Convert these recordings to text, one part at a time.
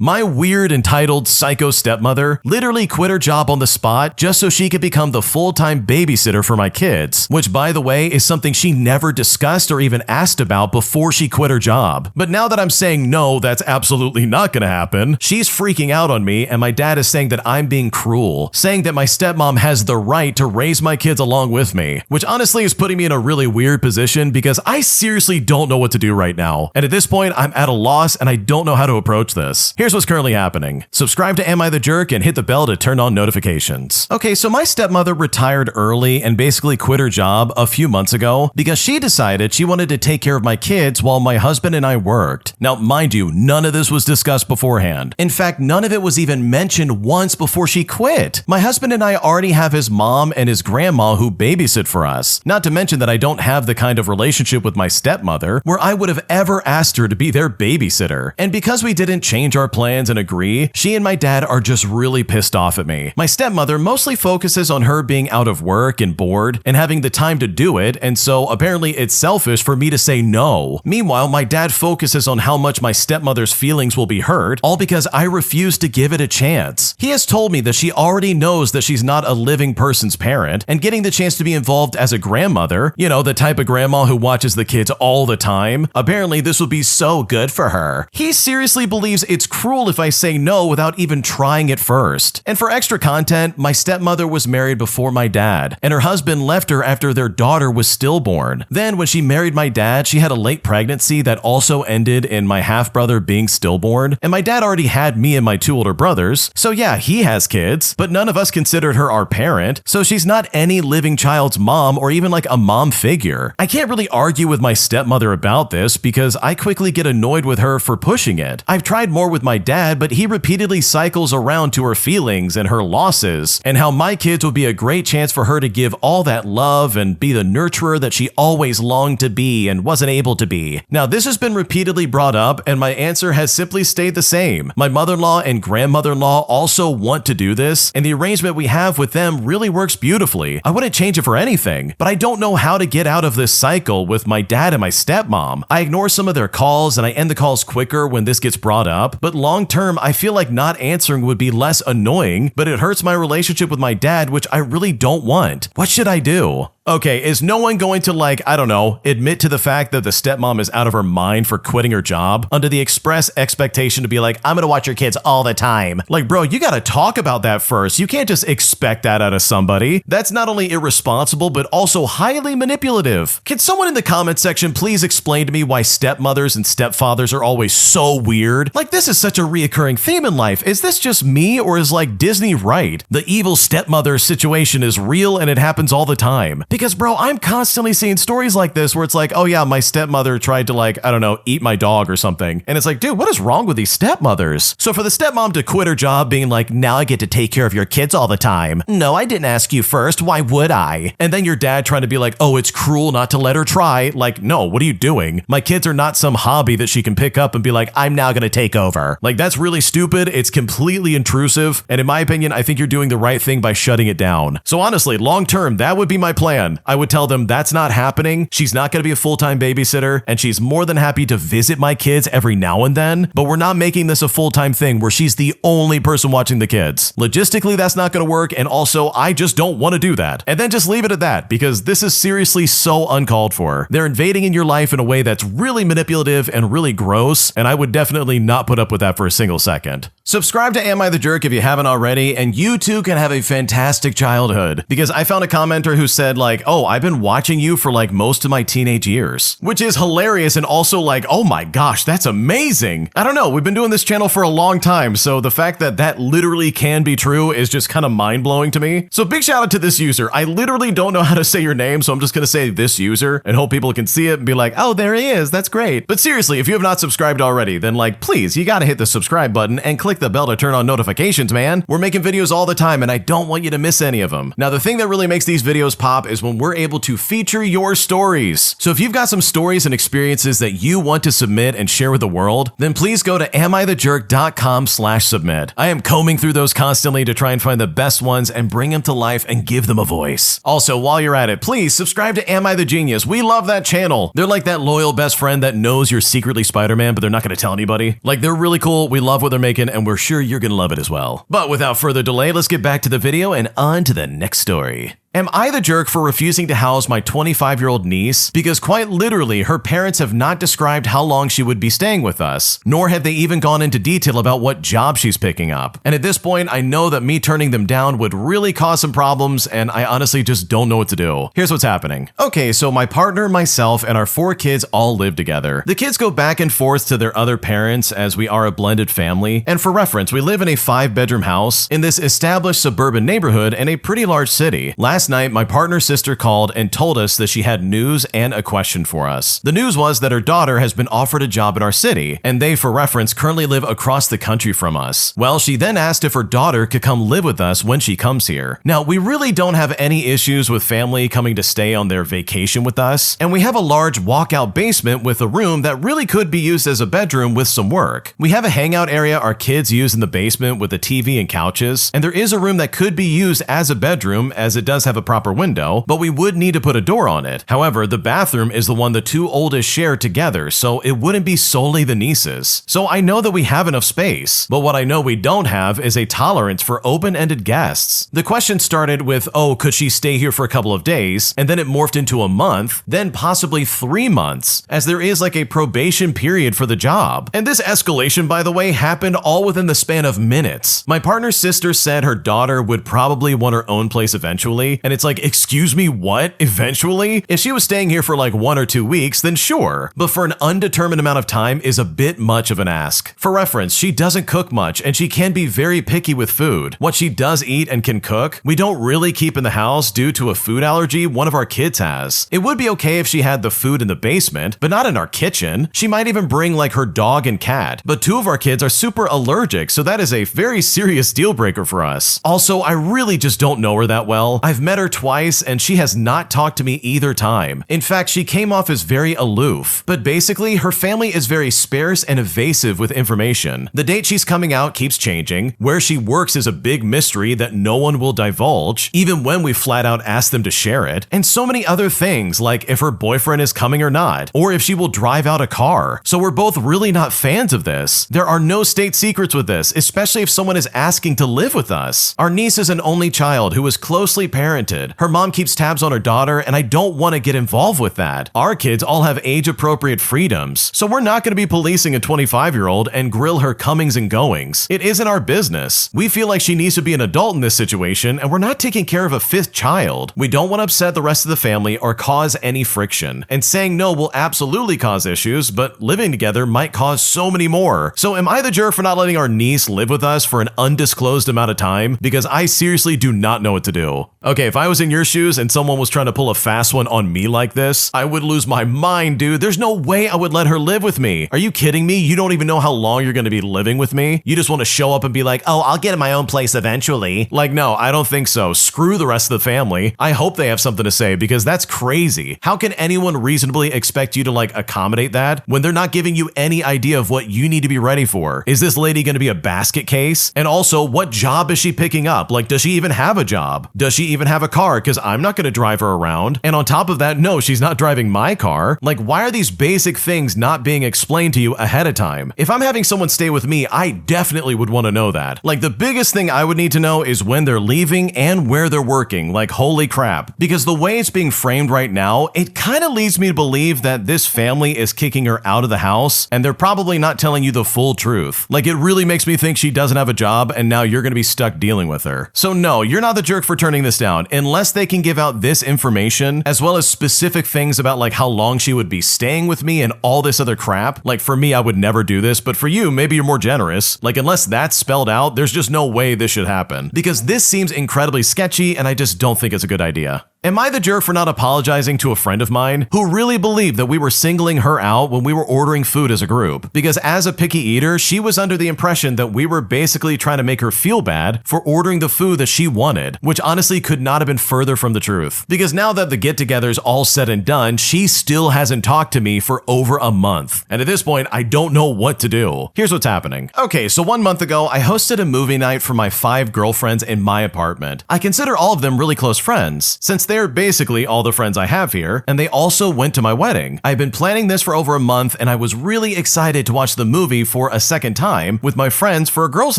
My weird, entitled psycho stepmother literally quit her job on the spot just so she could become the full-time babysitter for my kids, which, by the way, is something she never discussed or even asked about before she quit her job. But now that I'm saying no, that's absolutely not gonna happen, she's freaking out on me, and my dad is saying that I'm being cruel, saying that my stepmom has the right to raise my kids along with me, which honestly is putting me in a really weird position because I seriously don't know what to do right now. And at this point, I'm at a loss and I don't know how to approach this. Here's what's currently happening. Subscribe to Am I the Jerk and hit the bell to turn on notifications. Okay, so my stepmother retired early and basically quit her job a few months ago because she decided she wanted to take care of my kids while my husband and I worked. Now, mind you, none of this was discussed beforehand. In fact, none of it was even mentioned once before she quit. My husband and I already have his mom and his grandma who babysit for us. Not to mention that I don't have the kind of relationship with my stepmother where I would have ever asked her to be their babysitter. And because we didn't change our plans and agree, she and my dad are just really pissed off at me. My stepmother mostly focuses on her being out of work and bored and having the time to do it, and so apparently it's selfish for me to say no. Meanwhile, my dad focuses on how much my stepmother's feelings will be hurt, all because I refuse to give it a chance. He has told me that she already knows that she's not a living person's parent, and getting the chance to be involved as a grandmother, you know, the type of grandma who watches the kids all the time, apparently this would be so good for her. He seriously believes it's cruel if I say no without even trying it first. And for extra content, my stepmother was married before my dad, and her husband left her after their daughter was stillborn. Then when she married my dad, she had a late pregnancy that also ended in my half-brother being stillborn, and my dad already had me and my two older brothers, so yeah, he has kids, but none of us considered her our parent, so she's not any living child's mom or even like a mom figure. I can't really argue with my stepmother about this because I quickly get annoyed with her for pushing it. I've tried more with my dad, but he repeatedly cycles around to her feelings and her losses, and how my kids would be a great chance for her to give all that love and be the nurturer that she always longed to be and wasn't able to be. Now, this has been repeatedly brought up, and my answer has simply stayed the same. My mother-in-law and grandmother-in-law also want to do this, and the arrangement we have with them really works beautifully. I wouldn't change it for anything, but I don't know how to get out of this cycle with my dad and my stepmom. I ignore some of their calls and I end the calls quicker when this gets brought up, but long term, I feel like not answering would be less annoying, but it hurts my relationship with my dad, which I really don't want. What should I do? Okay, is no one going to I don't know, admit to the fact that the stepmom is out of her mind for quitting her job under the express expectation to be like, I'm gonna watch your kids all the time? Like, bro, you gotta talk about that first. You can't just expect that out of somebody. That's not only irresponsible, but also highly manipulative. Can someone in the comment section please explain to me why stepmothers and stepfathers are always so weird? Like, this is such a reoccurring theme in life. Is this just me, or is Disney right? The evil stepmother situation is real and it happens all the time. Because, bro, I'm constantly seeing stories like this where it's like, oh yeah, my stepmother tried to I don't know, eat my dog or something. And it's like, dude, what is wrong with these stepmothers? So for the stepmom to quit her job being like, now I get to take care of your kids all the time. No, I didn't ask you first. Why would I? And then your dad trying to be like, oh, it's cruel not to let her try. Like, no, what are you doing? My kids are not some hobby that she can pick up and be like, I'm now going to take over. Like, that's really stupid. It's completely intrusive. And in my opinion, I think you're doing the right thing by shutting it down. So honestly, long term, that would be my plan. I would tell them that's not happening. She's not going to be a full-time babysitter, and she's more than happy to visit my kids every now and then, but we're not making this a full-time thing where she's the only person watching the kids. Logistically, that's not going to work, and also, I just don't want to do that. And then just leave it at that, because this is seriously so uncalled for. They're invading in your life in a way that's really manipulative and really gross, and I would definitely not put up with that for a single second. Subscribe to Am I the Jerk if you haven't already, and you too can have a fantastic childhood, because I found a commenter who said oh, I've been watching you for most of my teenage years, which is hilarious and also oh my gosh, that's amazing. I don't know, we've been doing this channel for a long time, so the fact that that literally can be true is just kind of mind-blowing to me. So big shout out to this user. I literally don't know how to say your name, so I'm just gonna say this user and hope people can see it and be like, oh, there he is, that's great. But seriously, if you have not subscribed already, then please, you gotta hit the subscribe button and click click the bell to turn on notifications, man. We're making videos all the time and I don't want you to miss any of them. Now, the thing that really makes these videos pop is when we're able to feature your stories. So if you've got some stories and experiences that you want to submit and share with the world, then please go to AmITheJerk.com/submit. I am combing through those constantly to try and find the best ones and bring them to life and give them a voice. Also, while you're at it, please subscribe to Am I the Genius? We love that channel. They're like that loyal best friend that knows you're secretly Spider-Man, but they're not going to tell anybody. Like, they're really cool. We love what they're making, and we're sure you're going to love it as well. But without further delay, let's get back to the video and on to the next story. Am I the jerk for refusing to house my 25-year-old niece? Because quite literally, her parents have not described how long she would be staying with us, nor have they even gone into detail about what job she's picking up. And at this point, I know that me turning them down would really cause some problems, and I honestly just don't know what to do. Here's what's happening. Okay, so my partner, myself, and our 4 kids all live together. The kids go back and forth to their other parents as we are a blended family, and for reference, we live in a 5-bedroom house in this established suburban neighborhood in a pretty large city. Last night, my partner's sister called and told us that she had news and a question for us. The news was that her daughter has been offered a job in our city, and they, for reference, currently live across the country from us. Well, she then asked if her daughter could come live with us when she comes here. Now, we really don't have any issues with family coming to stay on their vacation with us, and we have a large walkout basement with a room that really could be used as a bedroom with some work. We have a hangout area our kids use in the basement with a TV and couches, and there is a room that could be used as a bedroom as it does have a proper window, but we would need to put a door on it. However, the bathroom is the one the 2 oldest share together, so it wouldn't be solely the nieces. So I know that we have enough space, but what I know we don't have is a tolerance for open-ended guests. The question started with, oh, could she stay here for a couple of days, and then it morphed into a month, then possibly 3 months, as there is like a probation period for the job. And this escalation, by the way, happened all within the span of minutes. My partner's sister said her daughter would probably want her own place eventually, and it's like, excuse me, what? Eventually? If she was staying here for like 1 or 2 weeks, then sure. But for an undetermined amount of time is a bit much of an ask. For reference, she doesn't cook much and she can be very picky with food. What she does eat and can cook, we don't really keep in the house due to a food allergy one of our kids has. It would be okay if she had the food in the basement, but not in our kitchen. She might even bring like her dog and cat, but 2 of our kids are super allergic, so that is a very serious deal breaker for us. Also, I really just don't know her that well. I've met her twice and she has not talked to me either time. In fact, she came off as very aloof, but basically her family is very sparse and evasive with information. The date she's coming out keeps changing. Where she works is a big mystery that no one will divulge, even when we flat out ask them to share it, and so many other things like if her boyfriend is coming or not, or if she will drive out a car. So we're both really not fans of this. There are no state secrets with this, especially if someone is asking to live with us. Our niece is an only child who is closely parented. Her mom keeps tabs on her daughter, and I don't want to get involved with that. Our kids all have age-appropriate freedoms, so we're not going to be policing a 25-year-old and grill her comings and goings. It isn't our business. We feel like she needs to be an adult in this situation, and we're not taking care of a 5th child. We don't want to upset the rest of the family or cause any friction, and saying no will absolutely cause issues, but living together might cause so many more. So am I the jerk for not letting our niece live with us for an undisclosed amount of time? Because I seriously do not know what to do. Okay, if I was in your shoes and someone was trying to pull a fast one on me like this, I would lose my mind, dude. There's no way I would let her live with me. Are you kidding me? You don't even know how long you're going to be living with me? You just want to show up and be like, oh, I'll get in my own place eventually. Like, no, I don't think so. Screw the rest of the family. I hope they have something to say because that's crazy. How can anyone reasonably expect you to like accommodate that when they're not giving you any idea of what you need to be ready for? Is this lady going to be a basket case? And also, what job is she picking up? Like, does she even have a job? Does she even have a car? Because I'm not going to drive her around. And on top of that, no, she's not driving my car. Like, why are these basic things not being explained to you ahead of time? If I'm having someone stay with me, I definitely would want to know that. Like, the biggest thing I would need to know is when they're leaving and where they're working. Like, holy crap. Because the way it's being framed right now, it kind of leads me to believe that this family is kicking her out of the house and they're probably not telling you the full truth. Like, it really makes me think she doesn't have a job and now you're going to be stuck dealing with her. So no, you're not the jerk for turning this down unless they can give out this information as well as specific things about like how long she would be staying with me and all this other crap. Like, for me, I would never do this, but for you, maybe you're more generous. Like, unless that's spelled out, there's just no way this should happen because this seems incredibly sketchy and I just don't think it's a good idea. Am I the jerk for not apologizing to a friend of mine who really believed that we were singling her out when we were ordering food as a group? Because as a picky eater, she was under the impression that we were basically trying to make her feel bad for ordering the food that she wanted, which honestly could not have been further from the truth. Because now that the get-together's all said and done, she still hasn't talked to me for over a month. And at this point, I don't know what to do. Here's what's happening. Okay, so 1 month ago, I hosted a movie night for my 5 girlfriends in my apartment. I consider all of them really close friends, since they're basically all the friends I have here, and they also went to my wedding. I've been planning this for over a month, and I was really excited to watch the movie for a second time with my friends for a girls'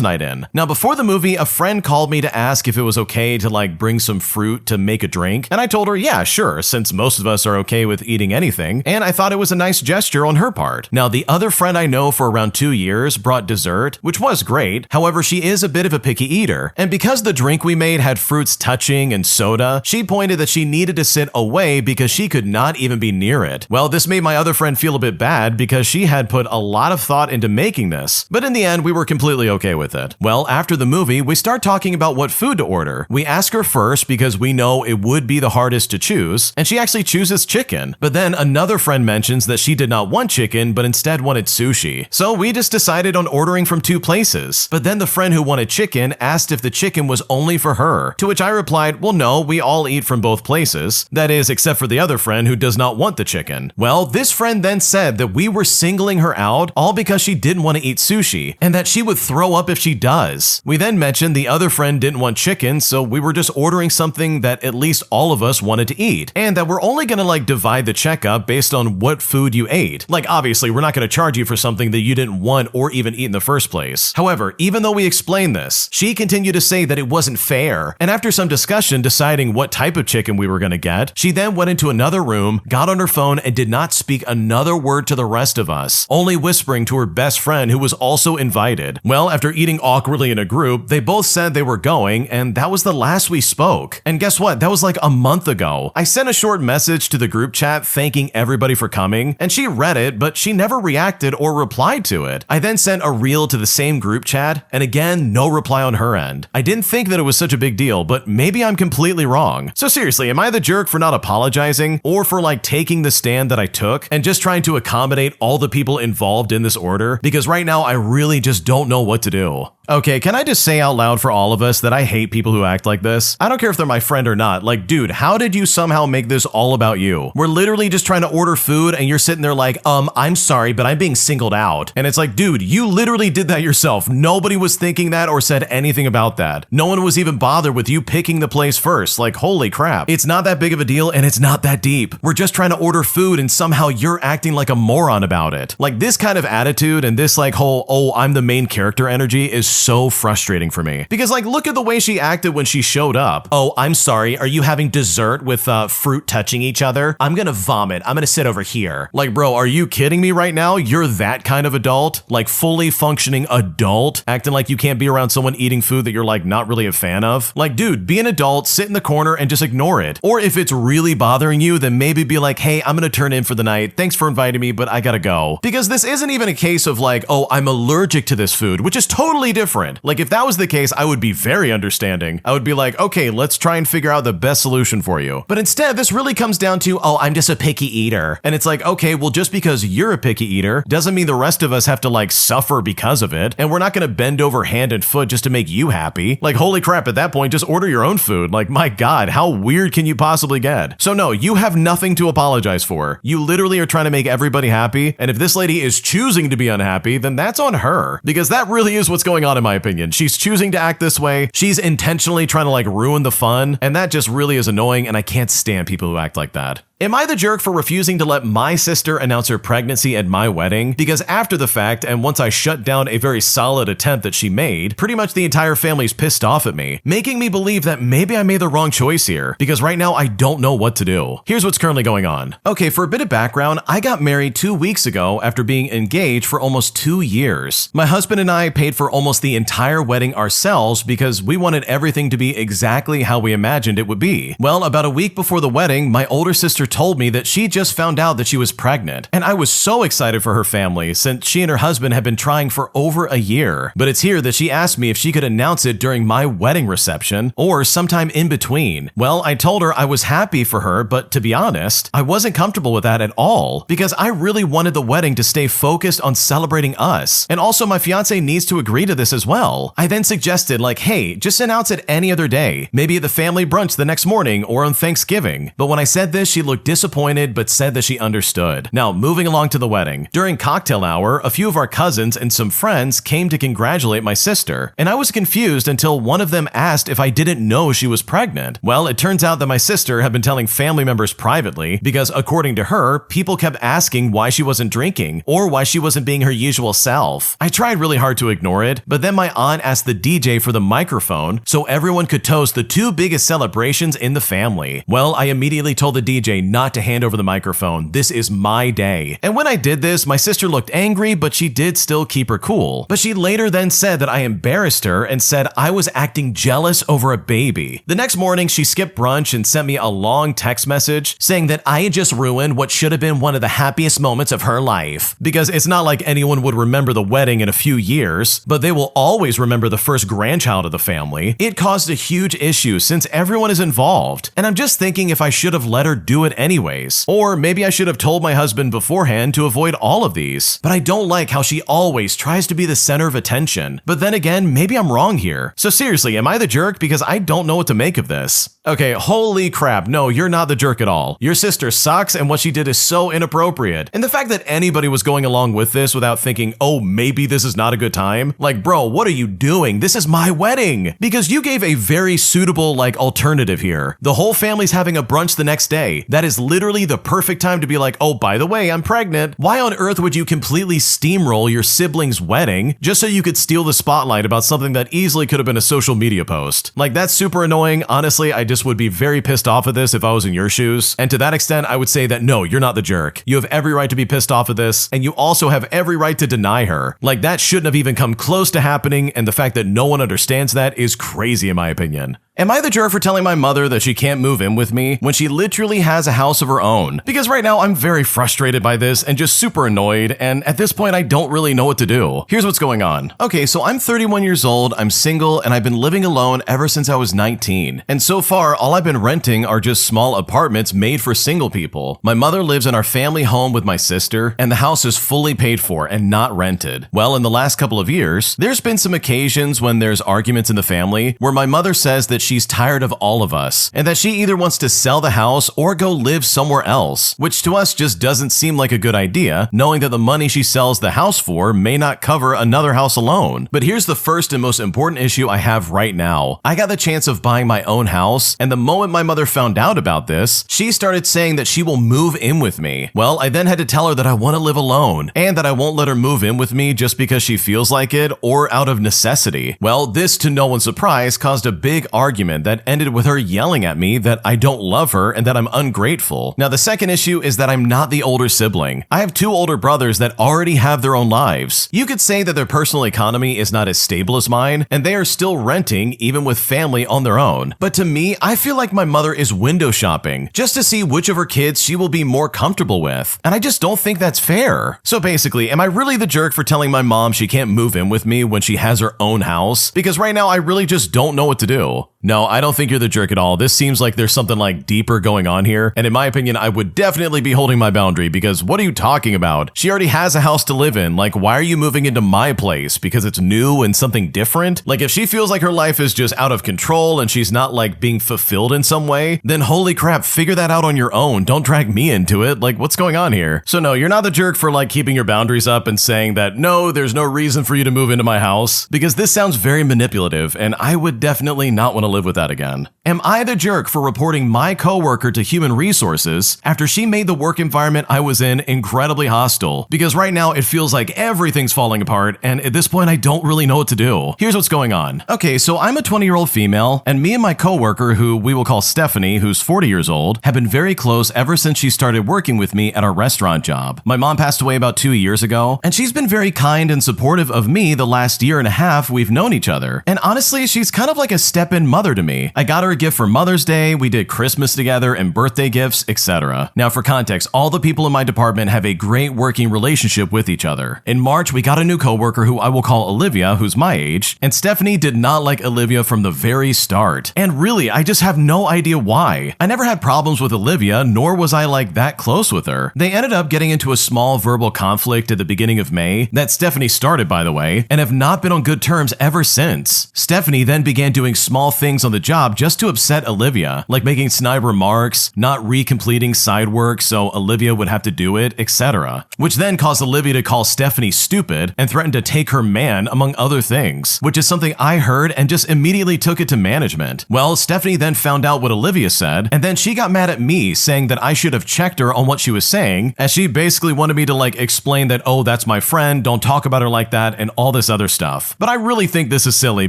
night in. Now, before the movie, a friend called me to ask if it was okay to bring some fruit to make a drink, and I told her, yeah, sure, since most of us are okay with eating anything, and I thought it was a nice gesture on her part. Now, the other friend I know for around 2 years brought dessert, which was great. However, she is a bit of a picky eater, and because the drink we made had fruits touching and soda, she pointed that she needed to sit away because she could not even be near it. Well, this made my other friend feel a bit bad because she had put a lot of thought into making this, but in the end, we were completely okay with it. Well, after the movie, we start talking about what food to order. We ask her first because we know it would be the hardest to choose, and she actually chooses chicken. But then another friend mentions that she did not want chicken, but instead wanted sushi. So we just decided on ordering from 2 places. But then the friend who wanted chicken asked if the chicken was only for her, to which I replied, well, no, we all eat from both places. That is, except for the other friend who does not want the chicken. Well, this friend then said that we were singling her out all because she didn't want to eat sushi, and that she would throw up if she does. We then mentioned the other friend didn't want chicken, so we were just ordering something that at least all of us wanted to eat, and that we're only gonna divide the check up based on what food you ate. Obviously, we're not gonna charge you for something that you didn't want or even eat in the first place. However, even though we explained this, she continued to say that it wasn't fair, and after some discussion deciding what type of chicken we were gonna get, she then went into another room, got on her phone, and did not speak another word to the rest of us, only whispering to her best friend who was also invited. Well, after eating awkwardly in a group, they both said they were going, and that was the last we spoke. And guess what? That was a month ago. I sent a short message to the group chat thanking everybody for coming, and she read it, but she never reacted or replied to it. I then sent a reel to the same group chat, and again, no reply on her end. I didn't think that it was such a big deal, but maybe I'm completely wrong. So seriously, am I the jerk for not apologizing, or for taking the stand that I took and just trying to accommodate all the people involved in this order? Because right now, I really just don't know what to do. Okay, can I just say out loud for all of us that I hate people who act like this? I don't care if they're my friend or not. Dude, how did you somehow make this all about you? We're literally just trying to order food and you're sitting there I'm sorry, but I'm being singled out. And it's dude, you literally did that yourself. Nobody was thinking that or said anything about that. No one was even bothered with you picking the place first. Holy crap. It's not that big of a deal and it's not that deep. We're just trying to order food and somehow you're acting like a moron about it. This kind of attitude and this whole, oh, I'm the main character energy is so frustrating for me. Because look at the way she acted when she showed up. Oh, I'm sorry, are you having dessert with fruit touching each other? I'm gonna vomit. I'm gonna sit over here. Bro, are you kidding me right now? You're that kind of adult? Fully functioning adult? Acting like you can't be around someone eating food that you're not really a fan of? Dude, be an adult, sit in the corner and just ignore it. Or if it's really bothering you, then maybe be hey, I'm gonna turn in for the night. Thanks for inviting me, but I gotta go. Because this isn't even a case of oh, I'm allergic to this food, which is totally different. If that was the case, I would be very understanding. I would be okay, let's try and figure out the best solution for you. But instead, this really comes down to, oh, I'm just a picky eater. And it's okay, well, just because you're a picky eater doesn't mean the rest of us have to suffer because of it. And we're not gonna bend over hand and foot just to make you happy. Holy crap, at that point, just order your own food. My God, how weird can you possibly get? So no, you have nothing to apologize for. You literally are trying to make everybody happy. And if this lady is choosing to be unhappy, then that's on her. Because that really is what's going on in my opinion. She's choosing to act this way. She's intentionally trying to ruin the fun. And that just really is annoying. And I can't stand people who act like that. Am I the jerk for refusing to let my sister announce her pregnancy at my wedding? Because after the fact, and once I shut down a very solid attempt that she made, pretty much the entire family's pissed off at me, making me believe that maybe I made the wrong choice here, because right now I don't know what to do. Here's what's currently going on. Okay, for a bit of background, I got married 2 weeks ago after being engaged for almost 2 years. My husband and I paid for almost the entire wedding ourselves because we wanted everything to be exactly how we imagined it would be. Well, about a week before the wedding, my older sister sister told me that she just found out that she was pregnant, and I was so excited for her family since she and her husband had been trying for over a year. But it's here that she asked me if she could announce it during my wedding reception or sometime in between. Well, I told her I was happy for her, but to be honest, I wasn't comfortable with that at all because I really wanted the wedding to stay focused on celebrating us. And also my fiance needs to agree to this as well. I then suggested like, hey, just announce it any other day, maybe at the family brunch the next morning or on Thanksgiving. But when I said this, she looked disappointed but said that she understood. Now, moving along to the wedding. During cocktail hour, a few of our cousins and some friends came to congratulate my sister, and I was confused until one of them asked if I didn't know she was pregnant. Well, it turns out that my sister had been telling family members privately because, according to her, people kept asking why she wasn't drinking or why she wasn't being her usual self. I tried really hard to ignore it, but then my aunt asked the DJ for the microphone so everyone could toast the two biggest celebrations in the family. Well, I immediately told the DJ not to hand over the microphone. This is my day. And when I did this, my sister looked angry, but she did still keep her cool. But she later then said that I embarrassed her and said I was acting jealous over a baby. The next morning, she skipped brunch and sent me a long text message saying that I had just ruined what should have been one of the happiest moments of her life. Because it's not like anyone would remember the wedding in a few years, but they will always remember the first grandchild of the family. It caused a huge issue since everyone is involved, and I'm just thinking if I should have let her do it anyways. Or maybe I should have told my husband beforehand to avoid all of these. But I don't like how she always tries to be the center of attention. But then again, maybe I'm wrong here. So seriously, am I the jerk? Because I don't know what to make of this. Okay, holy crap, no, you're not the jerk at all. Your sister sucks and what she did is so inappropriate. And the fact that anybody was going along with this without thinking, oh, maybe this is not a good time? Like, bro, what are you doing? This is my wedding. Because you gave a very suitable, alternative here. The whole family's having a brunch the next day. That is literally the perfect time to be like, oh, by the way, I'm pregnant. Why on earth would you completely steamroll your sibling's wedding just so you could steal the spotlight about something that easily could have been a social media post? Like, that's super annoying. Honestly, I just would be very pissed off of this if I was in your shoes. And to that extent, I would say that no, you're not the jerk. You have every right to be pissed off of this, and you also have every right to deny her. Like, that shouldn't have even come close to happening, and the fact that no one understands that is crazy in my opinion. Am I the jerk for telling my mother that she can't move in with me when she literally has a house of her own? Because right now I'm very frustrated by this and just super annoyed, and at this point I don't really know what to do. Here's what's going on. Okay, so I'm 31 years old, I'm single, and I've been living alone ever since I was 19. And so far, all I've been renting are just small apartments made for single people. My mother lives in our family home with my sister, and the house is fully paid for and not rented. Well, in the last couple of years, there's been some occasions when there's arguments in the family where my mother says that she's tired of all of us, and that she either wants to sell the house or go live somewhere else, which to us just doesn't seem like a good idea, knowing that the money she sells the house for may not cover another house alone. But here's the first and most important issue I have right now. I got the chance of buying my own house, and the moment my mother found out about this, she started saying that she will move in with me. Well, I then had to tell her that I want to live alone, and that I won't let her move in with me just because she feels like it or out of necessity. Well, this, to no one's surprise, caused a big argument that ended with her yelling at me that I don't love her and that I'm ungrateful. Now, the second issue is that I'm not the older sibling. I have two older brothers that already have their own lives. You could say that their personal economy is not as stable as mine, and they are still renting even with family on their own. But to me, I feel like my mother is window shopping just to see which of her kids she will be more comfortable with. And I just don't think that's fair. So basically, am I really the jerk for telling my mom she can't move in with me when she has her own house? Because right now I really just don't know what to do. No, I don't think you're the jerk at all. This seems like there's something deeper going on here. And in my opinion, I would definitely be holding my boundary because what are you talking about? She already has a house to live in. Like, why are you moving into my place? Because it's new and something different? Like, if she feels like her life is just out of control and she's not being fulfilled in some way, then holy crap, figure that out on your own. Don't drag me into it. Like, what's going on here? So no, you're not the jerk for keeping your boundaries up and saying that no, there's no reason for you to move into my house, because this sounds very manipulative and I would definitely not want to live with that again. Am I the jerk for reporting my coworker to human resources after she made the work environment I was in incredibly hostile? Because right now it feels like everything's falling apart, and at this point I don't really know what to do. Here's what's going on. Okay, so I'm a 20-year-old female, and me and my coworker, who we will call Stephanie, who's 40 years old, have been very close ever since she started working with me at our restaurant job. My mom passed away about 2 years ago, and she's been very kind and supportive of me the last year and a half we've known each other. And honestly, she's kind of like a step-in mother to me. I got her a gift for Mother's Day, we did Christmas together and birthday gifts, etc. Now for context, all the people in my department have a great working relationship with each other. In March, we got a new coworker who I will call Olivia, who's my age, and Stephanie did not like Olivia from the very start. And really, I just have no idea why. I never had problems with Olivia, nor was I like that close with her. They ended up getting into a small verbal conflict at the beginning of May, that Stephanie started by the way, and have not been on good terms ever since. Stephanie then began doing small things on the job just to upset Olivia, like making snide remarks, not recompleting side work so Olivia would have to do it, etc. Which then caused Olivia to call Stephanie stupid and threatened to take her man, among other things, which is something I heard and just immediately took it to management. Well, Stephanie then found out what Olivia said, and then she got mad at me, saying that I should have checked her on what she was saying, as she basically wanted me to like explain that, oh, that's my friend, don't talk about her like that, and all this other stuff. But I really think this is silly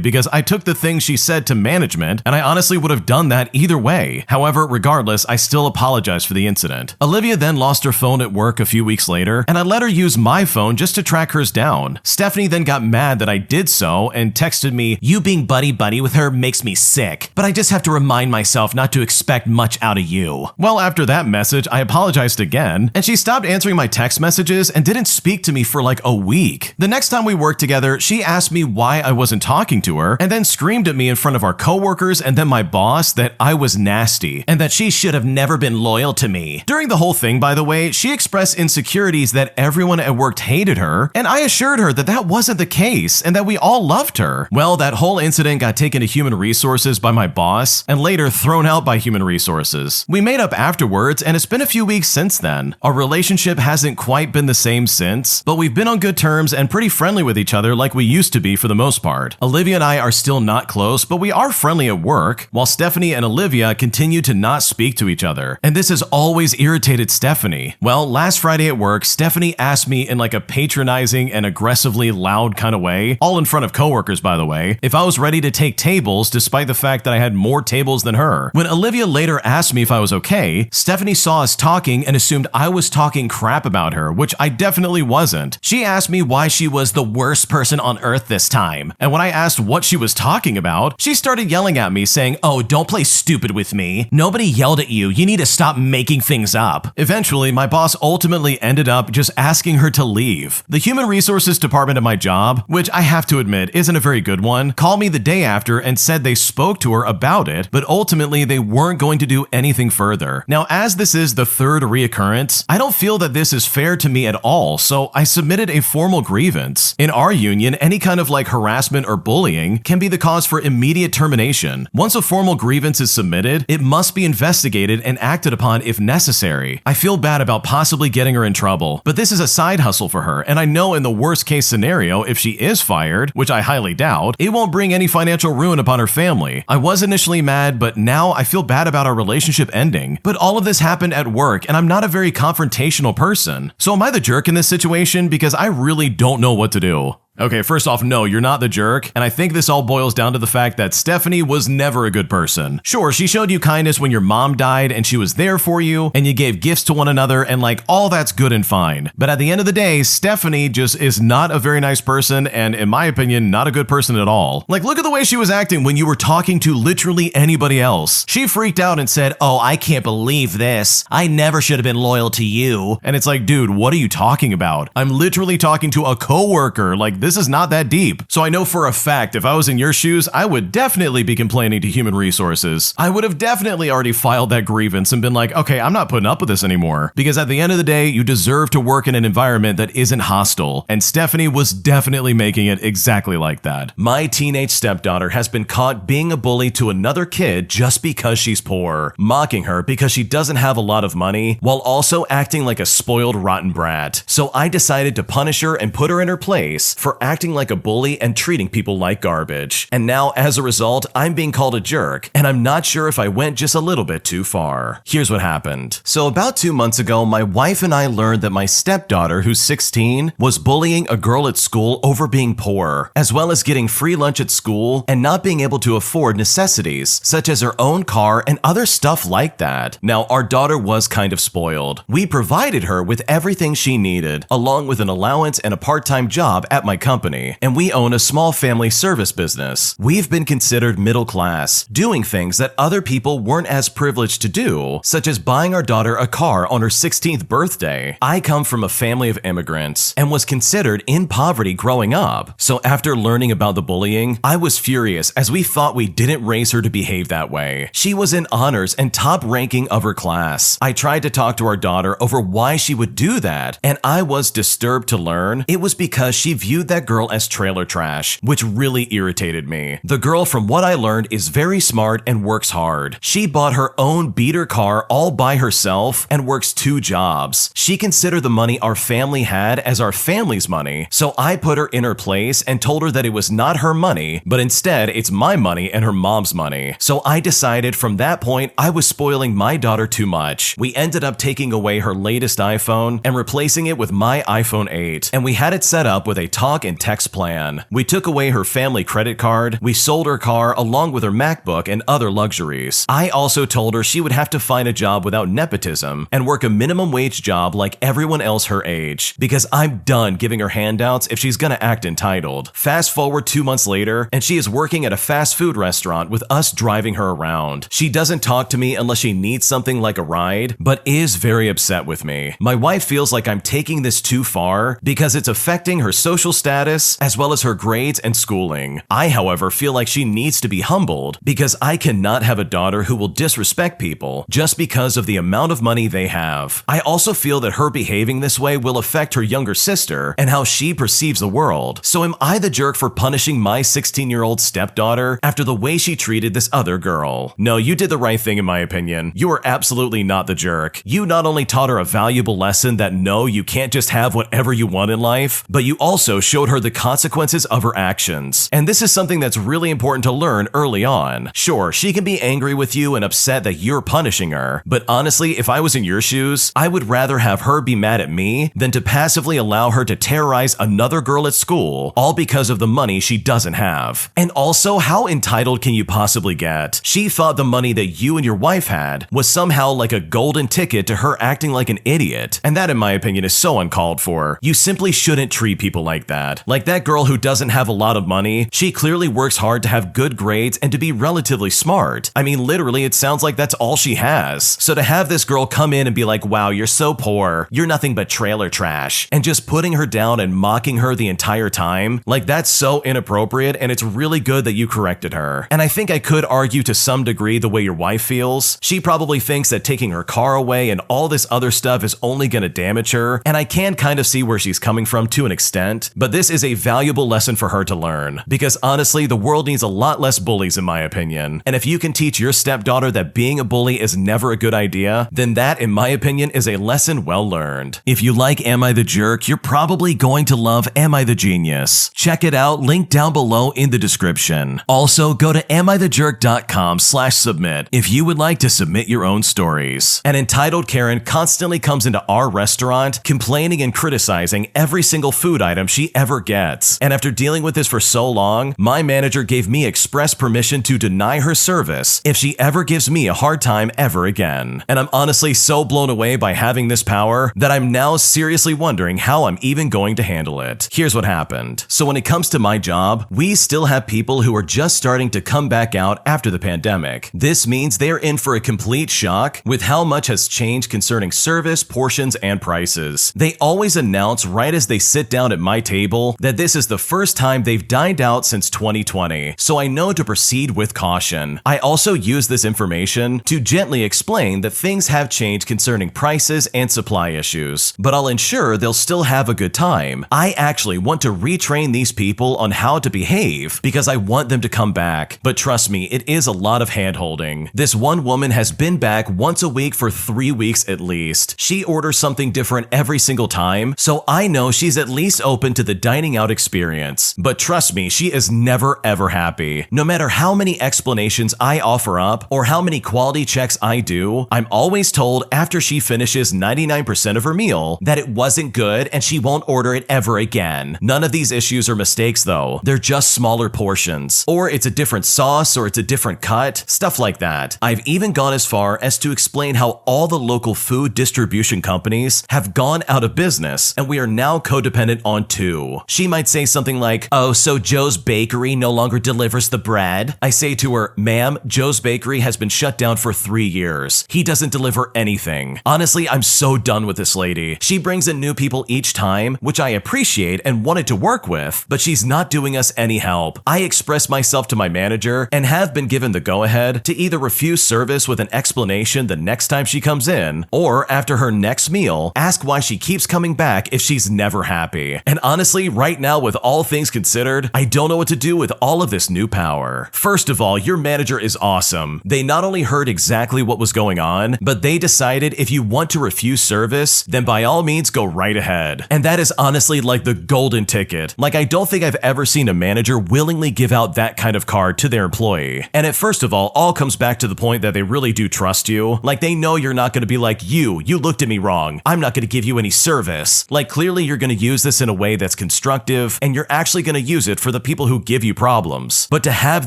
because I took the things she said to management, and I honestly would have done that either way. However, regardless, I still apologize for the incident. Olivia then lost her phone at work a few weeks later, and I let her use my phone just to track hers down. Stephanie then got mad that I did so and texted me, "You being buddy-buddy with her makes me sick, but I just have to remind myself not to expect much out of you." Well, after that message, I apologized again, and she stopped answering my text messages and didn't speak to me for like a week. The next time we worked together, she asked me why I wasn't talking to her, and then screamed at me in front of our coworkers and then my boss that I was nasty, and that she should have never been loyal to me. During the whole thing, by the way, she expressed insecurities that everyone at work hated her, and I assured her that that wasn't the case and that we all loved her. Well, that whole incident got taken to human resources by my boss and later thrown out by human resources. We made up afterwards, and it's been a few weeks since then. Our relationship hasn't quite been the same since, but we've been on good terms and pretty friendly with each other like we used to be for the most part. Olivia and I are still not close, but we are friendly at work, while Stephanie and Olivia continue to not speak to each other. And this has always irritated Stephanie. Well, last Friday at work, Stephanie asked me in like a patronizing and aggressively loud kind of way, all in front of coworkers by the way, if I was ready to take tables despite the fact that I had more tables than her. When Olivia later asked me if I was okay, Stephanie saw us talking and assumed I was talking crap about her, which I definitely wasn't. She asked me why she was the worst person on earth this time, and when I asked what she was talking about, she started yelling at me saying, "Oh, don't play stupid with me. Nobody yelled at you. You need to stop making things up." Eventually, my boss ultimately ended up just asking her to leave. The human resources department at my job, which I have to admit isn't a very good one, called me the day after and said they spoke to her about it, but ultimately they weren't going to do anything further. Now, as this is the third reoccurrence, I don't feel that this is fair to me at all, so I submitted a formal grievance. In our union, any kind of like harassment or bullying can be the cause for immediate termination. Once a formal grievance is submitted, it must be investigated and acted upon if necessary. I feel bad about possibly getting her in trouble, but this is a side hustle for her, and I know in the worst case scenario, if she is fired, which I highly doubt, it won't bring any financial ruin upon her family. I was initially mad, but now I feel bad about our relationship ending. But all of this happened at work, and I'm not a very confrontational person. So am I the jerk in this situation? Because I really don't know what to do. Okay, first off, no, you're not the jerk, and I think this all boils down to the fact that Stephanie was never a good person. Sure, she showed you kindness when your mom died and she was there for you, and you gave gifts to one another, and like all that's good and fine. But at the end of the day, Stephanie just is not a very nice person, and in my opinion, not a good person at all. Like, look at the way she was acting when you were talking to literally anybody else. She freaked out and said, "Oh, I can't believe this. I never should have been loyal to you." And it's like, dude, what are you talking about? I'm literally talking to a coworker. Like, this is not that deep. So I know for a fact, if I was in your shoes, I would definitely be complaining to human resources. I would have definitely already filed that grievance and been like, okay, I'm not putting up with this anymore. Because at the end of the day, you deserve to work in an environment that isn't hostile. And Stephanie was definitely making it exactly like that. My teenage stepdaughter has been caught being a bully to another kid just because she's poor, mocking her because she doesn't have a lot of money, while also acting like a spoiled rotten brat. So I decided to punish her and put her in her place for acting like a bully and treating people like garbage. And now, as a result, I'm being called a jerk, and I'm not sure if I went just a little bit too far. Here's what happened. So about 2 months ago, my wife and I learned that my stepdaughter, who's 16, was bullying a girl at school over being poor, as well as getting free lunch at school and not being able to afford necessities, such as her own car and other stuff like that. Now, our daughter was kind of spoiled. We provided her with everything she needed, along with an allowance and a part-time job at my company, and we own a small family service business. We've been considered middle class, doing things that other people weren't as privileged to do, such as buying our daughter a car on her 16th birthday. I come from a family of immigrants and was considered in poverty growing up, so after learning about the bullying, I was furious as we thought we didn't raise her to behave that way. She was in honors and top ranking of her class. I tried to talk to our daughter over why she would do that, and I was disturbed to learn it was because she viewed that girl as trailer trash, which really irritated me. The girl, from what I learned, is very smart and works hard. She bought her own beater car all by herself and works 2 jobs. She considered the money our family had as our family's money, so I put her in her place and told her that it was not her money, but instead it's my money and her mom's money. So I decided from that point I was spoiling my daughter too much. We ended up taking away her latest iPhone and replacing it with my iPhone 8, and we had it set up with a talk and text plan. We took away her family credit card, we sold her car along with her MacBook and other luxuries. I also told her she would have to find a job without nepotism and work a minimum wage job like everyone else her age, because I'm done giving her handouts if she's gonna act entitled. Fast forward 2 months later, and she is working at a fast food restaurant with us driving her around. She doesn't talk to me unless she needs something like a ride, but is very upset with me. My wife feels like I'm taking this too far because it's affecting her social status as well as her grades and schooling. I, however, feel like she needs to be humbled because I cannot have a daughter who will disrespect people just because of the amount of money they have. I also feel that her behaving this way will affect her younger sister and how she perceives the world. So am I the jerk for punishing my 16-year-old stepdaughter after the way she treated this other girl? No, you did the right thing in my opinion. You are absolutely not the jerk. You not only taught her a valuable lesson that no, you can't just have whatever you want in life, but you also showed her the consequences of her actions. And this is something that's really important to learn early on. Sure, she can be angry with you and upset that you're punishing her, but honestly, if I was in your shoes, I would rather have her be mad at me than to passively allow her to terrorize another girl at school, all because of the money she doesn't have. And also, how entitled can you possibly get? She thought the money that you and your wife had was somehow like a golden ticket to her acting like an idiot, and that in my opinion is so uncalled for. You simply shouldn't treat people like that. Like that girl who doesn't have a lot of money, she clearly works hard to have good grades and to be relatively smart. I mean, literally, it sounds like that's all she has. So to have this girl come in and be like, wow, you're so poor, you're nothing but trailer trash, and just putting her down and mocking her the entire time, like that's so inappropriate, and it's really good that you corrected her. And I think I could argue to some degree the way your wife feels. She probably thinks that taking her car away and all this other stuff is only gonna damage her, and I can kind of see where she's coming from to an extent, but this is a valuable lesson for her to learn, because honestly, the world needs a lot less bullies in my opinion. And if you can teach your stepdaughter that being a bully is never a good idea, then that, in my opinion, is a lesson well learned. If you like Am I the Jerk, you're probably going to love Am I the Genius. Check it out, link down below in the description. Also, go to AmITheJerk.com/submit if you would like to submit your own stories. An entitled Karen constantly comes into our restaurant complaining and criticizing every single food item she ever gets. And after dealing with this for so long, my manager gave me express permission to deny her service if she ever gives me a hard time ever again. And I'm honestly so blown away by having this power that I'm now seriously wondering how I'm even going to handle it. Here's what happened. So when it comes to my job, we still have people who are just starting to come back out after the pandemic. This means they're in for a complete shock with how much has changed concerning service, portions, and prices. They always announce right as they sit down at my table that this is the first time they've dined out since 2020, so I know to proceed with caution. I also use this information to gently explain that things have changed concerning prices and supply issues, but I'll ensure they'll still have a good time. I actually want to retrain these people on how to behave because I want them to come back, but trust me, it is a lot of hand-holding. This one woman has been back once a week for 3 weeks at least. She orders something different every single time, so I know she's at least open to the dining out experience. But trust me, she is never ever happy. No matter how many explanations I offer up or how many quality checks I do, I'm always told after she finishes 99% of her meal that it wasn't good and she won't order it ever again. None of these issues are mistakes though. They're just smaller portions. Or it's a different sauce or it's a different cut, stuff like that. I've even gone as far as to explain how all the local food distribution companies have gone out of business and we are now codependent on 2. do. She might say something like, "Oh, so Joe's Bakery no longer delivers the bread?" I say to her, "Ma'am, Joe's Bakery has been shut down for 3 years. He doesn't deliver anything." Honestly, I'm so done with this lady. She brings in new people each time, which I appreciate and wanted to work with, but she's not doing us any help. I expressed myself to my manager and have been given the go-ahead to either refuse service with an explanation the next time she comes in, or after her next meal, ask why she keeps coming back if she's never happy. And honestly, right now, with all things considered, I don't know what to do with all of this new power. First of all, your manager is awesome. They not only heard exactly what was going on, but they decided if you want to refuse service, then by all means go right ahead. And that is honestly like the golden ticket. Like, I don't think I've ever seen a manager willingly give out that kind of card to their employee. And it first of all comes back to the point that they really do trust you. Like, they know you're not going to be like, you looked at me wrong, I'm not going to give you any service. Like, clearly you're going to use this in a way that's constructive, and you're actually going to use it for the people who give you problems. But to have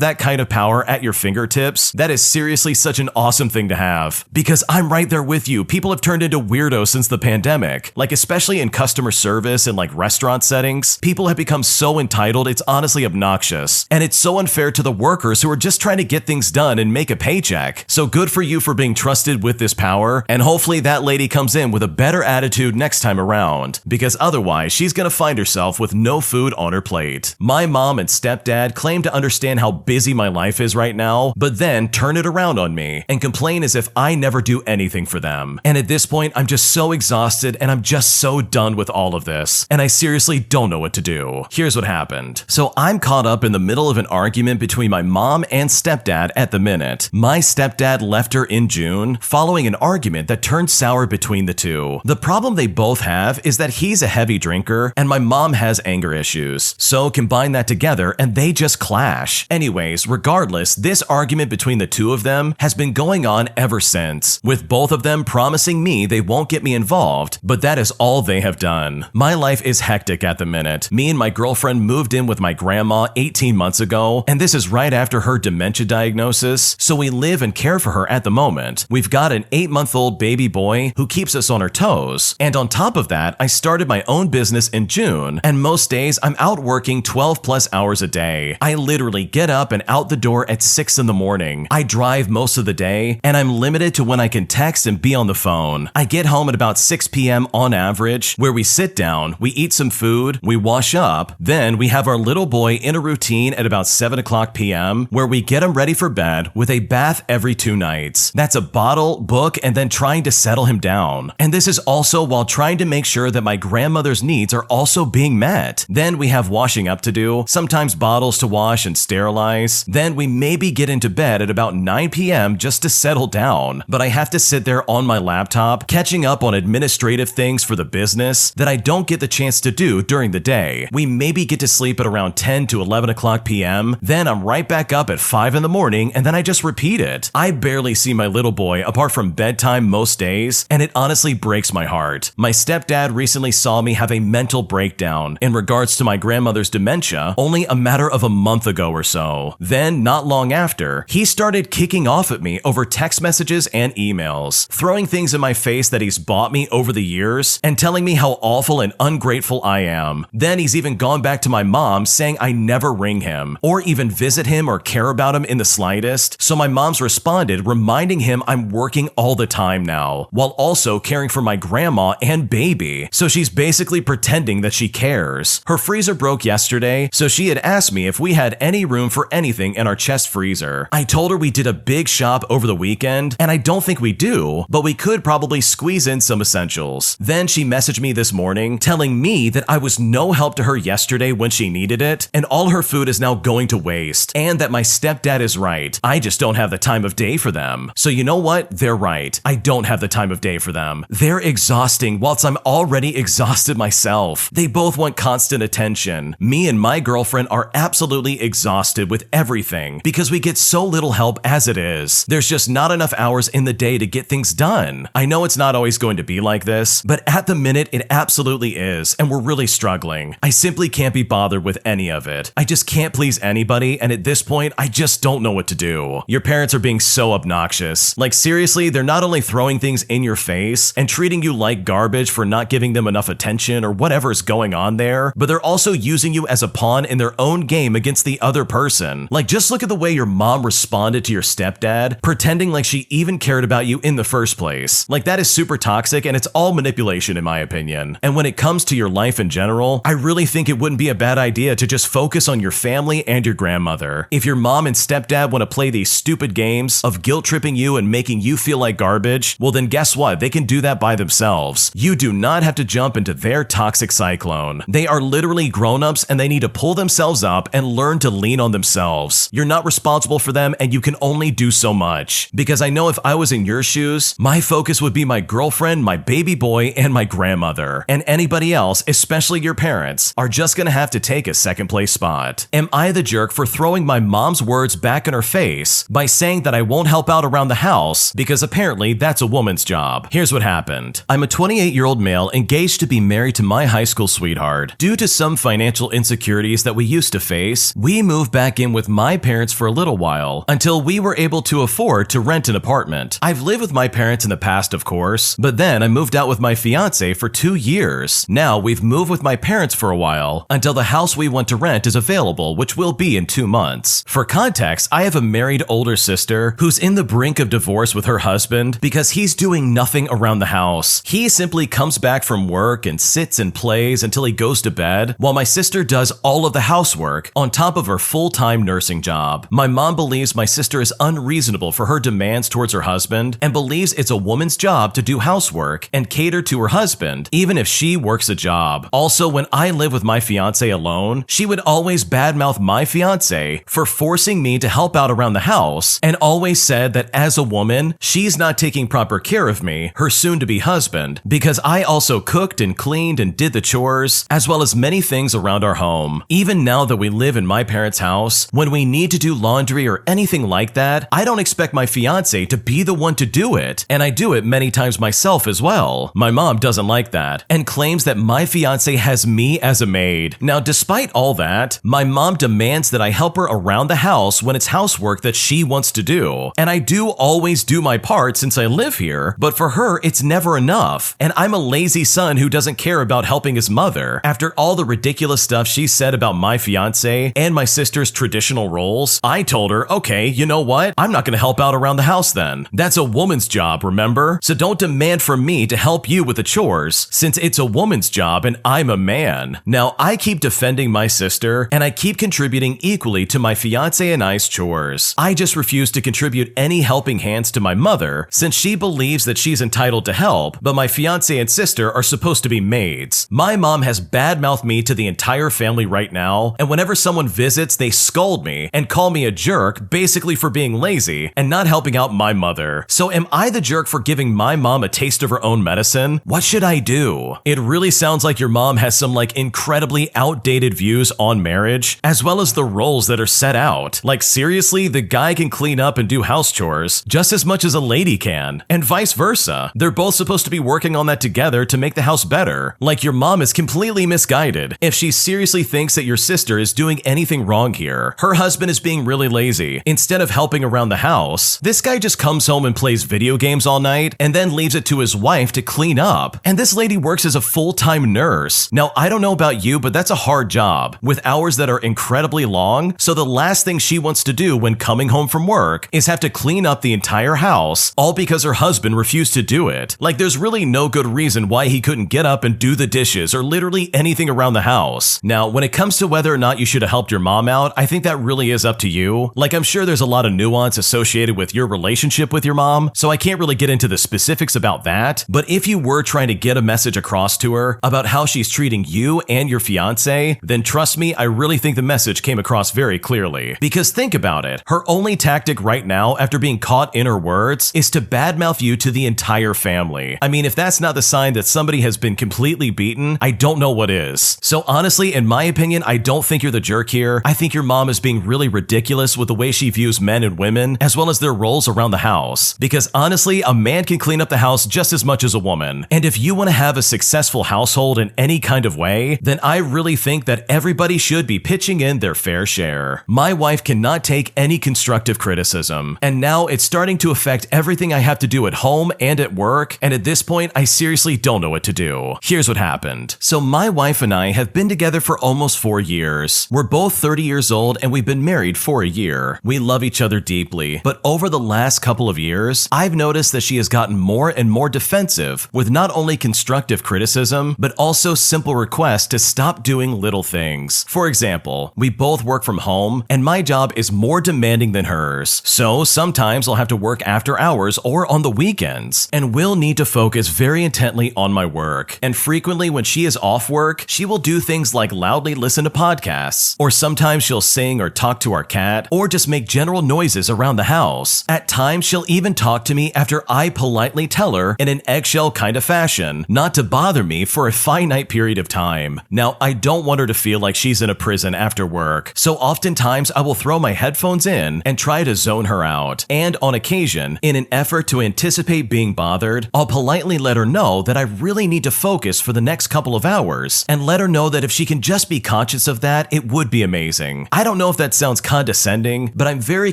that kind of power at your fingertips, that is seriously such an awesome thing to have. Because I'm right there with you. People have turned into weirdos since the pandemic. Like, especially in customer service and like restaurant settings, people have become so entitled, it's honestly obnoxious. And it's so unfair to the workers who are just trying to get things done and make a paycheck. So good for you for being trusted with this power, and hopefully that lady comes in with a better attitude next time around, because otherwise she's gonna find herself with no food on her plate. My mom and stepdad claim to understand how busy my life is right now, but then turn it around on me and complain as if I never do anything for them. And at this point, I'm just so exhausted and I'm just so done with all of this, and I seriously don't know what to do. Here's what happened. So I'm caught up in the middle of an argument between my mom and stepdad at the minute. My stepdad left her in June following an argument that turned sour between the two. The problem they both have is that he's a heavy drinker and my mom has anger issues. So combine that together and they just clash. Anyways, regardless, this argument between the two of them has been going on ever since, with both of them promising me they won't get me involved, but that is all they have done. My life is hectic at the minute. Me and my girlfriend moved in with my grandma 18 months ago, and this is right after her dementia diagnosis, so we live and care for her at the moment. We've got an 8-month-old baby boy who keeps us on our toes, and on top of that, I started my own business in June, and most days I'm out working 12 plus hours a day. I literally get up and out the door at 6 in the morning. I drive most of the day, and I'm limited to when I can text and be on the phone. I get home at about 6 p.m. on average, where we sit down, we eat some food, we wash up, then we have our little boy in a routine at about 7 o'clock p.m. where we get him ready for bed with a bath every 2 nights. That's a bottle, book, and then trying to settle him down. And this is also while trying to make sure that my grandmother's needs are also being met. Then we have washing up to do, sometimes bottles to wash and sterilize. Then we maybe get into bed at about 9 p.m. just to settle down. But I have to sit there on my laptop, catching up on administrative things for the business that I don't get the chance to do during the day. We maybe get to sleep at around 10 to 11 o'clock p.m. Then I'm right back up at 5 in the morning, and then I just repeat it. I barely see my little boy apart from bedtime most days, and it honestly breaks my heart. My stepdad recently saw me have a mental breakdown in regards to my grandmother's dementia only a matter of a month ago or so. Then, not long after, he started kicking off at me over text messages and emails, throwing things in my face that he's bought me over the years, and telling me how awful and ungrateful I am. Then he's even gone back to my mom saying I never ring him, or even visit him or care about him in the slightest, so my mom's responded reminding him I'm working all the time now, while also caring for my grandma and baby, so she's basically pretending that she cares. Her freezer broke yesterday, so she had asked me if we had any room for anything in our chest freezer. I told her we did a big shop over the weekend, and I don't think we do, but we could probably squeeze in some essentials. Then she messaged me this morning telling me that I was no help to her yesterday when she needed it, and all her food is now going to waste, and that my stepdad is right. I just don't have the time of day for them. So you know what? They're right. I don't have the time of day for them. They're exhausting whilst I'm already exhausted myself. They both want constant attention. Me and my girlfriend are absolutely exhausted with everything because we get so little help as it is. There's just not enough hours in the day to get things done. I know it's not always going to be like this, but at the minute it absolutely is, and we're really struggling. I simply can't be bothered with any of it. I just can't please anybody, and at this point, I just don't know what to do. Your parents are being so obnoxious. Like seriously, they're not only throwing things in your face and treating you like garbage for not giving them enough attention or whatever's going on pawn there, but they're also using you as a pawn in their own game against the other person. Like, just look at the way your mom responded to your stepdad, pretending like she even cared about you in the first place. Like, that is super toxic, and it's all manipulation in my opinion. And when it comes to your life in general, I really think it wouldn't be a bad idea to just focus on your family and your grandmother. If your mom and stepdad want to play these stupid games of guilt-tripping you and making you feel like garbage, well then guess what? They can do that by themselves. You do not have to jump into their toxic cyclone. They are literally grown-ups and they need to pull themselves up and learn to lean on themselves. You're not responsible for them and you can only do so much. Because I know if I was in your shoes, my focus would be my girlfriend, my baby boy, and my grandmother. And anybody else, especially your parents, are just gonna have to take a second place spot. Am I the jerk for throwing my mom's words back in her face by saying that I won't help out around the house because apparently that's a woman's job? Here's what happened. I'm a 28-year-old male engaged to be married to my high school sweetheart. Due to some financial insecurities that we used to face, we moved back in with my parents for a little while until we were able to afford to rent an apartment. I've lived with my parents in the past, of course, but then I moved out with my fiance for 2 years. Now we've moved with my parents for a while until the house we want to rent is available, which will be in 2 months. For context, I have a married older sister who's in the brink of divorce with her husband because he's doing nothing around the house. He simply comes back from work and sits and plays until he goes to bed, while my sister does all of the housework on top of her full-time nursing job. My mom believes my sister is unreasonable for her demands towards her husband and believes it's a woman's job to do housework and cater to her husband, even if she works a job. Also, when I live with my fiance alone, she would always badmouth my fiance for forcing me to help out around the house and always said that as a woman, she's not taking proper care of me, her soon-to-be husband, because I also cooked and cleaned and did the chores, as well as many things around our home. Even now that we live in my parents' house, when we need to do laundry or anything like that, I don't expect my fiance to be the one to do it, and I do it many times myself as well. My mom doesn't like that and claims that my fiance has me as a maid. Now, despite all that, my mom demands that I help her around the house when it's housework that she wants to do, and I do always do my part since I live here, but for her, it's never enough, and I'm a lazy son who doesn't care about helping his mother. After all the ridiculous stuff she said about my fiance and my sister's traditional roles, I told her, okay, you know what? I'm not gonna help out around the house then. That's a woman's job, remember? So don't demand from me to help you with the chores, since it's a woman's job and I'm a man. Now, I keep defending my sister, and I keep contributing equally to my fiance and I's chores. I just refuse to contribute any helping hands to my mother, since she believes that she's entitled to help, but my fiance and sister are supposed to be maids. My mom has badmouthed me to the entire family right now, and whenever someone visits, they scold me and call me a jerk, basically for being lazy and not helping out my mother. So am I the jerk for giving my mom a taste of her own medicine? What should I do? It really sounds like your mom has some incredibly outdated views on marriage, as well as the roles that are set out. Like, seriously, the guy can clean up and do house chores just as much as a lady can, and vice versa. They're both supposed to be working on that together to make the house better. Like, your mom is completely misguided if she seriously thinks that your sister is doing anything wrong here. Her husband is being really lazy. Instead of helping around the house, this guy just comes home and plays video games all night and then leaves it to his wife to clean up. And this lady works as a full-time nurse. Now, I don't know about you, but that's a hard job with hours that are incredibly long. So the last thing she wants to do when coming home from work is have to clean up the entire house, all because her husband refused to do it. Like, there's really no good reason why he couldn't get up and do the dishes or literally anything around the house. Now, when it comes to whether or not you should have helped your mom out, I think that really is up to you. Like, I'm sure there's a lot of nuance associated with your relationship with your mom, so I can't really get into the specifics about that. But if you were trying to get a message across to her about how she's treating you and your fiance, then trust me, I really think the message came across very clearly. Because think about it, her only tactic right now after being caught in her words is to badmouth you to the entire family. I mean, if that's not the sign that somebody has been completely beaten, I don't know what is. So honestly, in my opinion, I don't think you're the jerk here. I think your mom is being really ridiculous with the way she views men and women, as well as their roles around the house. Because honestly, a man can clean up the house just as much as a woman. And if you want to have a successful household in any kind of way, then I really think that everybody should be pitching in their fair share. My wife cannot take any constructive criticism, and now it's starting to affect everything I have to do at home and at work, and at this point, I seriously don't know what to do. Here's what happened. So my My wife and I have been together for almost 4 years. We're both 30 years old and we've been married for a year. We love each other deeply, but over the last couple of years, I've noticed that she has gotten more and more defensive with not only constructive criticism, but also simple requests to stop doing little things. For example, we both work from home and my job is more demanding than hers. So sometimes I'll have to work after hours or on the weekends, and we'll need to focus very intently on my work. And frequently when she is off work, she will do things like loudly listen to podcasts, or sometimes she'll sing or talk to our cat, or just make general noises around the house. At times she'll even talk to me after I politely tell her in an eggshell kind of fashion not to bother me for a finite period of time. Now, I don't want her to feel like she's in a prison after work, so oftentimes I will throw my headphones in and try to zone her out. And on occasion, in an effort to anticipate being bothered, I'll politely let her know that I really need to focus for the next couple of hours, and let her know that if she can just be conscious of that, it would be amazing. I don't know if that sounds condescending, but I'm very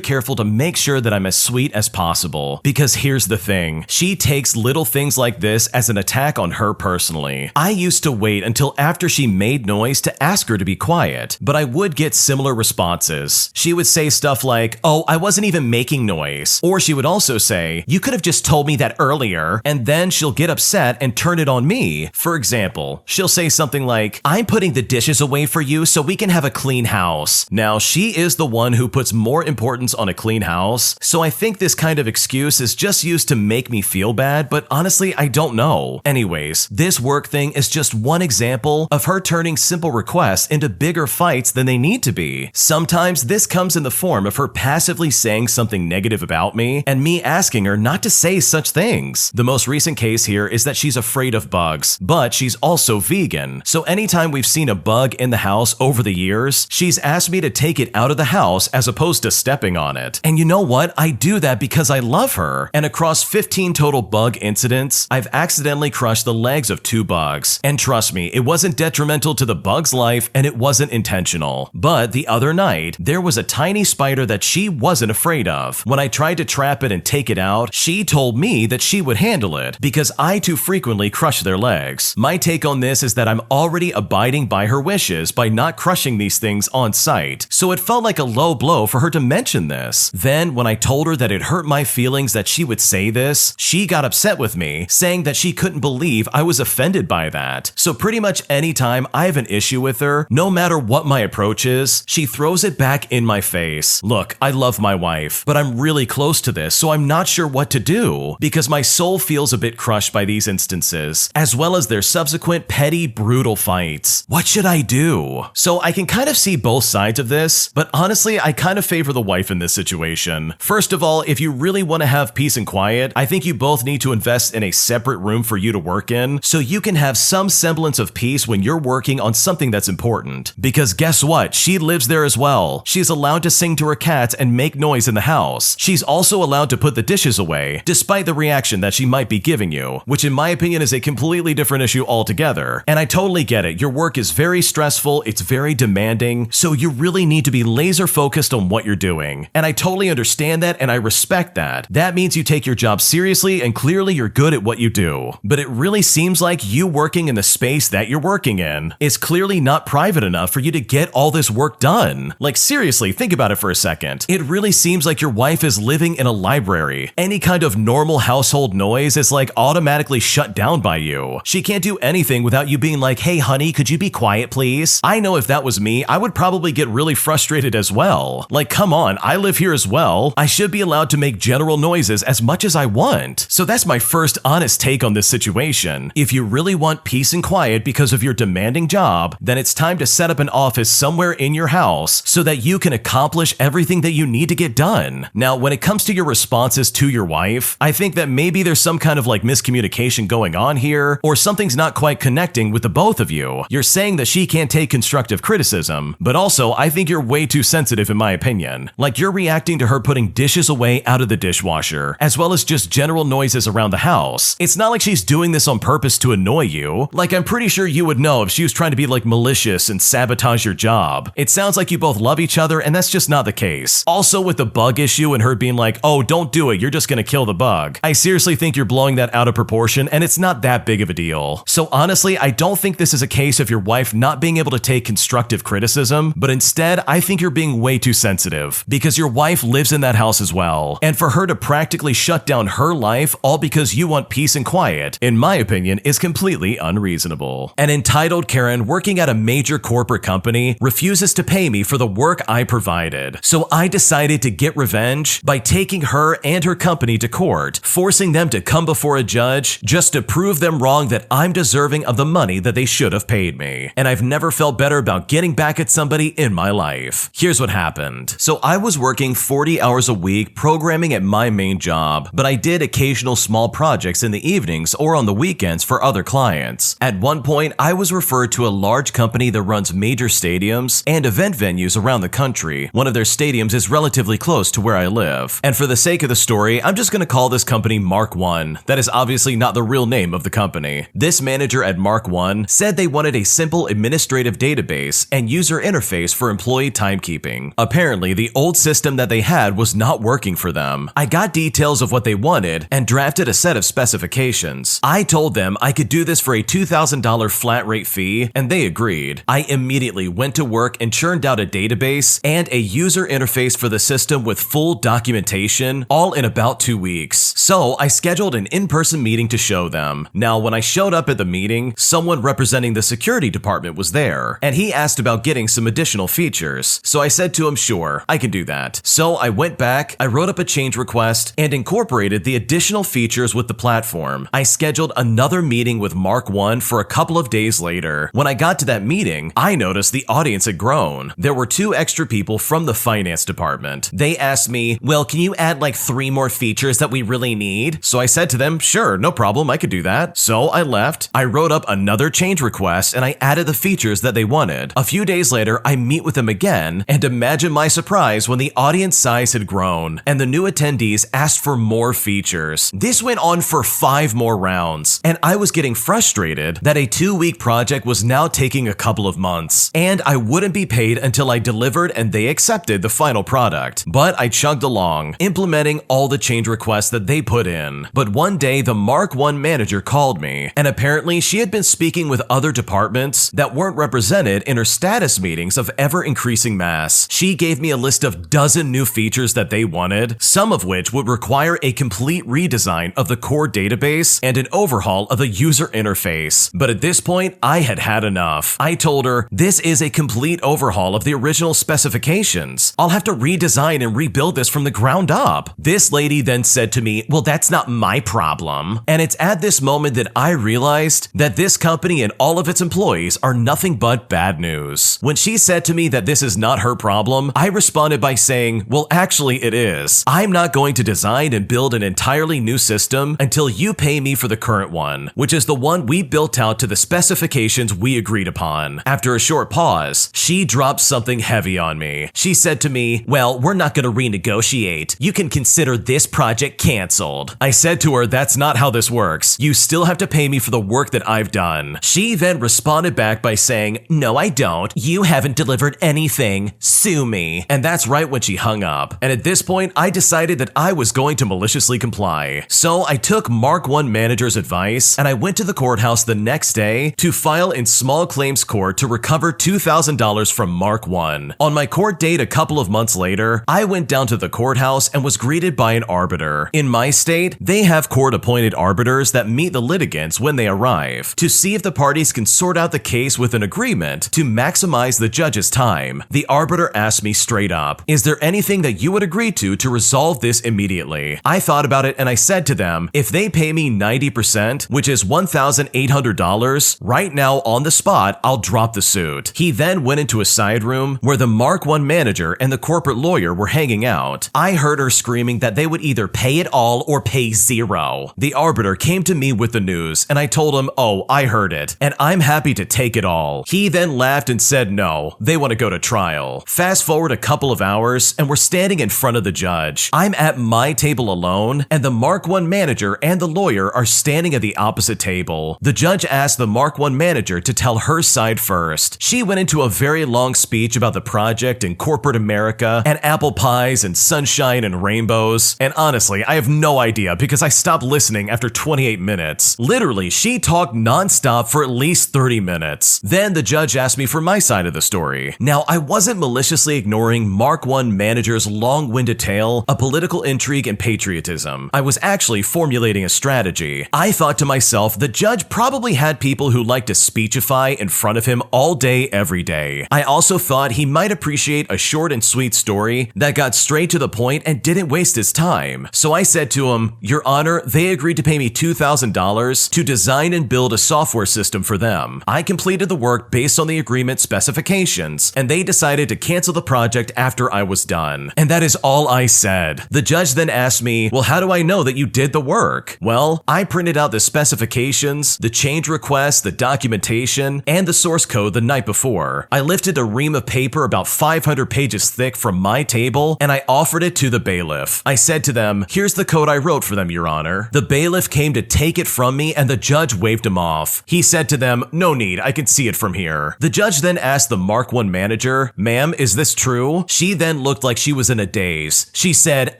careful to make sure that I'm as sweet as possible, because here's the thing, she takes little things like this as an attack on her personally. I used to wait until after she made noise to ask her to be quiet, but I would get similar responses. She would say stuff like, "Oh, I wasn't even making noise," or she would also say, "You could have just told me that earlier," and then she'll get upset and turn it on me. For example, she'll say something like, "I'm putting the dishes away for you so we can have a clean house." Now, she is the one who puts more importance on a clean house, so I think this kind of excuse is just used to make me feel bad, but honestly, I don't know. Anyways, this work thing is just one example of her turning simple requests into bigger fights than they need to be. Sometimes this comes in the form of her passively saying something negative about me and me asking her not to say such things. The most recent case here is that she's afraid of bugs, but she's also vegan. So anytime we've seen a bug in the house over the years, she's asked me to take it out of the house as opposed to stepping on it. And you know what? I do that because I love her. And across 15 total bug incidents, I've accidentally crushed the legs of 2 bugs. And trust me, it wasn't detrimental to the bug's life and it wasn't intentional. But the other night, there was a tiny spider that she wasn't afraid of. When I tried to trap it and take it out, she told me that she would handle it because I too frequently crush their legs. My take on this is that I'm already abiding by her wishes by not crushing these things on site, so it felt like a low blow for her to mention this. Then, when I told her that it hurt my feelings that she would say this, she got upset with me, saying that she couldn't believe I was offended by that. So pretty much anytime I have an issue with her, no matter what my approach is, she throws it back in my face. Look, I love my wife, but I'm really close to this, so I'm not sure what to do, because my soul feels a bit crushed by these instances, as well as their subsequent petty, brutal fights. What should I do? So I can kind of see both sides of this, but honestly, I kind of favor the wife in this situation. First of all, if you really want to have peace and quiet, I think you both need to invest in a separate room for you to work in, so you can have some semblance of peace when you're working on something that's important. Because guess what? She lives there as well. She's allowed to sing to her cats and make noise in the house. She's also allowed to put the dishes away, despite the reaction that she might be giving you, which in my opinion is a completely different issue altogether. And I totally get it. Your work is very stressful, it's very demanding, so you really need to be laser focused on what you're doing. And I totally understand that and I respect that. That means you take your job seriously and clearly you're good at what you do. But it really seems like you working in the space that you're working in is clearly not private enough for you to get all this work done. Like seriously, think about it for a second. It really seems like your wife is living in a library. Any kind of normal household noise is like automatically shut down by you. She can't do anything without you being like, "Hey honey, could you be quiet please?" I know if that was me, I would probably get really frustrated as well. Like, come on, I live here as well. I should be allowed to make general noises as much as I want. So that's my first honest take on this situation. If you really want peace and quiet because of your demanding job, then it's time to set up an office somewhere in your house so that you can accomplish everything that you need to get done. Now, when it comes to your responses to your wife, I think that maybe there's some kind of like miscommunication going on here, or something's not quite connecting with the both of you. You're saying that she can't take constructive criticism, but also I think you're way too sensitive in my opinion. Like you're reacting to her putting dishes away out of the dishwasher, as well as just general noises around the house. It's not like she's doing this on purpose to annoy you. Like I'm pretty sure you would know if she was trying to be like malicious and sabotage your job. It sounds like you both love each other and that's just not the case. Also with the bug issue and her being like, "Oh, don't do it, you're just gonna kill the bug." I seriously think you're blowing that out of proportion and it's not that big of a deal. So honestly, I don't think this is a case of your wife not being able to take constructive criticism, but instead, I think you're being way too sensitive because your wife lives in that house as well. And for her to practically shut down her life all because you want peace and quiet, in my opinion, is completely unreasonable. An entitled Karen working at a major corporate company refuses to pay me for the work I provided. So I decided to get revenge by taking her and her company to court, forcing them to come before a judge just to prove them wrong that I'm deserving of the money that they should have paid me. And I've never felt better about getting back at somebody in my life. Here's what happened. So I was working 40 hours a week programming at my main job, but I did occasional small projects in the evenings or on the weekends for other clients. At one point, I was referred to a large company that runs major stadiums and event venues around the country. One of their stadiums is relatively close to where I live. And for the sake of the story, I'm just going to call this company Mark 1. That is obviously not the real name of the company. This manager at Mark 1 said they wanted a simple administrative database and user interface for employee timekeeping. Apparently, the old system that they had was not working for them. I got details of what they wanted and drafted a set of specifications. I told them I could do this for a $2,000 flat rate fee, and they agreed. I immediately went to work and churned out a database and a user interface for the system with full documentation, all in about 2 weeks. So I scheduled an in-person meeting to show them. Now, when I showed up at the meeting, someone representing the security department was there, and he asked about getting some additional features. So I said to him, sure, I can do that. So I went back, I wrote up a change request, and incorporated the additional features with the platform. I scheduled another meeting with Mark 1 for a couple of days later. When I got to that meeting, I noticed the audience had grown. There were 2 extra people from the finance department. They asked me, well, can you add like 3 more features that we really need? So I said to them, sure, no problem, I could do that. So I left, I wrote up another change request, and I added the features that they wanted. A few days later, I meet with them again, and imagine my surprise when the audience size had grown, and the new attendees asked for more features. This went on for 5 more rounds, and I was getting frustrated that a 2-week project was now taking a couple of months, and I wouldn't be paid until I delivered and they accepted the final product. But I chugged along, implementing all the change requests that they put in. But one day, the Mark 1 manager called me, and apparently she had been speaking with other departments that weren't represented in her status meetings of ever-increasing mass. She gave me a list of dozen new features that they wanted, some of which would require a complete redesign of the core database and an overhaul of the user interface. But at this point, I had had enough. I told her, this is a complete overhaul of the original specifications. I'll have to redesign and rebuild this from the ground up. This lady then said to me, well, that's not my problem. And it's at this moment that I realized that this company and all of its employees are nothing but bad news. When she said to me that this is not her problem, I responded by saying, well, actually it is. I'm not going to design and build an entirely new system until you pay me for the current one, which is the one we built out to the specifications we agreed upon. After a short pause, she dropped something heavy on me. She said to me, well, we're not going to renegotiate. You can consider this project canceled. I said to her, that's not how this works. You still have to pay me for the work that I've done. She then responded back by saying, no, I don't. You haven't delivered anything. Sue me. And that's right when she hung up. And at this point, I decided that I was going to maliciously comply. So I took Mark 1 manager's advice, and I went to the courthouse the next day to file in small claims court to recover $2,000 from Mark 1. On my court date a couple of months later, I went down to the courthouse and was greeted by an arbiter. In my state, they have court-appointed arbiters that meet the litigants when they arrive to see if the parties can sort out the case with an agreement to maximize the judge's time. The arbiter asked me straight up, is there anything that you would agree to resolve this immediately? I thought about it and I said to them, if they pay me 90%, which is $1,800, right now on the spot, I'll drop the suit. He then went into a side room where the Mark 1 manager and the corporate lawyer were hanging out. I heard her screaming that they would either pay it all or pay zero. The arbiter came to me with the news and I told him, oh, I heard it, and I'm happy to take it all. He then laughed and said no, they want to go to trial. Fast forward a couple of hours and we're standing in front of the judge. I'm at my table alone and the Mark 1 manager and the lawyer are standing at the opposite table. The judge asked the Mark 1 manager to tell her side first. She went into a very long speech about the project and corporate America and apple pies and sunshine and rainbows. And honestly, I have no idea because I stopped listening after 28 minutes. Literally, she talked nonstop job for at least 30 minutes. Then the judge asked me for my side of the story. Now, I wasn't maliciously ignoring Mark I manager's long-winded tale of political intrigue and patriotism. I was actually formulating a strategy. I thought to myself, the judge probably had people who like to speechify in front of him all day, every day. I also thought he might appreciate a short and sweet story that got straight to the point and didn't waste his time. So I said to him, Your Honor, they agreed to pay me $2,000 to design and build a software system for them. I completed the work based on the agreement specifications, and they decided to cancel the project after I was done. And that is all I said. The judge then asked me, well, how do I know that you did the work? Well, I printed out the specifications, the change request, the documentation, and the source code the night before. I lifted a ream of paper about 500 pages thick from my table, and I offered it to the bailiff. I said to them, here's the code I wrote for them, Your Honor. The bailiff came to take it from me, and the judge waved him off. He said to them, no need, I can see it from here. The judge then asked the Mark I manager, ma'am, is this true? She then looked like she was in a daze. She said,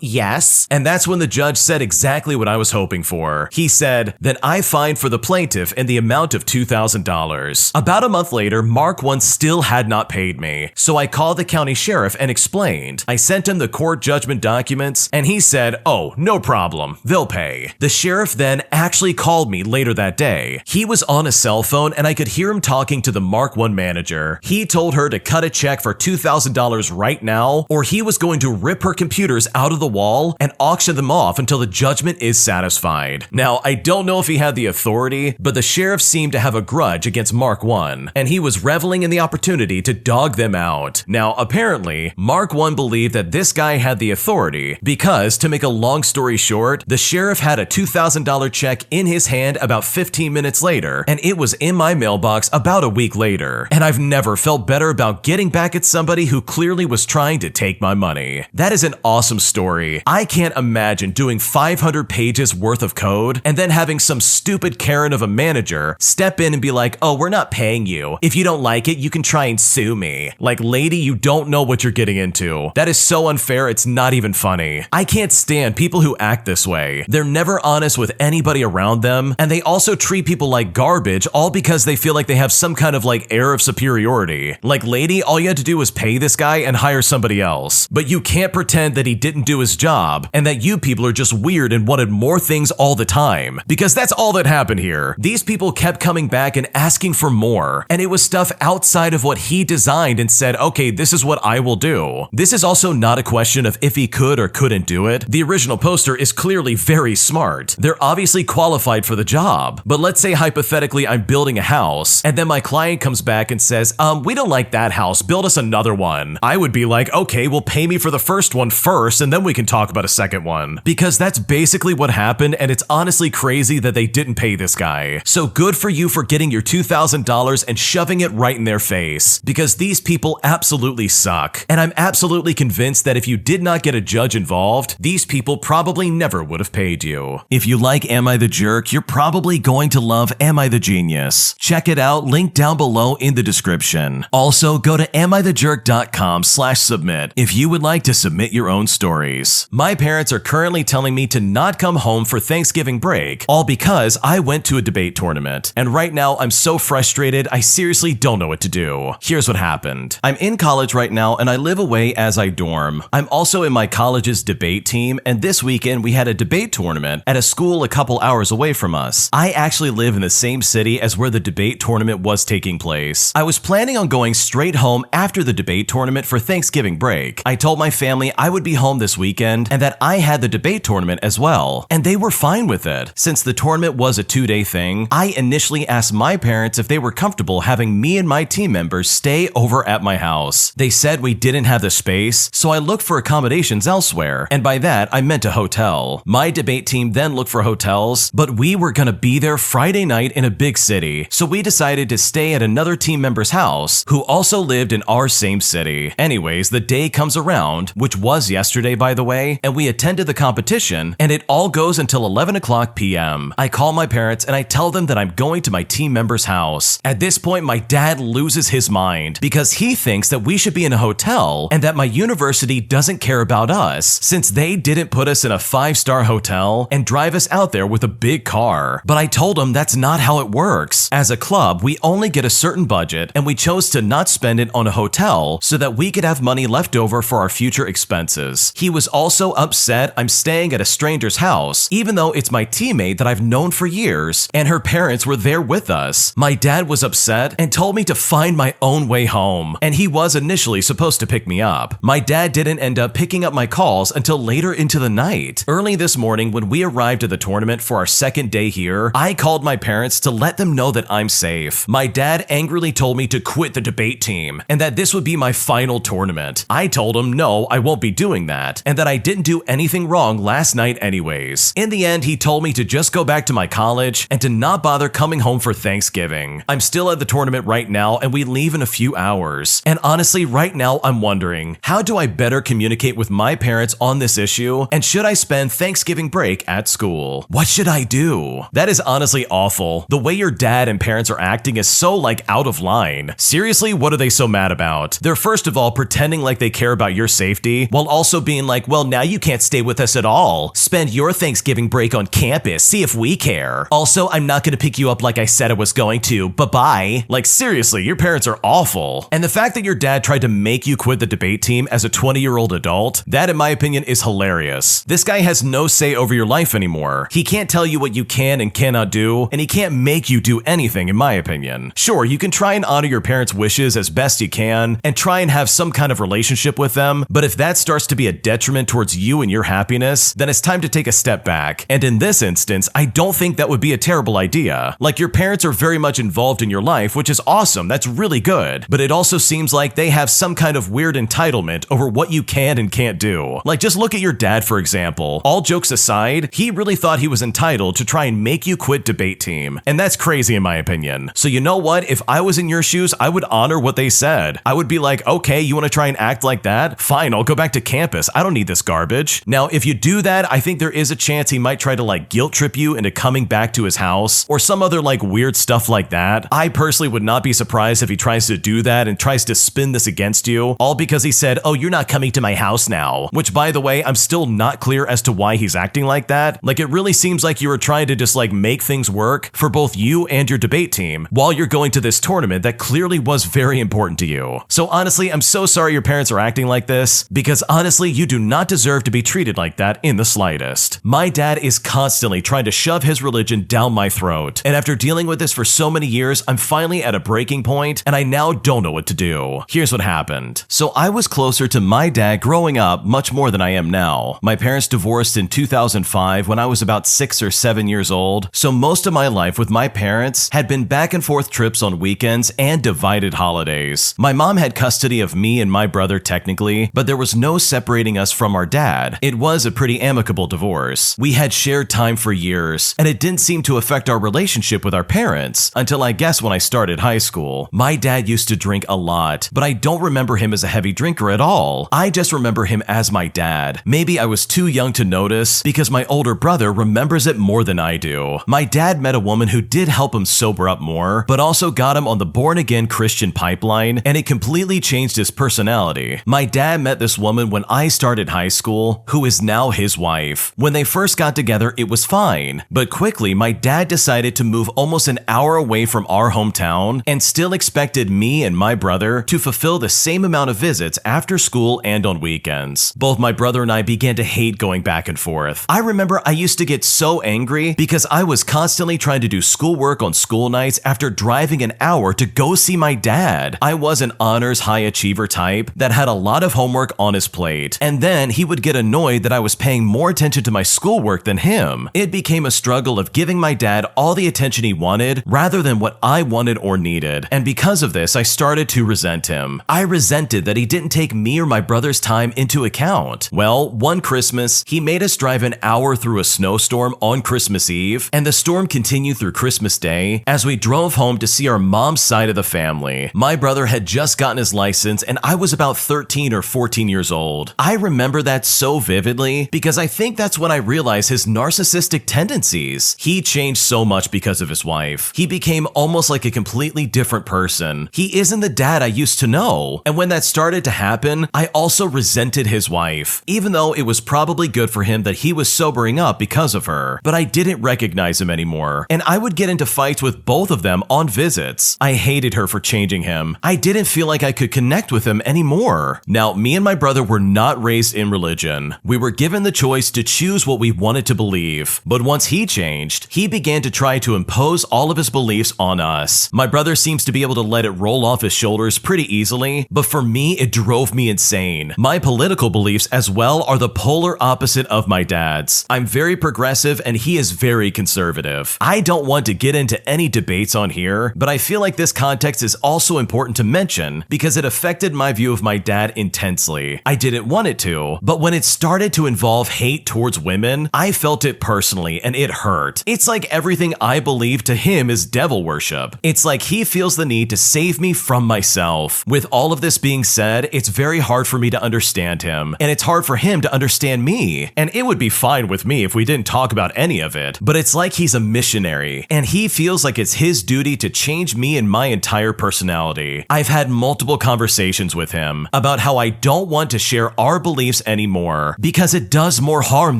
yes. And that's when the judge said exactly what I was hoping for. He said, then I fine for the plaintiff in the amount of $2,000. About a month later, Mark I still had not paid me. So I called the county sheriff and explained. I sent him the court judgment documents, and he said, oh, no problem, they'll pay. The sheriff then actually called me later that day. He was on a cell phone, and I could hear him talking to the Mark I manager. He told her to cut a check for $2,000 right now, or he was going to rip her computers out of the wall and auction them off until the judgment is satisfied. Now, I don't know if he had the authority, but the sheriff seemed to have a grudge against Mark I, and he was reveling in the opportunity to dog them out. Now, apparently, Mark I believed that this guy had the authority because, to make a long story short, the sheriff had a $2,000 check in his hand about 15 minutes later, and it was in my mailbox about a week later. And I've never felt better about getting back at somebody who clearly was trying to take my money. That is an awesome story. I can't imagine doing 500 pages worth of code and then having some stupid Karen of a manager step in and be like, oh, we're not paying you. If you don't like it, you can try and sue me. Like, lady, you don't know what you're getting into. That is so unfair, it's not even funny. I can't stand people who act this way. They're never honest with anybody around them, and they also treat people like garbage all because they feel like they have some kind of air of superiority. Like, lady, all you had to do was pay this guy and hire somebody else. But you can't pretend that he didn't do his job and that you people are just weird and wanted more things all the time. Because that's all that happened here. These people kept coming back and asking for more, and it was stuff outside of what he designed and said, okay, this is what I will do. This is also not a question of if he could or couldn't do it. The original poster is clearly very smart. They're obviously qualified for the job. But let's say hypothetically I'm building a house, and then my client comes back and says, we don't like that house, build us another one. I would be like, okay, well, pay me for the first one first, and then we can talk about a second one. Because that's basically what happened, and it's honestly crazy that they didn't pay this guy. So good for you for getting your $2,000 and shoving it right in their face, because these people absolutely suck. And I'm absolutely convinced that if you did not get a judge involved, these people probably never would have paid you. If you like Am I the Jerk, you're probably going to love Am I the Genius. Check it out, link down below in the description. Also, go to AmITheJerk.com/submit if you would like to submit your own stories. My parents are currently telling me to not come home for Thanksgiving break, all because I went to a debate tournament. And right now, I'm so frustrated, I seriously don't know what to do. Here's what happened. I'm in college right now, and I live away as I dorm. I'm also in my college's debate team, and this weekend we had a debate tournament at a school a couple hours away from us. I actually live in the same city as where the debate tournament was taking place. I was planning on going straight home after the debate tournament for Thanksgiving break. I told my family I would be home this weekend and that I had the debate tournament as well, and they were fine with it. Since the tournament was a 2-day thing, I initially asked my parents if they were comfortable having me and my team members stay over at my house. They said we didn't have the space, so I looked for accommodations elsewhere, and by that I meant a hotel. My debate team then looked for hotels, but we were gonna be there Friday night in a big city, so we decided to stay at another team member's house who also lived in our same city. Anyways, the day comes around, which was yesterday by the way, and we attended the competition, and it all goes until 11:00 p.m. I call my parents and I tell them that I'm going to my team member's house. At this point, my dad loses his mind because he thinks that we should be in a hotel and that my university doesn't care about us since they didn't put us in a 5-star hotel and drive us out there with a big car. But I told him that's not not how it works. As a club, we only get a certain budget, and we chose to not spend it on a hotel so that we could have money left over for our future expenses. He was also upset I'm staying at a stranger's house, even though it's my teammate that I've known for years, and her parents were there with us. My dad was upset and told me to find my own way home, and he was initially supposed to pick me up. My dad didn't end up picking up my calls until later into the night. Early this morning, when we arrived at the tournament for our second day here, I called my parents to let them know that I'm safe. My dad angrily told me to quit the debate team and that this would be my final tournament. I told him no, I won't be doing that, and that I didn't do anything wrong last night anyways. In the end, he told me to just go back to my college and to not bother coming home for Thanksgiving. I'm still at the tournament right now, and we leave in a few hours. And honestly, right now I'm wondering, how do I better communicate with my parents on this issue, and should I spend Thanksgiving break at school? What should I do? That is honestly awful. The way your dad and parents are acting is so out of line. Seriously, what are they so mad about? They're first of all pretending like they care about your safety, while also being like, well, now you can't stay with us at all. Spend your Thanksgiving break on campus, see if we care. Also, I'm not gonna pick you up like I said I was going to, bye-bye. Seriously, your parents are awful. And the fact that your dad tried to make you quit the debate team as a 20-year-old adult, that in my opinion is hilarious. This guy has no say over your life anymore. He can't tell you what you can and cannot do, and he can't make you do anything in my opinion. Sure, you can try and honor your parents' wishes as best you can, and try and have some kind of relationship with them, but if that starts to be a detriment towards you and your happiness, then it's time to take a step back. And in this instance, I don't think that would be a terrible idea. Your parents are very much involved in your life, which is awesome, that's really good, but it also seems like they have some kind of weird entitlement over what you can and can't do. Just look at your dad, for example. All jokes aside, he really thought he was entitled to try and make you quit debate team, and that's crazy in my opinion. So you know what? If I was in your shoes, I would honor what they said. I would be like, okay, you want to try and act like that? Fine, I'll go back to campus. I don't need this garbage. Now, if you do that, I think there is a chance he might try to guilt trip you into coming back to his house or some other weird stuff like that. I personally would not be surprised if he tries to do that and tries to spin this against you, all because he said, oh, you're not coming to my house now. Which, by the way, I'm still not clear as to why he's acting like that. It really seems like you were trying to just make things work for both you and your debate team while you're going to this tournament that clearly was very important to you. So honestly, I'm so sorry your parents are acting like this, because honestly, you do not deserve to be treated like that in the slightest. My dad is constantly trying to shove his religion down my throat, and after dealing with this for so many years, I'm finally at a breaking point, and I now don't know what to do. Here's what happened. So I was closer to my dad growing up much more than I am now. My parents divorced in 2005 when I was about 6 or 7 years old, so most of my life with my parents had been back and forth trips on weekends and divided holidays. My mom had custody of me and my brother technically, but there was no separating us from our dad. It was a pretty amicable divorce. We had shared time for years, and it didn't seem to affect our relationship with our parents until I guess when I started high school. My dad used to drink a lot, but I don't remember him as a heavy drinker at all. I just remember him as my dad. Maybe I was too young to notice because my older brother remembers it more than I do. My dad met a woman who did help him sober up more, but also got him on the born-again Christian pipeline, and it completely changed his personality. My dad met this woman when I started high school, who is now his wife. When they first got together, it was fine, but quickly my dad decided to move almost an hour away from our hometown and still expected me and my brother to fulfill the same amount of visits after school and on weekends. Both my brother and I began to hate going back and forth. I remember I used to get so angry because I was constantly trying to do schoolwork on school nights after driving an hour to go see my dad. I was an honors high achiever type that had a lot of homework on his plate, and then he would get annoyed that I was paying more attention to my schoolwork than him. It became a struggle of giving my dad all the attention he wanted rather than what I wanted or needed, and because of this, I started to resent him. I resented that he didn't take me or my brother's time into account. Well, one Christmas, he made us drive an hour through a snowstorm on Christmas Eve, and the storm continued through Christmas Day as we drove home to see our mom's side of the family. My brother had just gotten his license, and I was about 13 or 14 years old. I remember that so vividly because I think that's when I realized his narcissistic tendencies. He changed so much because of his wife. He became almost like a completely different person. He isn't the dad I used to know. And when that started to happen, I also resented his wife, even though it was probably good for him that he was sobering up because of her. But I didn't recognize him anymore. And and I would get into fights with both of them on visits. I hated her for changing him. I didn't feel like I could connect with him anymore. Now, me and my brother were not raised in religion. We were given the choice to choose what we wanted to believe. But once he changed, he began to try to impose all of his beliefs on us. My brother seems to be able to let it roll off his shoulders pretty easily, but for me, it drove me insane. My political beliefs as well are the polar opposite of my dad's. I'm very progressive and he is very conservative. I don't want to get into any debates on here, but I feel like this context is also important to mention because it affected my view of my dad intensely. I didn't want it to, but when it started to involve hate towards women, I felt it personally and it hurt. It's like everything I believe to him is devil worship. It's like he feels the need to save me from myself. With all of this being said, it's very hard for me to understand him, and it's hard for him to understand me. And it would be fine with me if we didn't talk about any of it, but it's like he's a missionary, and he feels like it's his duty to change me and my entire personality. I've had multiple conversations with him about how I don't want to share our beliefs anymore because it does more harm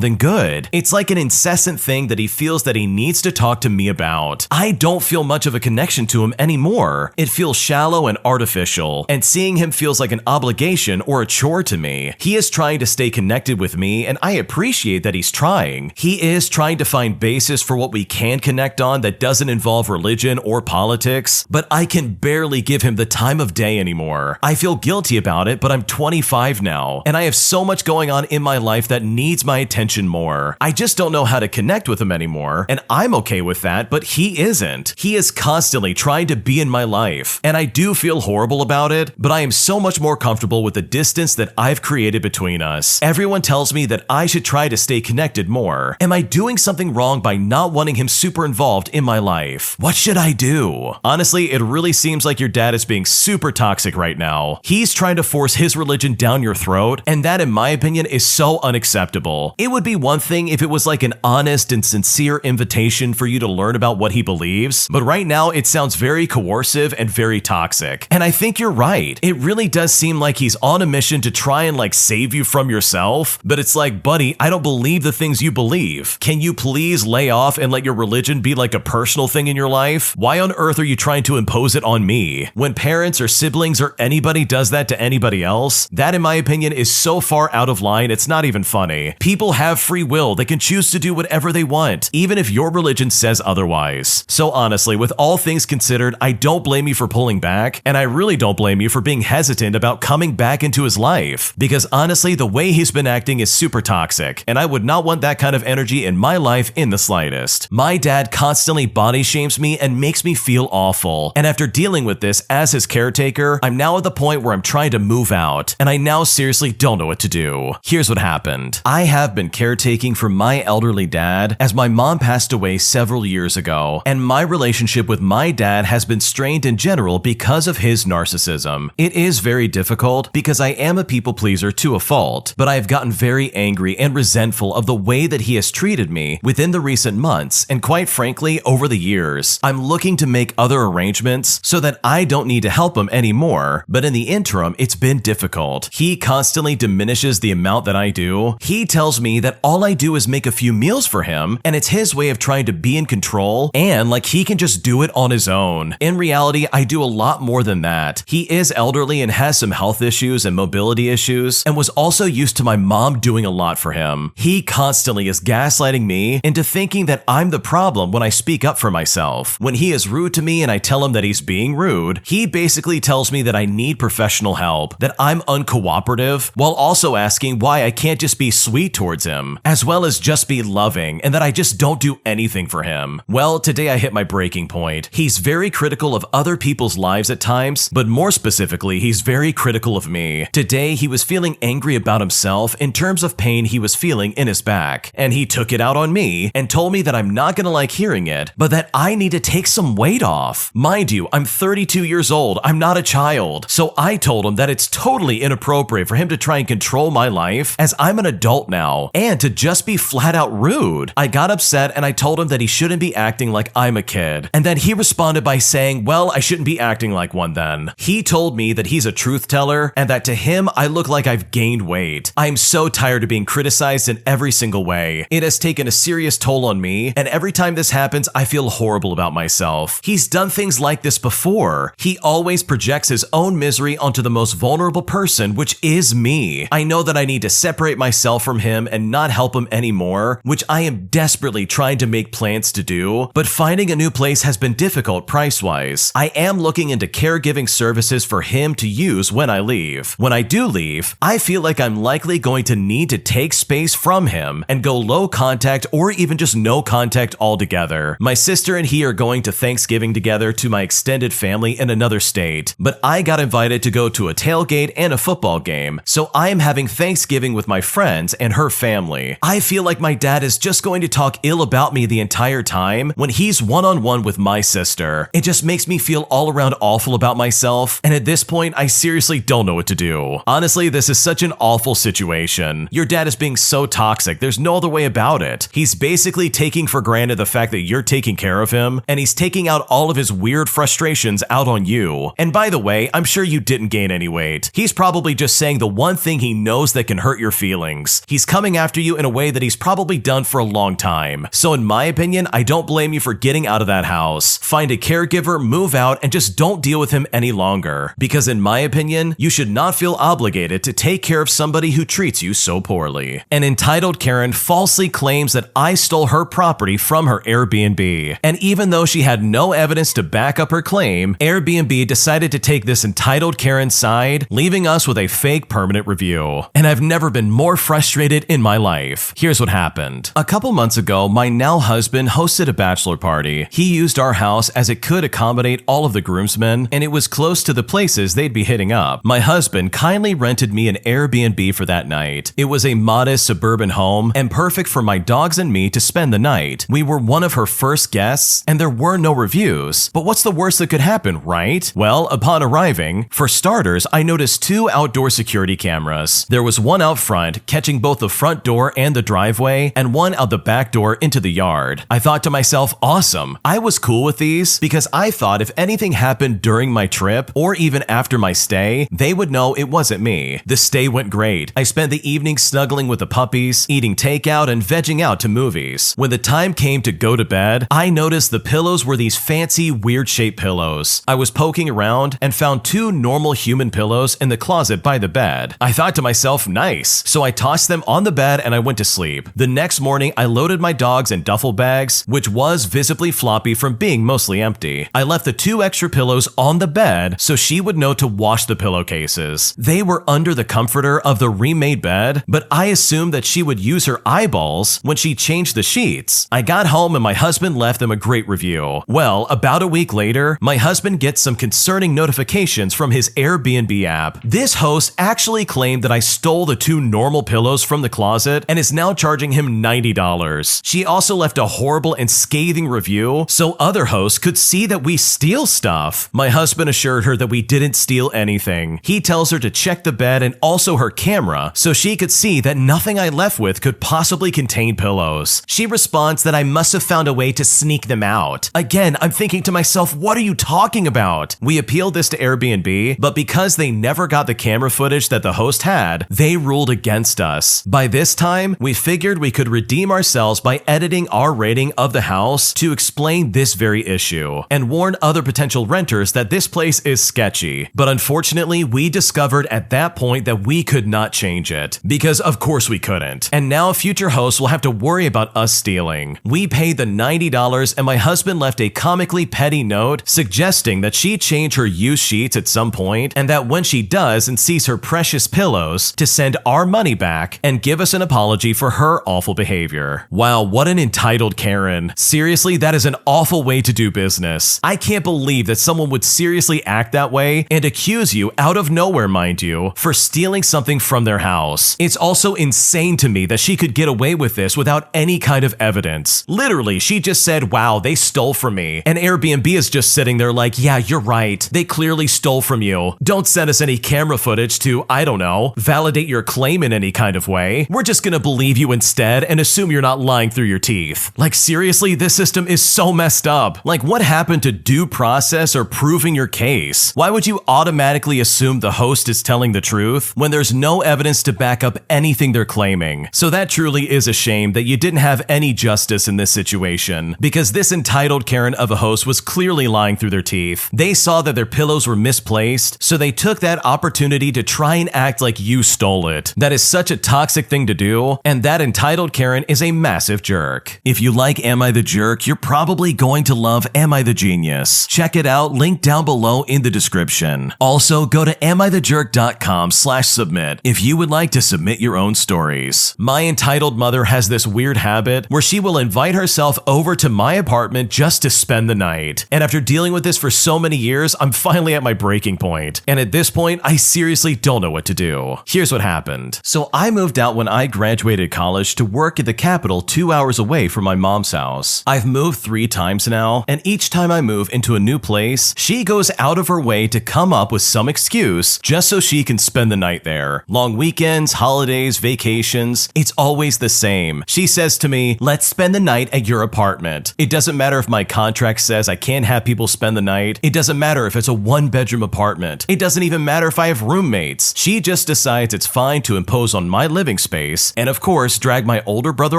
than good. It's like an incessant thing that he feels that he needs to talk to me about. I don't feel much of a connection to him anymore. It feels shallow and artificial, and seeing him feels like an obligation or a chore to me. He is trying to stay connected with me, and I appreciate that he's trying. He is trying to find basis for what we can connect on that doesn't involve religion or politics, but I can barely give him the time of day anymore. I feel guilty about it, but I'm 25 now, and I have so much going on in my life that needs my attention more. I just don't know how to connect with him anymore, and I'm okay with that, but he isn't. He is constantly trying to be in my life, and I do feel horrible about it, but I am so much more comfortable with the distance that I've created between us. Everyone tells me that I should try to stay connected more. Am I doing something wrong by not wanting him super involved in my life? What should I do? Honestly, it really seems like your dad is being super toxic right now. He's trying to force his religion down your throat, and that, in my opinion, is so unacceptable. It would be one thing if it was like an honest and sincere invitation for you to learn about what he believes, but right now it sounds very coercive and very toxic. And I think you're right. It really does seem like he's on a mission to try and save you from yourself, but it's like, buddy, I don't believe the things you believe. Can you please lay off and let your religion be like a personal thing in your life? Why on earth are you trying to impose it on me? When parents or siblings or anybody does that to anybody else, that in my opinion is so far out of line, it's not even funny. People have free will. They can choose to do whatever they want, even if your religion says otherwise. So honestly, with all things considered, I don't blame you for pulling back, and I really don't blame you for being hesitant about coming back into his life, because honestly, the way he's been acting is super toxic, and I would not want that kind of energy in my life in the slightest. My dad constantly body shames me and makes me feel awful, and after dealing with this as his caretaker, I'm now at the point where I'm trying to move out, and I now seriously don't know what to do. Here's what happened. I have been caretaking for my elderly dad as my mom passed away several years ago, and my relationship with my dad has been strained in general because of his narcissism. It is very difficult because I am a people pleaser to a fault, but I have gotten very angry and resentful of the way that he has treated me within the recent months, and quite frankly, over the years. I'm looking to make other arrangements so that I don't need to help him anymore, but in the interim, it's been difficult. He constantly diminishes the amount that I do. He tells me that all I do is make a few meals for him, and it's his way of trying to be in control, and like he can just do it on his own. In reality, I do a lot more than that. He is elderly and has some health issues and mobility issues, and was also used to my mom doing a lot for him. He constantly is gaslighting me into thinking that I'm the problem when I speak up for myself. When he is rude to me and I tell him that he's being rude, he basically tells me that I need professional help, that I'm uncooperative, while also asking why I can't just be sweet towards him, as well as just be loving, and that I just don't do anything for him. Well, today I hit my breaking point. He's very critical of other people's lives at times, but more specifically, he's very critical of me. Today, he was feeling angry about himself in terms of pain he was feeling in his back, and he took it out on me and told me that I'm not gonna like hearing it, but that I need to take some weight off. Mind you, I'm 32 years old, I'm not a child, so I told him that it's totally inappropriate for him to try and control my life as I'm an adult now, and to just be flat out rude. I got upset and I told him that he shouldn't be acting like I'm a kid, and then he responded by saying, well, I shouldn't be acting like one then. He told me that he's a truth teller and that to him, I look like I've gained weight. I'm so tired of being criticized in every single way. It has taken a serious toll on me, and every time this this happens, I feel horrible about myself. He's done things like this before. He always projects his own misery onto the most vulnerable person, which is me. I know that I need to separate myself from him and not help him anymore, which I am desperately trying to make plans to do, but finding a new place has been difficult price-wise. I am looking into caregiving services for him to use when I leave. When I do leave, I feel like I'm likely going to need to take space from him and go low contact or even just no contact altogether. My sister and he are going to Thanksgiving together to my extended family in another state, but I got invited to go to a tailgate and a football game, so I am having Thanksgiving with my friends and her family. I feel like my dad is just going to talk ill about me the entire time when he's one-on-one with my sister. It just makes me feel all around awful about myself, and at this point, I seriously don't know what to do. Honestly, this is such an awful situation. Your dad is being so toxic, there's no other way about it. He's basically taking for granted the fact that you're taking care of him, and he's taking out all of his weird frustrations out on you. And by the way, I'm sure you didn't gain any weight. He's probably just saying the one thing he knows that can hurt your feelings. He's coming after you in a way that he's probably done for a long time. So in my opinion, I don't blame you for getting out of that house. Find a caregiver, move out, and just don't deal with him any longer. Because in my opinion, you should not feel obligated to take care of somebody who treats you so poorly. An entitled Karen falsely claims that I stole her property from her Airbnb. And even though she had no evidence to back up her claim, Airbnb decided to take this entitled Karen's side, leaving us with a fake permanent review. And I've never been more frustrated in my life. Here's what happened. A couple months ago, my now husband hosted a bachelor party. He used our house as it could accommodate all of the groomsmen, and it was close to the places they'd be hitting up. My husband kindly rented me an Airbnb for that night. It was a modest suburban home and perfect for my dogs and me to spend the night. We were one of her first guests, and there were no reviews. But what's the worst that could happen, right? Well, upon arriving, for starters, I noticed 2 outdoor security cameras. There was one out front, catching both the front door and the driveway, and one out the back door into the yard. I thought to myself, awesome. I was cool with these because I thought if anything happened during my trip or even after my stay, they would know it wasn't me. The stay went great. I spent the evening snuggling with the puppies, eating takeout, and vegging out to movies. When the time came to go to bed, I noticed the pillows were these fancy, weird-shaped pillows. I was poking around and found 2 normal human pillows in the closet by the bed. I thought to myself, nice. So I tossed them on the bed and I went to sleep. The next morning, I loaded my dogs in duffel bags, which was visibly floppy from being mostly empty. I left the 2 extra pillows on the bed so she would know to wash the pillowcases. They were under the comforter of the remade bed, but I assumed that she would use her eyeballs when she changed the sheets. I got home and my husband left them a great review. Well, about a week later, my husband gets some concerning notifications from his Airbnb app. This host actually claimed that I stole the 2 normal pillows from the closet and is now charging him $90. She also left a horrible and scathing review so other hosts could see that we steal stuff. My husband assured her that we didn't steal anything. He tells her to check the bed and also her camera so she could see that nothing I left with could possibly contain pillows. She responds that I must have found a way to sneak them out. Again, I'm thinking to myself, what are you talking about? We appealed this to Airbnb, but because they never got the camera footage that the host had, they ruled against us. By this time, we figured we could redeem ourselves by editing our rating of the house to explain this very issue and warn other potential renters that this place is sketchy. But unfortunately, we discovered at that point that we could not change it, because of course we couldn't. And now future hosts will have to worry about us stealing. We paid the $90 and my husband left a comically petty note suggesting that she change her used sheets at some point and that when she does and sees her precious pillows, to send our money back and give us an apology for her awful behavior. Wow, what an entitled Karen. Seriously, that is an awful way to do business. I can't believe that someone would seriously act that way and accuse you, out of nowhere mind you, for stealing something from their house. It's also insane to me that she could get away with this without any kind of evidence. Literally, she just said, wow, they stole from me. And Airbnb is just sitting there like, yeah, you're right. They clearly stole from you. Don't send us any camera footage to, I don't know, validate your claim in any kind of way. We're just gonna believe you instead and assume you're not lying through your teeth. Like seriously, this system is so messed up. Like what happened to due process or proving your case? Why would you automatically assume the host is telling the truth when there's no evidence to back up anything they're claiming? So that truly is a shame that you didn't have any justice in this situation. situation, because this entitled Karen of a host was clearly lying through their teeth. They saw that their pillows were misplaced, so they took that opportunity to try and act like you stole it. That is such a toxic thing to do, and that entitled Karen is a massive jerk. If you like Am I the Jerk, you're probably going to love Am I the Genius. Check it out, link down below in the description. Also, go to AmITheJerk.com/submit if you would like to submit your own stories. My entitled mother has this weird habit where she will invite herself over to my apartment just to spend the night. And after dealing with this for so many years, I'm finally at my breaking point. And at this point, I seriously don't know what to do. Here's what happened. So I moved out when I graduated college to work at the Capitol 2 hours away from my mom's house. I've moved 3 times now, and each time I move into a new place, she goes out of her way to come up with some excuse just so she can spend the night there. Long weekends, holidays, vacations, it's always the same. She says to me, "Let's spend the night at your apartment." It doesn't matter if my contract says I can't have people spend the night. It doesn't matter if it's a 1-bedroom apartment. It doesn't even matter if I have roommates. She just decides it's fine to impose on my living space and, of course, drag my older brother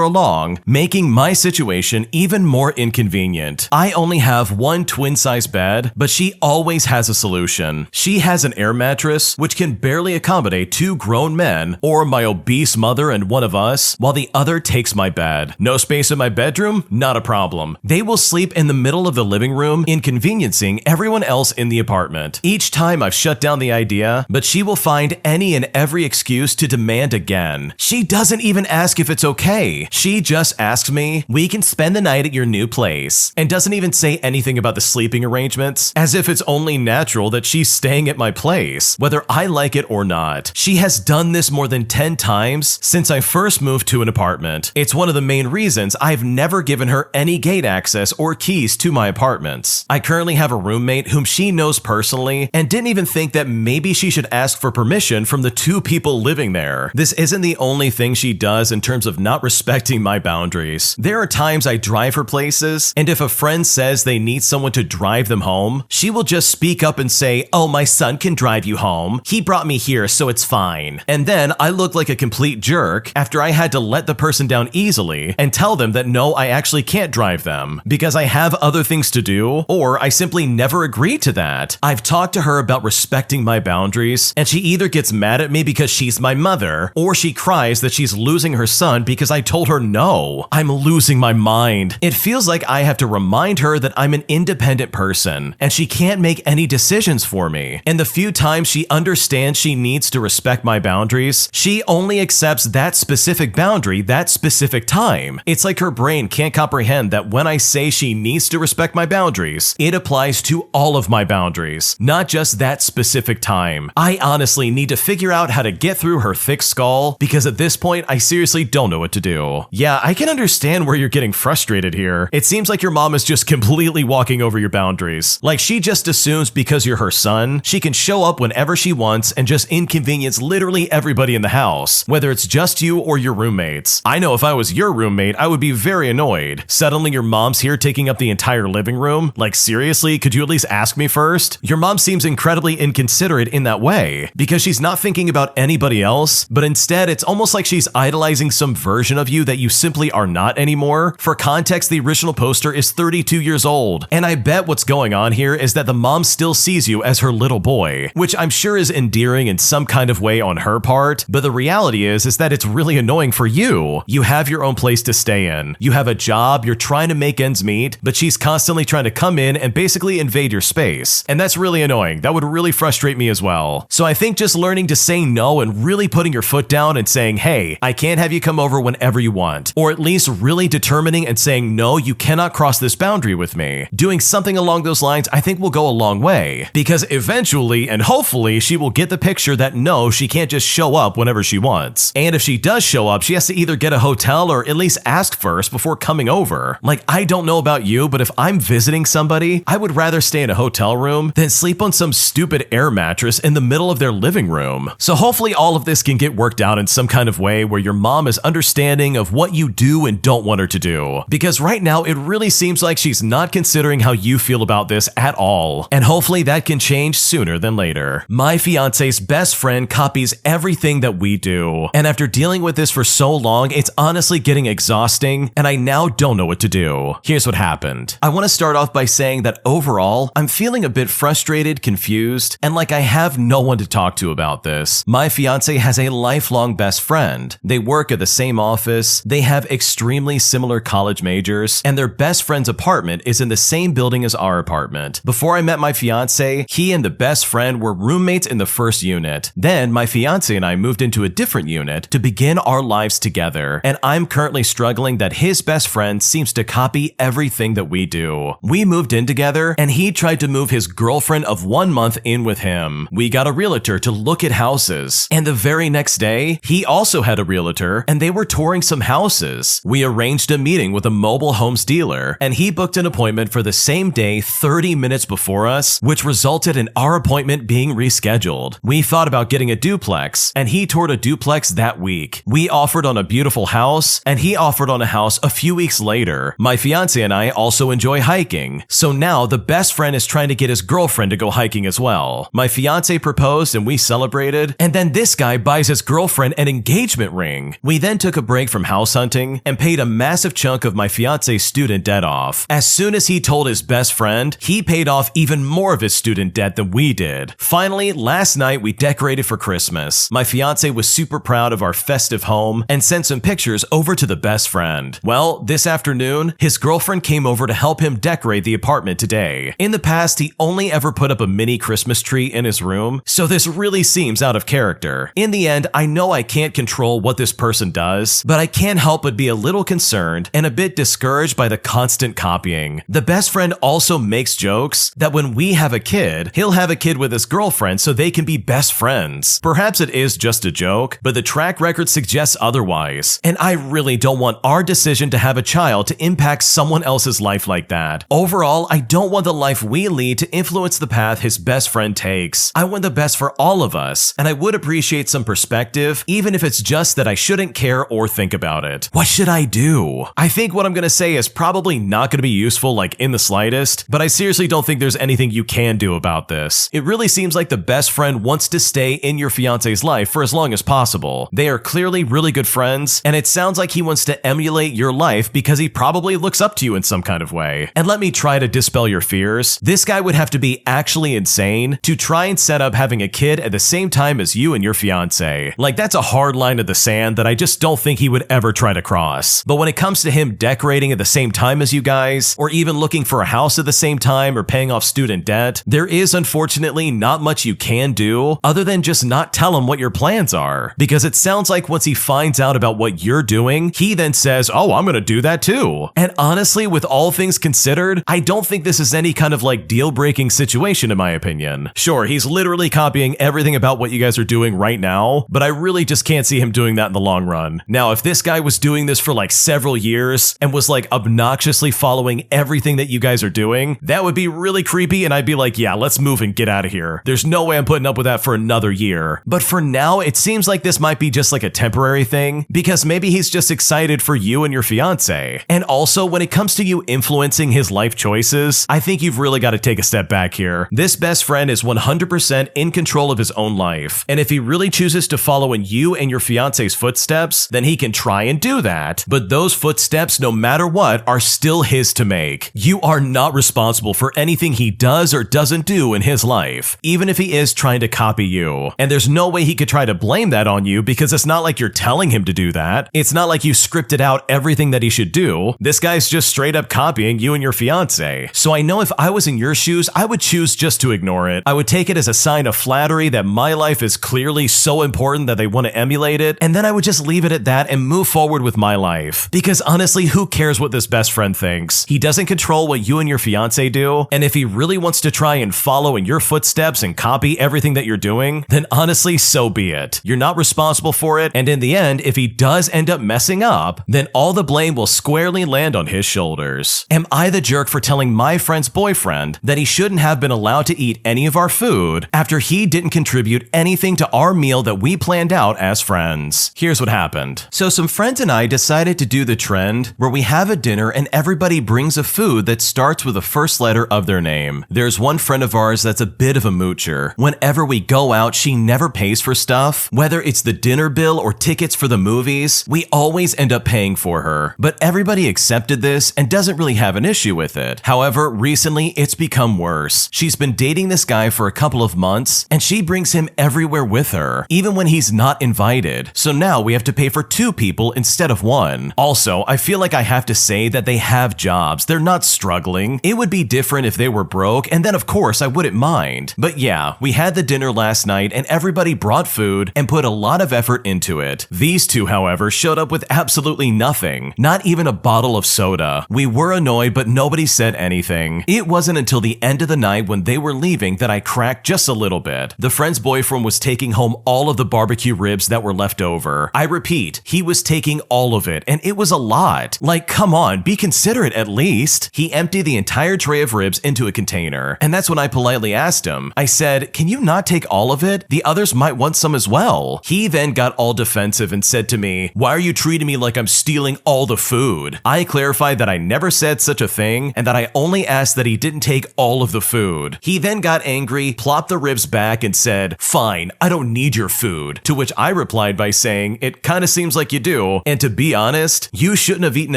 along, making my situation even more inconvenient. I only have one twin-size bed, but she always has a solution. She has an air mattress, which can barely accommodate 2 grown men, or my obese mother and one of us, while the other takes my bed. No space in my bedroom? Not a problem. They will sleep in the middle of the living room, inconveniencing everyone else in the apartment. Each time I've shut down the idea, but she will find any and every excuse to demand again. She doesn't even ask if it's okay. She just asks me, "We can spend the night at your new place," and doesn't even say anything about the sleeping arrangements, as if it's only natural that she's staying at my place, whether I like it or not. She has done this more than 10 times since I first moved to an apartment. It's one of the main reasons I've never given her any gate access or keys to my apartments. I currently have a roommate whom she knows personally and didn't even think that maybe she should ask for permission from the 2 people living there. This isn't the only thing she does in terms of not respecting my boundaries. There are times I drive her places, and if a friend says they need someone to drive them home, she will just speak up and say, "Oh, my son can drive you home. He brought me here, so it's fine." And then I look like a complete jerk after I had to let the person down easily and tell them that no, I actually can't drive them because I have other things to do, or I simply never agreed to that. I've talked to her about respecting my boundaries, and she either gets mad at me because she's my mother, or she cries that she's losing her son because I told her no. I'm losing my mind. It feels like I have to remind her that I'm an independent person, and she can't make any decisions for me. And the few times she understands she needs to respect my boundaries, she only accepts that specific boundary that specific time. It's like her brain can't comprehend that when I say she needs to respect my boundaries, it applies to all of my boundaries, not just that specific time. I honestly need to figure out how to get through her thick skull, because at this point, I seriously don't know what to do. Yeah, I can understand where you're getting frustrated here. It seems like your mom is just completely walking over your boundaries. Like she just assumes because you're her son, she can show up whenever she wants and just inconvenience literally everybody in the house, whether it's just you or your roommates. I know if I was your roommate, I would be very annoyed. Suddenly your mom's here taking up the entire living room? Like seriously, could you at least ask me first? Your mom seems incredibly inconsiderate in that way, because she's not thinking about anybody else, but instead it's almost like she's idolizing some version of you that you simply are not anymore. For context, the original poster is 32 years old, and I bet what's going on here is that the mom still sees you as her little boy, which I'm sure is endearing in some kind of way on her part, but the reality is that it's really annoying for you. You have your own place to stay in. You have a job, you're trying to make ends meet, but she's constantly trying to come in and basically invade your space. And that's really annoying. That would really frustrate me as well. So I think just learning to say no and really putting your foot down and saying, "Hey, I can't have you come over whenever you want," or at least really determining and saying, "No, you cannot cross this boundary with me." Doing something along those lines I think will go a long way, because eventually and hopefully she will get the picture that no, she can't just show up whenever she wants. And if she does show up, she has to either get a hotel or at least ask first before coming over. Like, I don't know about you, but if I'm visiting somebody, I would rather stay in a hotel room than sleep on some stupid air mattress in the middle of their living room. So hopefully all of this can get worked out in some kind of way where your mom is understanding of what you do and don't want her to do. Because right now it really seems like she's not considering how you feel about this at all. And hopefully that can change sooner than later. My fiance's best friend copies everything that we do. And after dealing with this for so long, it's honestly getting exhausting, and I now now don't know what to do. Here's what happened. I want to start off by saying that overall, I'm feeling a bit frustrated, confused, and like I have no one to talk to about this. My fiance has a lifelong best friend. They work at the same office, they have extremely similar college majors, and their best friend's apartment is in the same building as our apartment. Before I met my fiance, he and the best friend were roommates in the first unit. Then my fiance and I moved into a different unit to begin our lives together, and I'm currently struggling that his best friend seems to copy everything that we do. We moved in together, and he tried to move his girlfriend of 1 month in with him. We got a realtor to look at houses, and the very next day, he also had a realtor, and they were touring some houses. We arranged a meeting with a mobile homes dealer, and he booked an appointment for the same day 30 minutes before us, which resulted in our appointment being rescheduled. We thought about getting a duplex, and he toured a duplex that week. We offered on a beautiful house, and he offered on a house a few weeks later. My fiance and I also enjoy hiking, so now the best friend is trying to get his girlfriend to go hiking as well. My fiance proposed and we celebrated, and then this guy buys his girlfriend an engagement ring. We then took a break from house hunting and paid a massive chunk of my fiance's student debt off. As soon as he told his best friend, he paid off even more of his student debt than we did. Finally, last night we decorated for Christmas. My fiance was super proud of our festive home and sent some pictures over to the best friend. Well, this afternoon, his girlfriend came over to help him decorate the apartment today. In the past, he only ever put up a mini Christmas tree in his room, so this really seems out of character. In the end, I know I can't control what this person does, but I can't help but be a little concerned and a bit discouraged by the constant copying. The best friend also makes jokes that when we have a kid, he'll have a kid with his girlfriend so they can be best friends. Perhaps it is just a joke, but the track record suggests otherwise, and I really don't want our decision to have a child to impact someone else's life like that. Overall, I don't want the life we lead to influence the path his best friend takes. I want the best for all of us, and I would appreciate some perspective, even if it's just that I shouldn't care or think about it. What should I do? I think what I'm gonna say is probably not gonna be useful like in the slightest, but I seriously don't think there's anything you can do about this. It really seems like the best friend wants to stay in your fiance's life for as long as possible. They are clearly really good friends, and it sounds like he wants to emulate your life because he probably looks up to you in some kind of way. And let me try to dispel your fears. This guy would have to be actually insane to try and set up having a kid at the same time as you and your fiance. Like, that's a hard line in the sand that I just don't think he would ever try to cross. But when it comes to him decorating at the same time as you guys, or even looking for a house at the same time or paying off student debt, there is unfortunately not much you can do other than just not tell him what your plans are. Because it sounds like once he finds out about what you're doing, he then says, oh, I'm gonna do that too. And honestly, with all things considered, I don't think this is any kind of like deal-breaking situation in my opinion. Sure, he's literally copying everything about what you guys are doing right now, but I really just can't see him doing that in the long run. Now, if this guy was doing this for like several years and was like obnoxiously following everything that you guys are doing, that would be really creepy, and I'd be like, yeah, let's move and get out of here. There's no way I'm putting up with that for another year. But for now, it seems like this might be just like a temporary thing, because maybe he's just excited for you and your fiance. And also, when it comes to you influencing his life choices, I think you've really got to take a step back here. This best friend is 100% in control of his own life, and if he really chooses to follow in you and your fiance's footsteps, then he can try and do that. But those footsteps, no matter what, are still his to make. You are not responsible for anything he does or doesn't do in his life, even if he is trying to copy you. And there's no way he could try to blame that on you, because it's not like you're telling him to do that. It's not like you scripted out everything that he should do. This guy's just straight up copying you and your fiance. So I know if I was in your shoes, I would choose just to ignore it. I would take it as a sign of flattery that my life is clearly so important that they want to emulate it, and then I would just leave it at that and move forward with my life. Because honestly, who cares what this best friend thinks? He doesn't control what you and your fiance do, and if he really wants to try and follow in your footsteps and copy everything that you're doing, then honestly, so be it. You're not responsible for it, and in the end, if he does end up messing up, then all the blame will squarely land on his shoulders. Am I the jerk for telling my friend's boyfriend that he shouldn't have been allowed to eat any of our food after he didn't contribute anything to our meal that we planned out as friends? Here's what happened. So some friends and I decided to do the trend where we have a dinner and everybody brings a food that starts with the first letter of their name. There's one friend of ours that's a bit of a moocher. Whenever we go out, she never pays for stuff. Whether it's the dinner bill or tickets for the movies, we always end up paying for her. But but everybody accepted this and doesn't really have an issue with it. However, recently it's become worse. She's been dating this guy for a couple of months, and she brings him everywhere with her, even when he's not invited. So now we have to pay for 2 people instead of 1. Also, I feel like I have to say that they have jobs. They're not struggling. It would be different if they were broke, and then of course I wouldn't mind. But yeah, we had the dinner last night and everybody brought food and put a lot of effort into it. These 2, however, showed up with absolutely nothing. Not even a bottle of soda. We were annoyed, but nobody said anything. It wasn't until the end of the night when they were leaving that I cracked just a little bit. The friend's boyfriend was taking home all of the barbecue ribs that were left over. I repeat, he was taking all of it, and it was a lot. Like, come on, be considerate at least. He emptied the entire tray of ribs into a container, and that's when I politely asked him. I said, "Can you not take all of it? The others might want some as well." He then got all defensive and said to me, "Why are you treating me like I'm stealing all the food?" I clarified that I never said such a thing and that I only asked that he didn't take all of the food. He then got angry, plopped the ribs back, and said, "Fine, I don't need your food." To which I replied by saying, "It kinda seems like you do, and to be honest, you shouldn't have eaten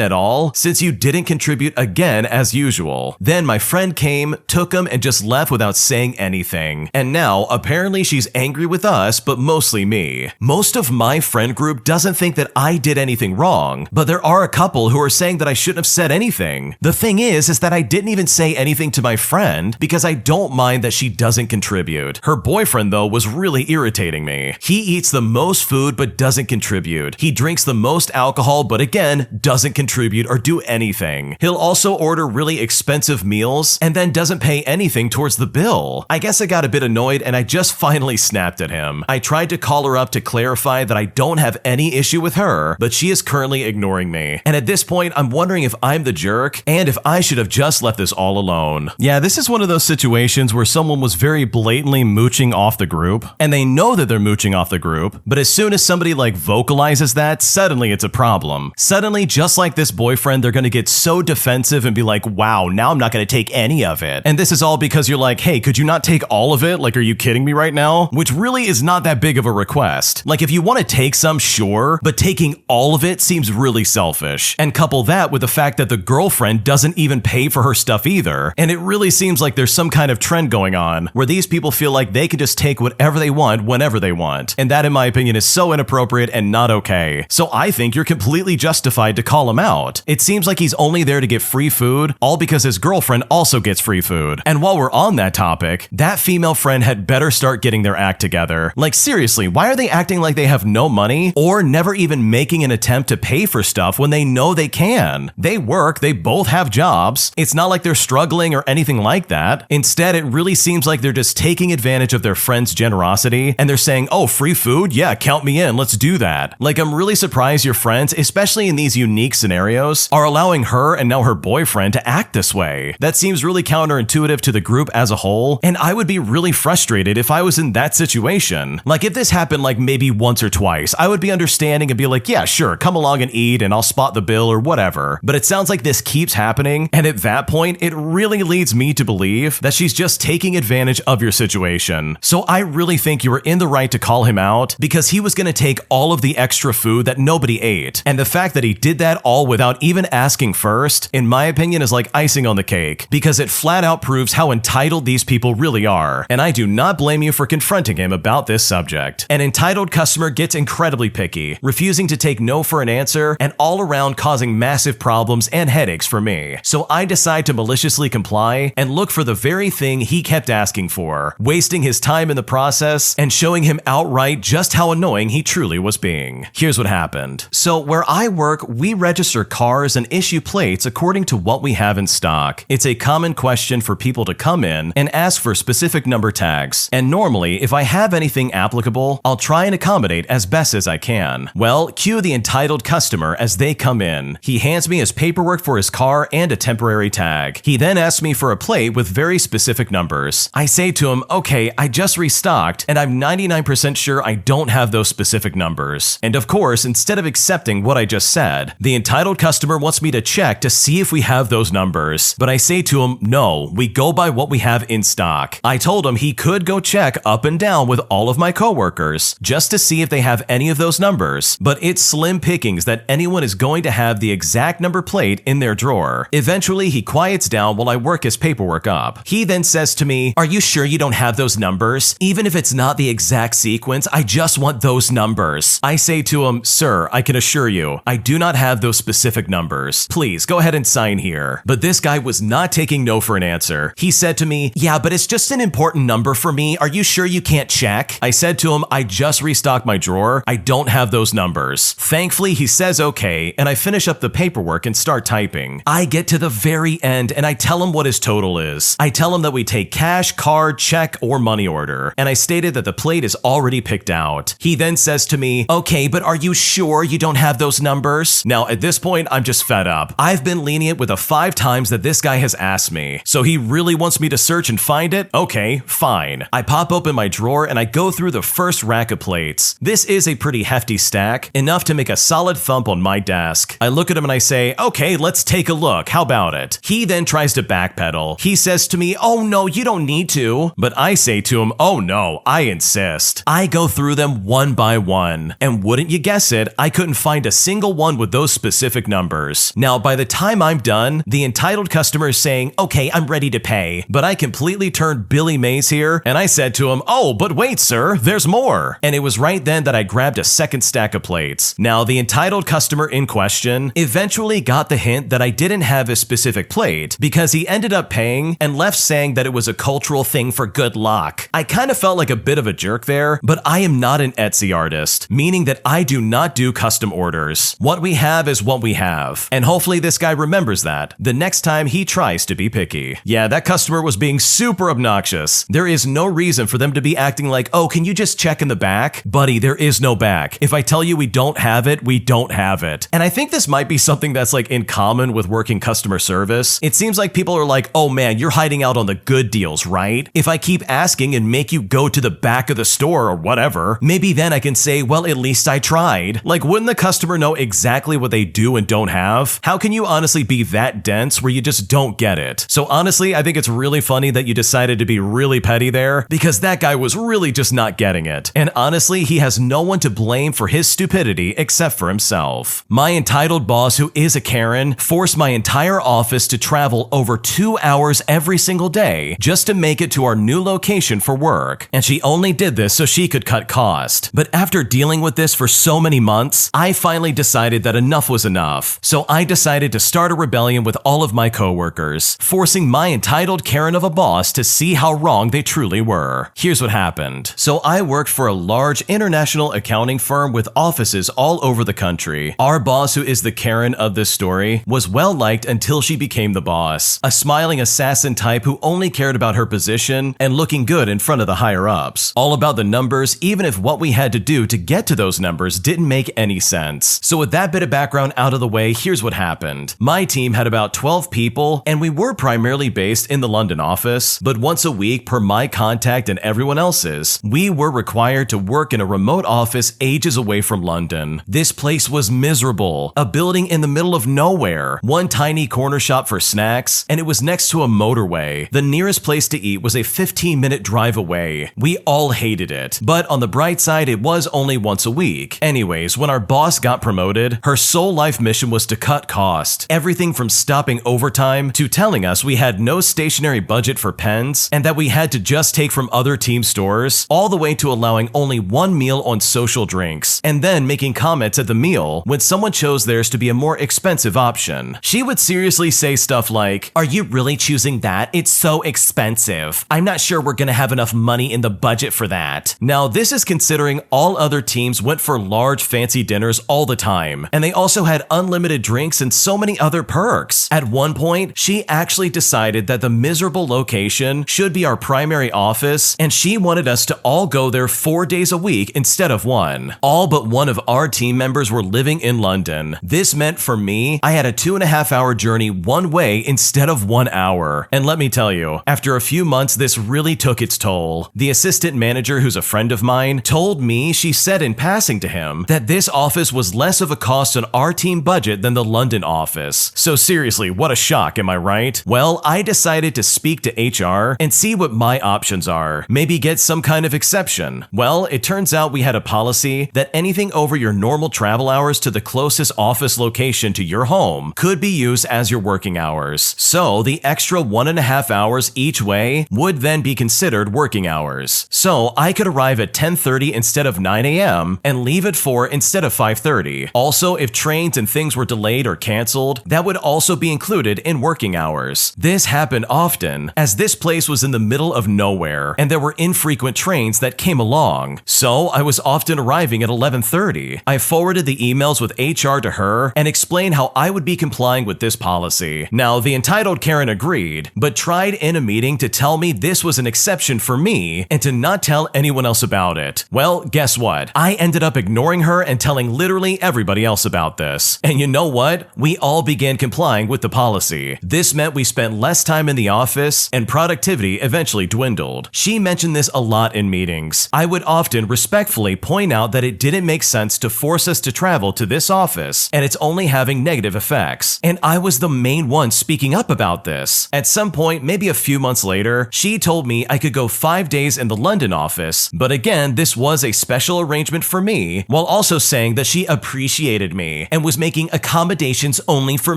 at all since you didn't contribute again as usual." Then my friend came, took him, and just left without saying anything. And now, apparently she's angry with us, but mostly me. Most of my friend group doesn't think that I did anything wrong, but there are a couple who are saying that I shouldn't have said anything. The thing is that I didn't even say anything to my friend because I don't mind that she doesn't contribute. Her boyfriend, though, was really irritating me. He eats the most food but doesn't contribute. He drinks the most alcohol but again, doesn't contribute or do anything. He'll also order really expensive meals and then doesn't pay anything towards the bill. I guess I got a bit annoyed and I just finally snapped at him. I tried to call her up to clarify that I don't have any issue with her, but she is currently ignoring me. And at this point, I'm wondering if I'm the jerk and if I should have just left this all alone. Yeah, this is one of those situations where someone was very blatantly mooching off the group, and they know that they're mooching off the group, but as soon as somebody vocalizes that, suddenly it's a problem. Suddenly, just like this boyfriend, they're gonna get so defensive and be like, wow, now I'm not gonna take any of it. And this is all because you're like, hey, could you not take all of it? Like, are you kidding me right now? Which really is not that big of a request. Like, if you want to take some, sure, but taking all of it seems really selfish. And couple that with the fact that the girlfriend doesn't even pay for her stuff either. And it really seems like there's some kind of trend going on where these people feel like they can just take whatever they want whenever they want. And that, in my opinion, is so inappropriate and not okay. So I think you're completely justified to call him out. It seems like he's only there to get free food, all because his girlfriend also gets free food. And while we're on that topic, that female friend had better start getting their act together. Like, seriously, why are they acting like they have no money or never even making an attempt to pay for stuff when they know they can? They work, they both have jobs. It's not like they're struggling or anything like that. Instead, it really seems like they're just taking advantage of their friend's generosity and they're saying, oh, free food? Yeah, count me in, let's do that. Like, I'm really surprised your friends, especially in these unique scenarios, are allowing her and now her boyfriend to act this way. That seems really counterintuitive to the group as a whole, and I would be really frustrated if I was in that situation. Like, if this happened like maybe once or twice, I would be understanding and be like, yeah, sure, come along and eat and I'll spot the bill or whatever. But it sounds like this keeps happening, and at that point, it really leads me to believe that she's just taking advantage of your situation. So I really think you were in the right to call him out because he was going to take all of the extra food that nobody ate. And the fact that he did that all without even asking first, in my opinion, is like icing on the cake because it flat out proves how entitled these people really are. And I do not blame you for confronting him about this subject. An entitled customer gets incredibly picky, refusing to take no for an answer and all around causing massive problems and headaches for me. So I decide to maliciously comply and look for the very thing he kept asking for, wasting his time in the process and showing him outright just how annoying he truly was being. Here's what happened. So where I work, we register cars and issue plates according to what we have in stock. It's a common question for people to come in and ask for specific number tags. And normally, if I have anything applicable, I'll try and accommodate as best as I can. Well, cue the entitled customer as they come in. He hands me his paperwork for his car and a temporary tag. He then asks me for a plate with very specific numbers. I say to him, okay, I just restocked and I'm 99% sure I don't have those specific numbers. And of course, instead of accepting what I just said, the entitled customer wants me to check to see if we have those numbers. But I say to him, no, we go by what we have in stock. I told him he could go check up and down with all of my coworkers just to see if they have any of those numbers, but it's slim pickings that anyone is going to to have the exact number plate in their drawer. Eventually, he quiets down while I work his paperwork up. He then says to me, "Are you sure you don't have those numbers? Even if it's not the exact sequence, I just want those numbers." I say to him, "Sir, I can assure you, I do not have those specific numbers. Please go ahead and sign here." But this guy was not taking no for an answer. He said to me, "Yeah, but it's just an important number for me. Are you sure you can't check?" I said to him, "I just restocked my drawer. I don't have those numbers." Thankfully, he says okay, and I finish up the paperwork and start typing. I get to the very end and I tell him what his total is. I tell him that we take cash, card, check, or money order, and I stated that the plate is already picked out. He then says to me, "Okay, but are you sure you don't have those numbers?" Now, at this point, I'm just fed up. I've been lenient with the 5 times that this guy has asked me. So he really wants me to search and find it? Okay, fine. I pop open my drawer and I go through the first rack of plates. This is a pretty hefty stack, enough to make a solid thump on my desk. I look at him and I say, "Okay, let's take a look. How about it?" He then tries to backpedal. He says to me, "Oh no, you don't need to." But I say to him, "Oh no, I insist." I go through them one by one, and wouldn't you guess it, I couldn't find a single one with those specific numbers. Now, by the time I'm done, the entitled customer is saying, "Okay, I'm ready to pay." But I completely turned Billy Mays here, and I said to him, "Oh, but wait, sir, there's more." And it was right then that I grabbed a second stack of plates. Now, the entitled customer in question eventually got the hint that I didn't have a specific plate because he ended up paying and left saying that it was a cultural thing for good luck. I kind of felt like a bit of a jerk there, but I am not an Etsy artist, meaning that I do not do custom orders. What we have is what we have, and hopefully this guy remembers that the next time he tries to be picky. Yeah, that customer was being super obnoxious. There is no reason for them to be acting like, "Oh, can you just check in the back?" Buddy, there is no back. If I tell you we don't have it, we don't have it. And I think this might be something that's like in common with working customer service. It seems like people are like, "Oh man, you're hiding out on the good deals, right? If I keep asking and make you go to the back of the store or whatever, maybe then I can say, well, at least I tried." Like, wouldn't the customer know exactly what they do and don't have? How can you honestly be that dense where you just don't get it? So honestly, I think it's really funny that you decided to be really petty there, because that guy was really just not getting it. And honestly, he has no one to blame for his stupidity except for himself. My entitled boss, who is a Karen, forced my entire office to travel over 2 hours every single day just to make it to our new location for work. And she only did this so she could cut cost. But after dealing with this for so many months, I finally decided that enough was enough. So I decided to start a rebellion with all of my coworkers, forcing my entitled Karen of a boss to see how wrong they truly were. Here's what happened. So I worked for a large international accounting firm with offices all over the country. Our boss, who is the Karen of this story, was well liked until she became the boss. A smiling assassin type who only cared about her position and looking good in front of the higher ups. All about the numbers, even if what we had to do to get to those numbers didn't make any sense. So with that bit of background out of the way, here's what happened. My team had about 12 people, and we were primarily based in the London office, but once a week, per my contact and everyone else's, we were required to work in a remote office ages away from London. This place was miserable. A building in the middle of nowhere, one tiny corner shop for snacks, and it was next to a motorway. The nearest place to eat was a 15-minute drive away. We all hated it, but on the bright side, it was only once a week. Anyways, when our boss got promoted, her sole life mission was to cut cost. Everything from stopping overtime to telling us we had no stationary budget for pens and that we had to just take from other team stores, all the way to allowing only one meal on social drinks, and then making comments at the meal when someone chose theirs to be a more expensive option. She would seriously say stuff like, "Are you really choosing that? It's so expensive. I'm not sure we're gonna have enough money in the budget for that." Now, this is considering all other teams went for large fancy dinners all the time, and they also had unlimited drinks and so many other perks. At one point, she actually decided that the miserable location should be our primary office, and she wanted us to all go there 4 days a week instead of 1. All but one of our team members were living in London. This meant for me, I had a 2.5-hour journey one way instead of 1 hour. And let me tell you, after a few months, this really took its toll. The assistant manager, who's a friend of mine, told me she said in passing to him that this office was less of a cost on our team budget than the London office. So seriously, what a shock, am I right? Well, I decided to speak to HR and see what my options are. Maybe get some kind of exception. Well, it turns out we had a policy that anything over your normal travel hours to the closest office location to your home could be used as your working hours. So the extra 1.5 hours each way would then be considered working hours. So I could arrive at 10:30 instead of 9 a.m. and leave at 4 instead of 5:30. Also, if trains and things were delayed or canceled, that would also be included in working hours. This happened often, as this place was in the middle of nowhere and there were infrequent trains that came along. So I was often arriving at 11:30. I forwarded the emails with HR to her and explained how I would be complying with this policy. Now, the entitled Karen agreed, but tried in a meeting to tell me this was an exception for me and to not tell anyone else about it. Well, guess what? I ended up ignoring her and telling literally everybody else about this. And you know what? We all began complying with the policy. This meant we spent less time in the office and productivity eventually dwindled. She mentioned this a lot in meetings. I would often respectfully point out that it didn't make sense to force us to travel to this office and it's only having negative effects. And I was the main one speaking up about this. At some point, maybe a few months later, she told me I could go 5 days in the London office, but again, this was a special arrangement for me, while also saying that she appreciated me and was making accommodations only for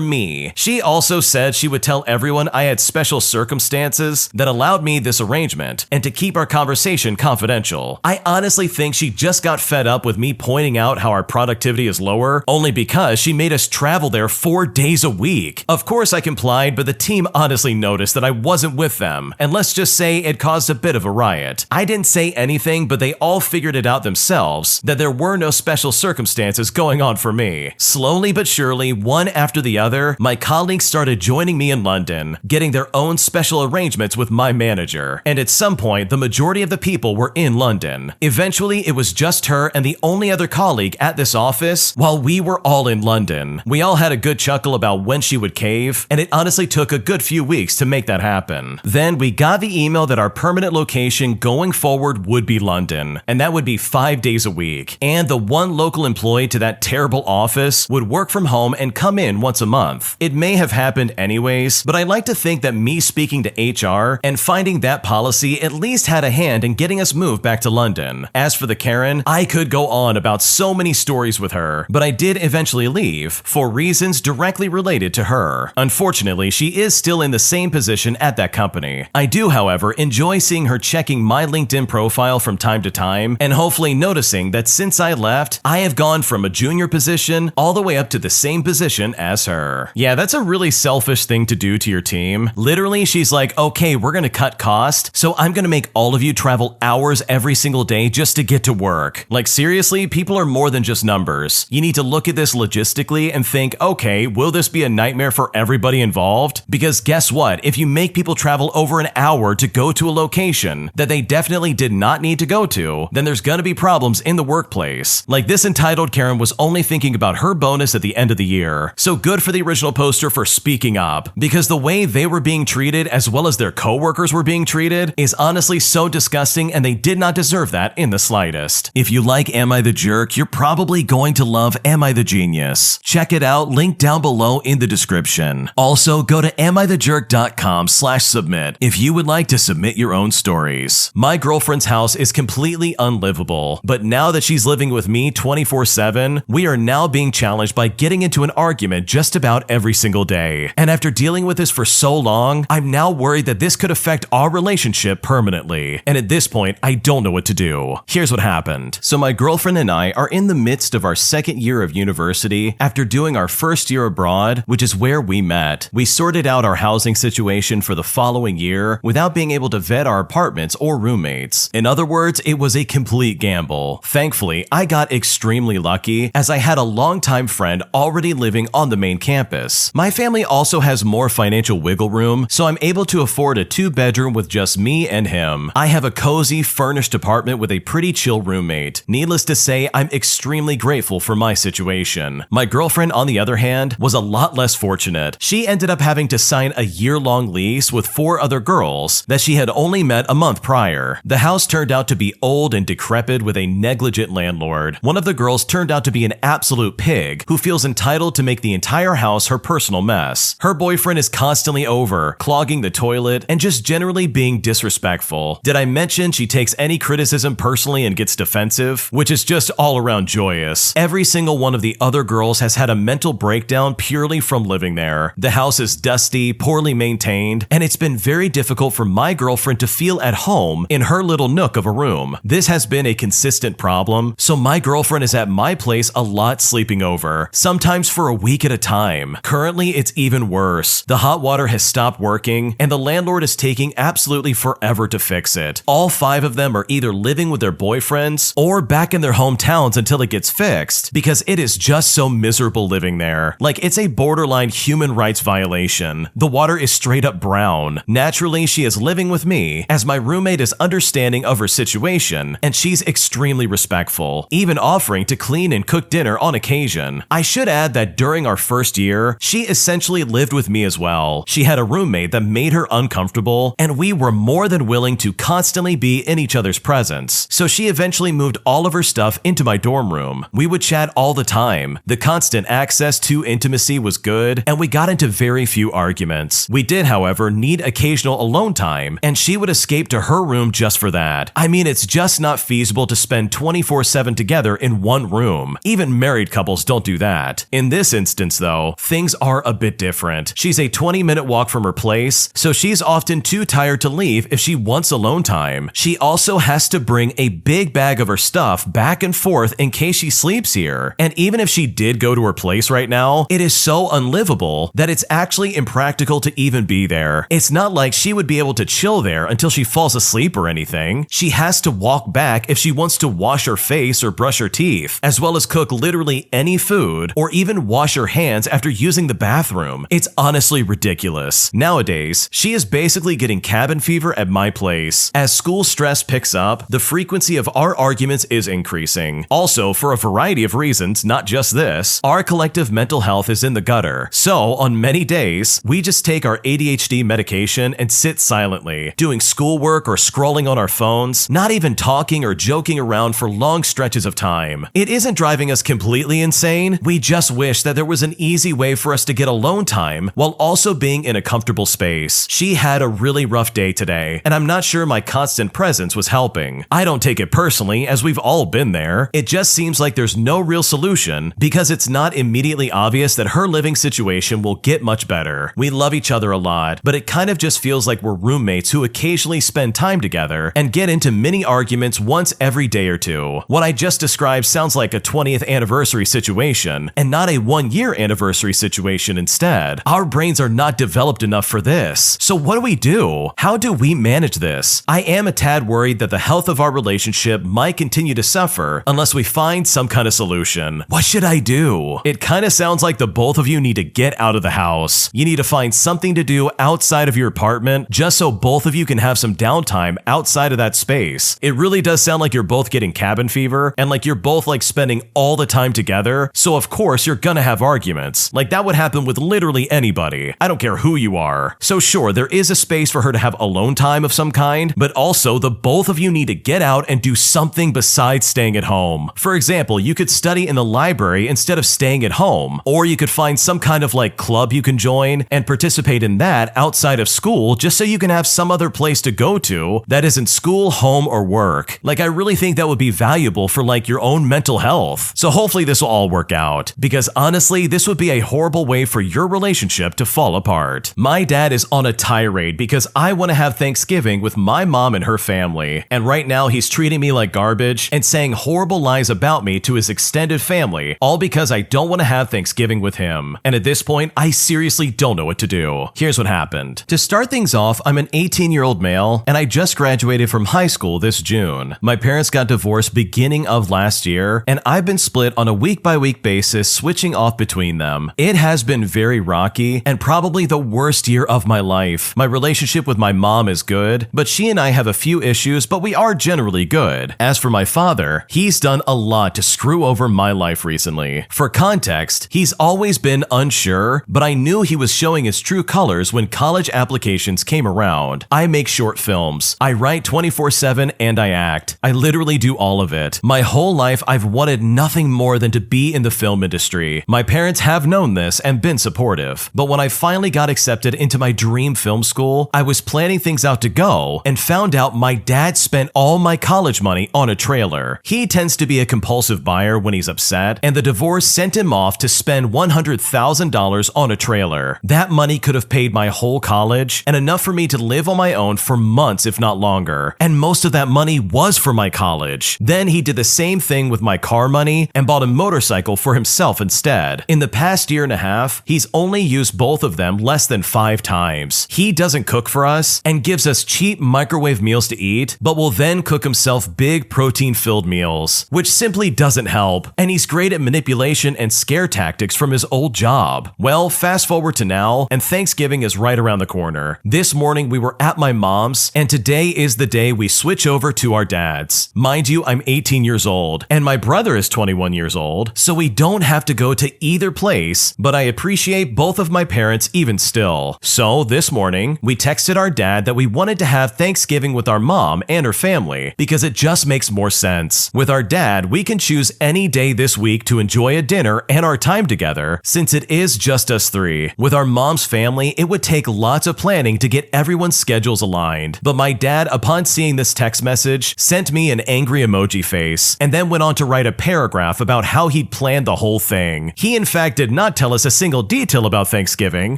me. She also said she would tell everyone I had special circumstances that allowed me this arrangement and to keep our conversation confidential. I honestly think she just got fed up with me pointing out how our productivity is lower, only because she made us travel there 4 days a week. Of course I complied, but the team honestly noticed that I wasn't with them, and let's just say it caused a bit of a riot. I didn't say anything, but they all figured it out themselves that there were no special circumstances going on for me. Slowly but surely, one after the other, my colleagues started joining me in London, getting their own special arrangements with my manager, and at some point, the majority of the people were in London. Eventually, it was just her and the only other colleague at this office, while we were all in London. We all had a good chuckle about when she would cave, and it honestly took a good few weeks to make that happen. Then we got the email that our permanent location going forward would be London, and that would be 5 days a week. And the one local employee to that terrible office would work from home and come in once a month. It may have happened anyways, but I like to think that me speaking to HR and finding that policy at least had a hand in getting us moved back to London. As for the Karen, I could go on about so many stories with her, but I did eventually leave for reasons directly related to her. Unfortunately, she is still in the same position at that company. I do, however, enjoy seeing her checking my LinkedIn profile from time to time and hopefully noticing that since I left, I have gone from a junior position all the way up to the same position as her. Yeah, that's a really selfish thing to do to your team. Literally, she's like, okay, we're gonna cut cost, so I'm gonna make all of you travel hours every single day just to get to work. Like seriously, people are more than just numbers. You need to look at this logistically and think, okay, will this be a nightmare for everybody involved? Because guess what? If you make people travel over an hour to go to a location that they definitely did not need to go to, then there's gonna be problems in the workplace. Like this entitled Karen was only thinking about her bonus at the end of the year. So good for the original poster for speaking up, because the way they were being treated as well as their coworkers were being treated is honestly so disgusting, and they did not deserve that in the slightest. If you like Am I the Jerk, you're probably going to love Am I the Genius. Check it out, link down below in the description. Also, go to amithejerk.com/submit if you would like to submit your own stories. My girlfriend's house is completely unlivable, but now that she's living with me 24/7, we are now being challenged by getting into an argument just about every single day. And after dealing with this for so long, I'm now worried that this could affect our relationship permanently. And at this point, I don't know what to do. Here's what happened. So my girlfriend and I are in the midst of our second year of university after doing our first year abroad, which is where we met. We sorted out our housing situation for the following year without being able to vet our apartments or roommates. In other words, it was a complete gamble. Thankfully, I got extremely lucky as I had a longtime friend already living on the main campus. My family also has more financial wiggle room, so I'm able to afford a 2-bedroom with just me and him. I have a cozy, furnished apartment with a pretty chill roommate. Needless to say, I'm extremely grateful for my situation. My girlfriend, on the other hand, was a lot less fortunate. She ended up having to sign a year-long lease with 4 other girls that she had only met a month prior. The house turned out to be old and decrepit with a negligent landlord. One of the girls turned out to be an absolute pig who feels entitled to make the entire house her personal mess. Her boyfriend is constantly over, clogging the toilet, and just generally being disrespectful. Did I mention she takes any criticism personally and gets defensive? Which is just all around joyous. Every single one of the other other girls has had a mental breakdown purely from living there. The house is dusty, poorly maintained, and it's been very difficult for my girlfriend to feel at home in her little nook of a room. This has been a consistent problem, so my girlfriend is at my place a lot sleeping over, sometimes for a week at a time. Currently, it's even worse. The hot water has stopped working, and the landlord is taking absolutely forever to fix it. All 5 of them are either living with their boyfriends or back in their hometowns until it gets fixed, because it is just so miserable living there. Like, it's a borderline human rights violation. The water is straight up brown. Naturally, she is living with me, as my roommate is understanding of her situation, and she's extremely respectful, even offering to clean and cook dinner on occasion. I should add that during our first year, she essentially lived with me as well. She had a roommate that made her uncomfortable, and we were more than willing to constantly be in each other's presence, so she eventually moved all of her stuff into my dorm room. We would chat all the time. The constant access to intimacy was good, and we got into very few arguments. We did, however, need occasional alone time, and she would escape to her room just for that. I mean, it's just not feasible to spend 24/7 together in one room. Even married couples don't do that. In this instance, though, things are a bit different. She's a 20-minute walk from her place, so she's often too tired to leave if she wants alone time. She also has to bring a big bag of her stuff back and forth in case she sleeps here. And even if she did go to her place right now, it is so unlivable that it's actually impractical to even be there. It's not like she would be able to chill there until she falls asleep or anything. She has to walk back if she wants to wash her face or brush her teeth, as well as cook literally any food or even wash her hands after using the bathroom. It's honestly ridiculous. Nowadays, she is basically getting cabin fever at my place. As school stress picks up, the frequency of our arguments is increasing. Also, for a variety of reasons, not just this, our collective mental health is in the gutter. So, on many days, we just take our ADHD medication and sit silently, doing schoolwork or scrolling on our phones, not even talking or joking around for long stretches of time. It isn't driving us completely insane. We just wish that there was an easy way for us to get alone time while also being in a comfortable space. She had a really rough day today, and I'm not sure my constant presence was helping. I don't take it personally, as we've all been there. It just seems like there's no real solution because it's not immediately obvious that her living situation will get much better. We love each other a lot, but it kind of just feels like we're roommates who occasionally spend time together and get into mini arguments once every day or two. What I just described sounds like a 20th anniversary situation and not a 1-year anniversary situation instead. Our brains are not developed enough for this. So what do we do? How do we manage this? I am a tad worried that the health of our relationship might continue to suffer unless we find some kind of solution. What should I do? It kind of sounds like the both of you need to get out of the house. You need to find something to do outside of your apartment just so both of you can have some downtime outside of that space. It really does sound like you're both getting cabin fever and like you're both like spending all the time together, so of course you're gonna have arguments. Like that would happen with literally anybody. I don't care who you are. So sure, there is a space for her to have alone time of some kind, but also the both of you need to get out and do something besides staying at home. For example, you could study in the library instead of staying at home, or you could find some kind of like club you can join and participate in that outside of school just so you can have some other place to go to that isn't school, home, or work. Like I really think that would be valuable for like your own mental health. So hopefully this will all work out, because honestly, this would be a horrible way for your relationship to fall apart. My dad is on a tirade because I want to have Thanksgiving with my mom and her family, and right now he's treating me like garbage and saying horrible lies about me to his extended family, all because I don't want to have Thanksgiving with him. And at this point, I seriously don't know what to do. Here's what happened. To start things off, I'm an 18-year-old male, and I just graduated from high school this June. My parents got divorced beginning of last year, and I've been split on a week-by-week basis, switching off between them. It has been very rocky and probably the worst year of my life. My relationship with my mom is good, but she and I have a few issues, but we are generally good. As for my father, he's done a lot to screw over my life recently. For context, he's always been unsure, but I knew he was showing his true colors when college applications came around. I make short films. I write 24/7 and I act. I literally do all of it. My whole life, I've wanted nothing more than to be in the film industry. My parents have known this and been supportive. But when I finally got accepted into my dream film school, I was planning things out to go and found out my dad spent all my college money on a trailer. He tends to be a compulsive buyer when he's upset, and the divorce sent him off to spend $100,000 on a trailer. That money could have paid my whole college and enough for me to live on my own for months if not longer, and most of that money was for my college. Then he did the same thing with my car money and bought a motorcycle for himself instead. In the past year and a half, he's only used both of them less than 5 times. He doesn't cook for us and gives us cheap microwave meals to eat, but will then cook himself big protein-filled meals, which simply doesn't help, and he's great at manipulation and scare tactics from his old job. Well, fast forward to now, and Thanksgiving is right around the corner. This morning we were at my mom's, and today is the day we switch over to our dad's. Mind you, I'm 18 years old, and my brother is 21 years old, so we don't have to go to either place, but I appreciate both of my parents even still. So this morning, we texted our dad that we wanted to have Thanksgiving with our mom and her family, because it just makes more sense. With our dad, we can choose any day this week to enjoy a dinner and our time together, since it is just us 3. With our mom's family, it would take lots of planning to get everyone's schedules aligned, but my dad, upon seeing this text message, sent me an angry emoji face, and then went on to write a paragraph about how he'd planned the whole thing. He in fact did not tell us a single detail about Thanksgiving,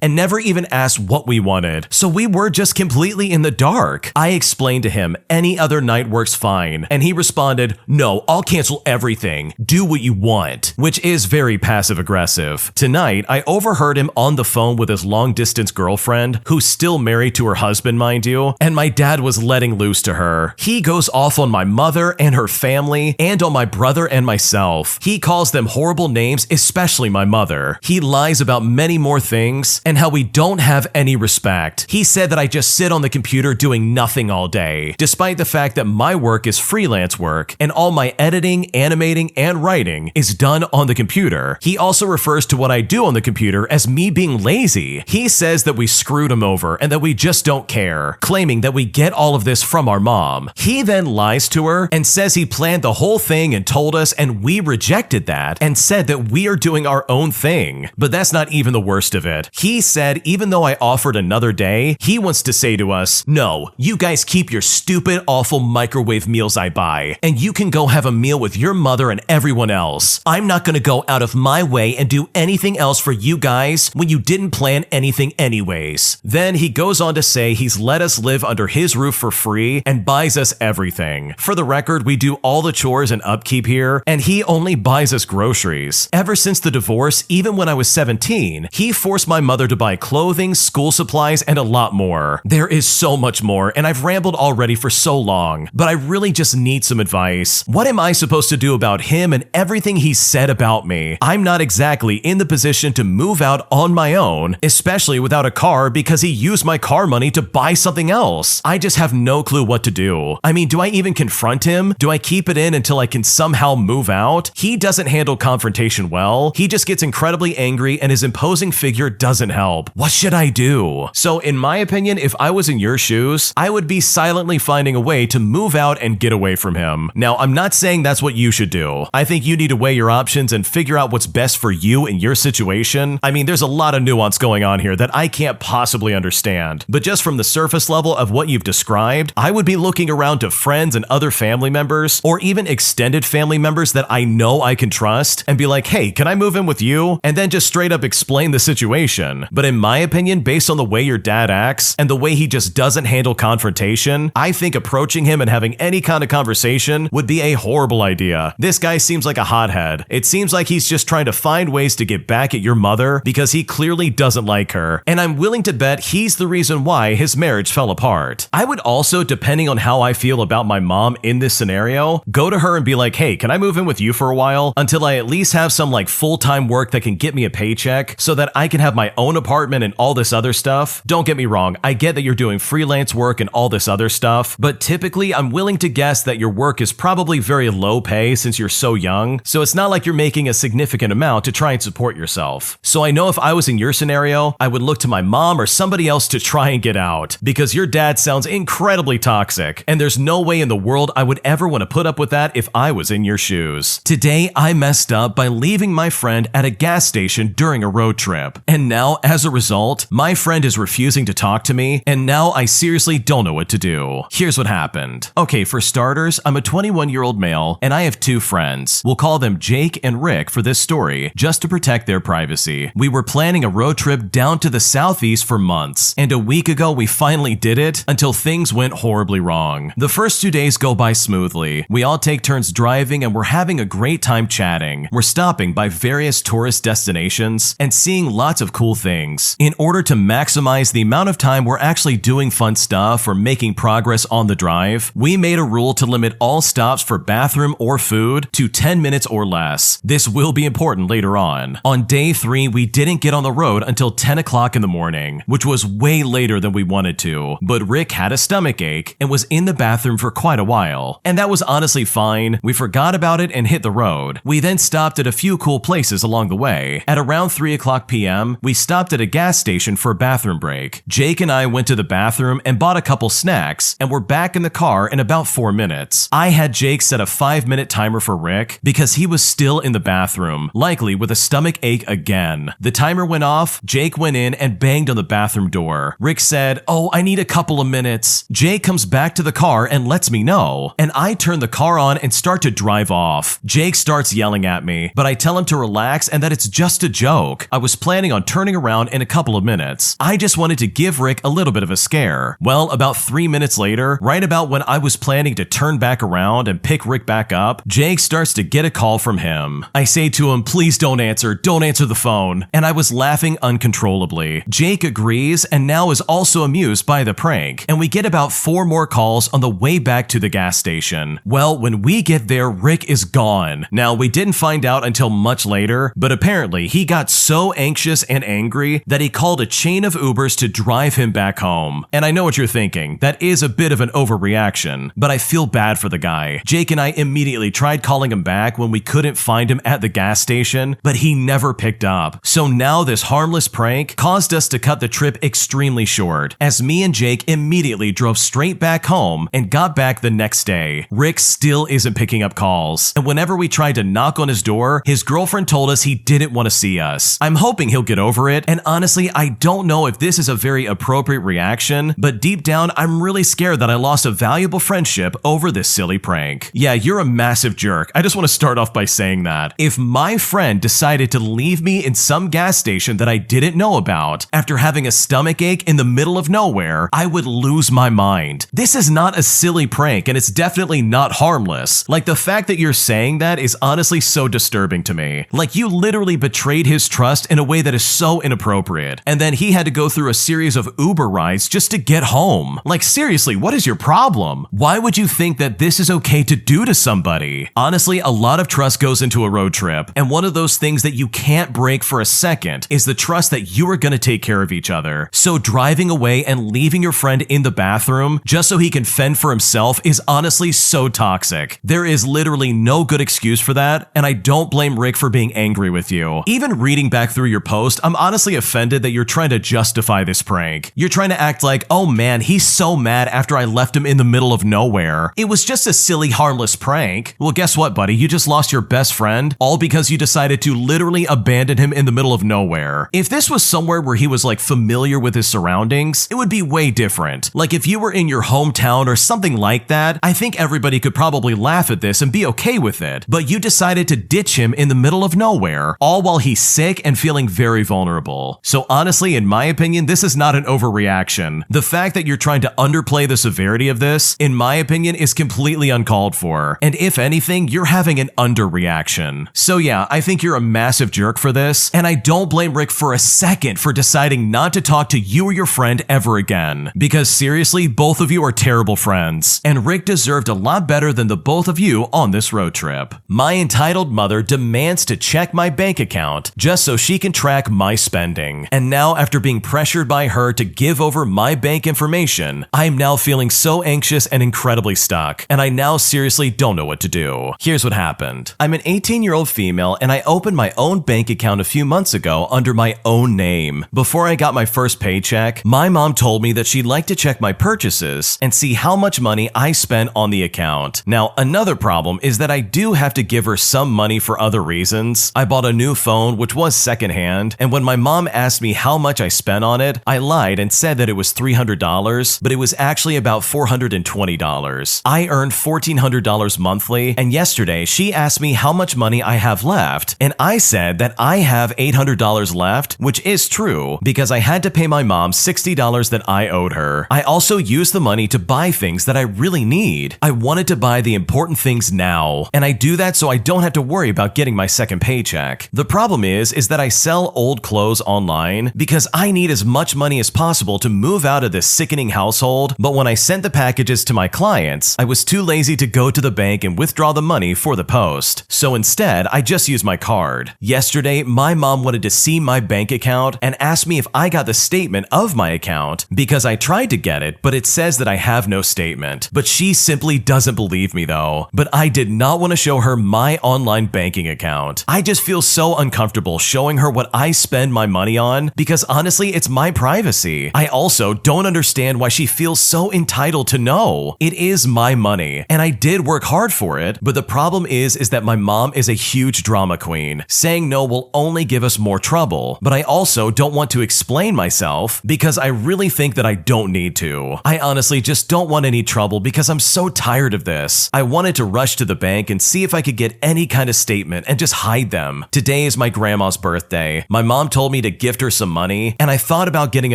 and never even asked what we wanted, so we were just completely in the dark. I explained to him any other night works fine, and he responded, "No, I'll cancel everything. Do what you want," which is very passive-aggressive. Tonight, I overheard him on the phone with his long-distance girlfriend, who's still married to her husband, mind you, and my dad was letting loose to her. He goes off on my mother and her family, and on my brother and myself. He calls them horrible names, especially my mother. He lies about many more things, and how we don't have any respect. He said that I just sit on the computer doing nothing all day, despite the fact that my work is freelance work, and all my editing, animating, and writing is done on the computer. He also refers to what I do on the computer as me being lazy. He says that we screwed him over and that we just don't care, claiming that we get all of this from our mom. He then lies to her and says he planned the whole thing and told us, and we rejected that and said that we are doing our own thing. But that's not even the worst of it. He said even though I offered another day, he wants to say to us, "No, you guys keep your stupid, awful microwave meals I buy, and you can go have a meal with your mother and everyone else. I'm not gonna go out of my way and do anything else for you guys when you didn't plan anything anyways." Then he goes on to say he's let us live under his roof for free and buys us everything. For the record, we do all the chores and upkeep here, and he only buys us groceries. Ever since the divorce, even when I was 17, he forced my mother to buy clothing, school supplies, and a lot more. There is so much more, and I've rambled already for so long, but I really just need some advice. What am I supposed to do about him and everything he said about me? I'm not exactly in the position to move out on my own, especially without a car, because he used my car money to buy something else. I just have no clue what to do. I mean, do I even confront him? Do I keep it in until I can somehow move out? He doesn't handle confrontation well. He just gets incredibly angry, and his imposing figure doesn't help. What should I do? So in my opinion, if I was in your shoes, I would be silently finding a way to move out and get away from him. Now, I'm not saying that's what you should do. I think you need to weigh your options and figure out what's best for you in your situation. I mean, there's a lot of nuance going on here that I can't possibly understand. But just from the surface level of what you've described, I would be looking around to friends and other family members, or even extended family members that I know I can trust, and be like, "Hey, can I move in with you?" And then just straight up explain the situation. But in my opinion, based on the way your dad acts and the way he just doesn't handle confrontation, I think approaching him and having any kind of conversation would be a horrible idea. This guy seems like a hothead. It seems like he's just trying to find ways to get back at your mother because he clearly doesn't like her, and I'm willing to bet he's the reason why his marriage fell apart. I would also, depending on how I feel about my mom in this scenario, go to her and be like, "Hey, can I move in with you for a while until I at least have some like full-time work that can get me a paycheck so that I can have my own apartment and all this other stuff?" Don't get me wrong, I get that you're doing freelance work and all this other stuff, but typically I'm willing to guess that your work is probably very low pay since you're so young, so it's not like you're making a significant amount to try and support yourself. So I know if I was in your scenario, I would look to my mom or somebody else to try and get out, because your dad sounds incredibly toxic, and there's no way in the world I would ever want to put up with that if I was in your shoes. Today, I messed up by leaving my friend at a gas station during a road trip, and now, as a result, my friend is refusing to talk to me, and now I seriously don't know what to do. Here's what happened. Okay, for starters, I'm a 21-year-old male, and I have 2 friends. We'll call them Jake Jake and Rick for this story just to protect their privacy. We were planning a road trip down to the southeast for months, and a week ago we finally did it until things went horribly wrong. The first 2 days go by smoothly. We all take turns driving and we're having a great time chatting. We're stopping by various tourist destinations and seeing lots of cool things. In order to maximize the amount of time we're actually doing fun stuff or making progress on the drive, we made a rule to limit all stops for bathroom or food to 10 minutes or less. This will be important later on. On day 3, we didn't get on the road until 10 o'clock in the morning, which was way later than we wanted to, but Rick had a stomach ache and was in the bathroom for quite a while. And that was honestly fine. We forgot about it and hit the road. We then stopped at a few cool places along the way. At around 3 o'clock p.m., we stopped at a gas station for a bathroom break. Jake and I went to the bathroom and bought a couple snacks, and we're back in the car in about 4 minutes. I had Jake set a 5-minute timer for Rick because he was still in the bathroom, likely with a stomach ache again. The timer went off, Jake went in and banged on the bathroom door. Rick said, "Oh, I need a couple of minutes." Jake comes back to the car and lets me know, and I turn the car on and start to drive off. Jake starts yelling at me, but I tell him to relax and that it's just a joke. I was planning on turning around in a couple of minutes. I just wanted to give Rick a little bit of a scare. Well, about 3 minutes later, right about when I was planning to turn back around and pick Rick back up, Jake starts to get a call from him. I say to him, "Please don't answer the phone." And I was laughing uncontrollably. Jake agrees and now is also amused by the prank, and we get about 4 more calls on the way back to the gas station. Well, when we get there, Rick is gone. Now, we didn't find out until much later, but apparently he got so anxious and angry that he called a chain of Ubers to drive him back home. And I know what you're thinking, that is a bit of an overreaction, but I feel bad for the guy. Jake and I immediately tried calling him back when we couldn't find him at the gas station, but he never picked up. So now this harmless prank caused us to cut the trip extremely short, as me and Jake immediately drove straight back home and got back the next day. Rick still isn't picking up calls, and whenever we tried to knock on his door, his girlfriend told us he didn't want to see us. I'm hoping he'll get over it, and honestly, I don't know if this is a very appropriate reaction, but deep down, I'm really scared that I lost a valuable friendship over this silly prank. Yeah, you're a massive jerk. I just want to start off by saying that. If my friend decided to leave me in some gas station that I didn't know about after having a stomach ache in the middle of nowhere, I would lose my mind. This is not a silly prank, and it's definitely not harmless. Like, the fact that you're saying that is honestly so disturbing to me. Like, you literally betrayed his trust in a way that is so inappropriate, and then he had to go through a series of Uber rides just to get home. Like, seriously, what is your problem? Why would you think that this is okay to do to somebody? Honestly, a lot of trust goes into a road trip, and one of those things that you can't break for a second is the trust that you are going to take care of each other. So driving away and leaving your friend in the bathroom just so he can fend for himself is honestly so toxic. There is literally no good excuse for that, and I don't blame Rick for being angry with you. Even reading back through your post, I'm honestly offended that you're trying to justify this prank. You're trying to act like, "Oh man, he's so mad after I left him in the middle of nowhere. It was just a silly, harmless prank." Well, guess what, buddy? You just lost your best friend, all because you decided to literally abandon him in the middle of nowhere. If this was somewhere where he was like familiar with his surroundings, it would be way different. Like if you were in your hometown or something like that, I think everybody could probably laugh at this and be okay with it. But you decided to ditch him in the middle of nowhere, all while he's sick and feeling very vulnerable. So honestly, in my opinion, this is not an overreaction. The fact that you're trying to underplay the severity of this, in my opinion, is completely uncalled for. And if anything, you're having an underreaction. So yeah, I think you're a massive jerk for this, and I don't blame Rick for a second for deciding not to talk to you or your friend ever again. Because seriously, both of you are terrible friends, and Rick deserved a lot better than the both of you on this road trip. My entitled mother demands to check my bank account just so she can track my spending. And now, after being pressured by her to give over my bank information, I'm now feeling so anxious and incredibly stuck, and I now seriously don't know what to do. Here's what happened. I'm an 18-year-old female, and I opened my own bank account a few months ago under my own name. Before I got my first paycheck, my mom told me that she'd like to check my purchases and see how much money I spent on the account. Now, another problem is that I do have to give her some money for other reasons. I bought a new phone, which was secondhand, and when my mom asked me how much I spent on it, I lied and said that it was $300, but it was actually about $420. I earned $1,400 monthly, and yesterday she asked me how how much money I have left, and I said that I have $800 left, which is true because I had to pay my mom $60 that I owed her. I also used the money to buy things that I really need. I wanted to buy the important things now, and I do that so I don't have to worry about getting my second paycheck. The problem is that I sell old clothes online because I need as much money as possible to move out of this sickening household, but when I sent the packages to my clients, I was too lazy to go to the bank and withdraw the money for the post. So instead, I just used my card. Yesterday, my mom wanted to see my bank account and asked me if I got the statement of my account because I tried to get it, but it says that I have no statement. But she simply doesn't believe me though. But I did not want to show her my online banking account. I just feel so uncomfortable showing her what I spend my money on because honestly, it's my privacy. I also don't understand why she feels so entitled to know. It is my money, and I did work hard for it, but the problem is that my mom is a huge drama queen. Saying no will only give us more trouble, but I also don't want to explain myself because I really think that I don't need to. I honestly just don't want any trouble because I'm so tired of this. I wanted to rush to the bank and see if I could get any kind of statement and just hide them. Today is my grandma's birthday. My mom told me to gift her some money, and I thought about getting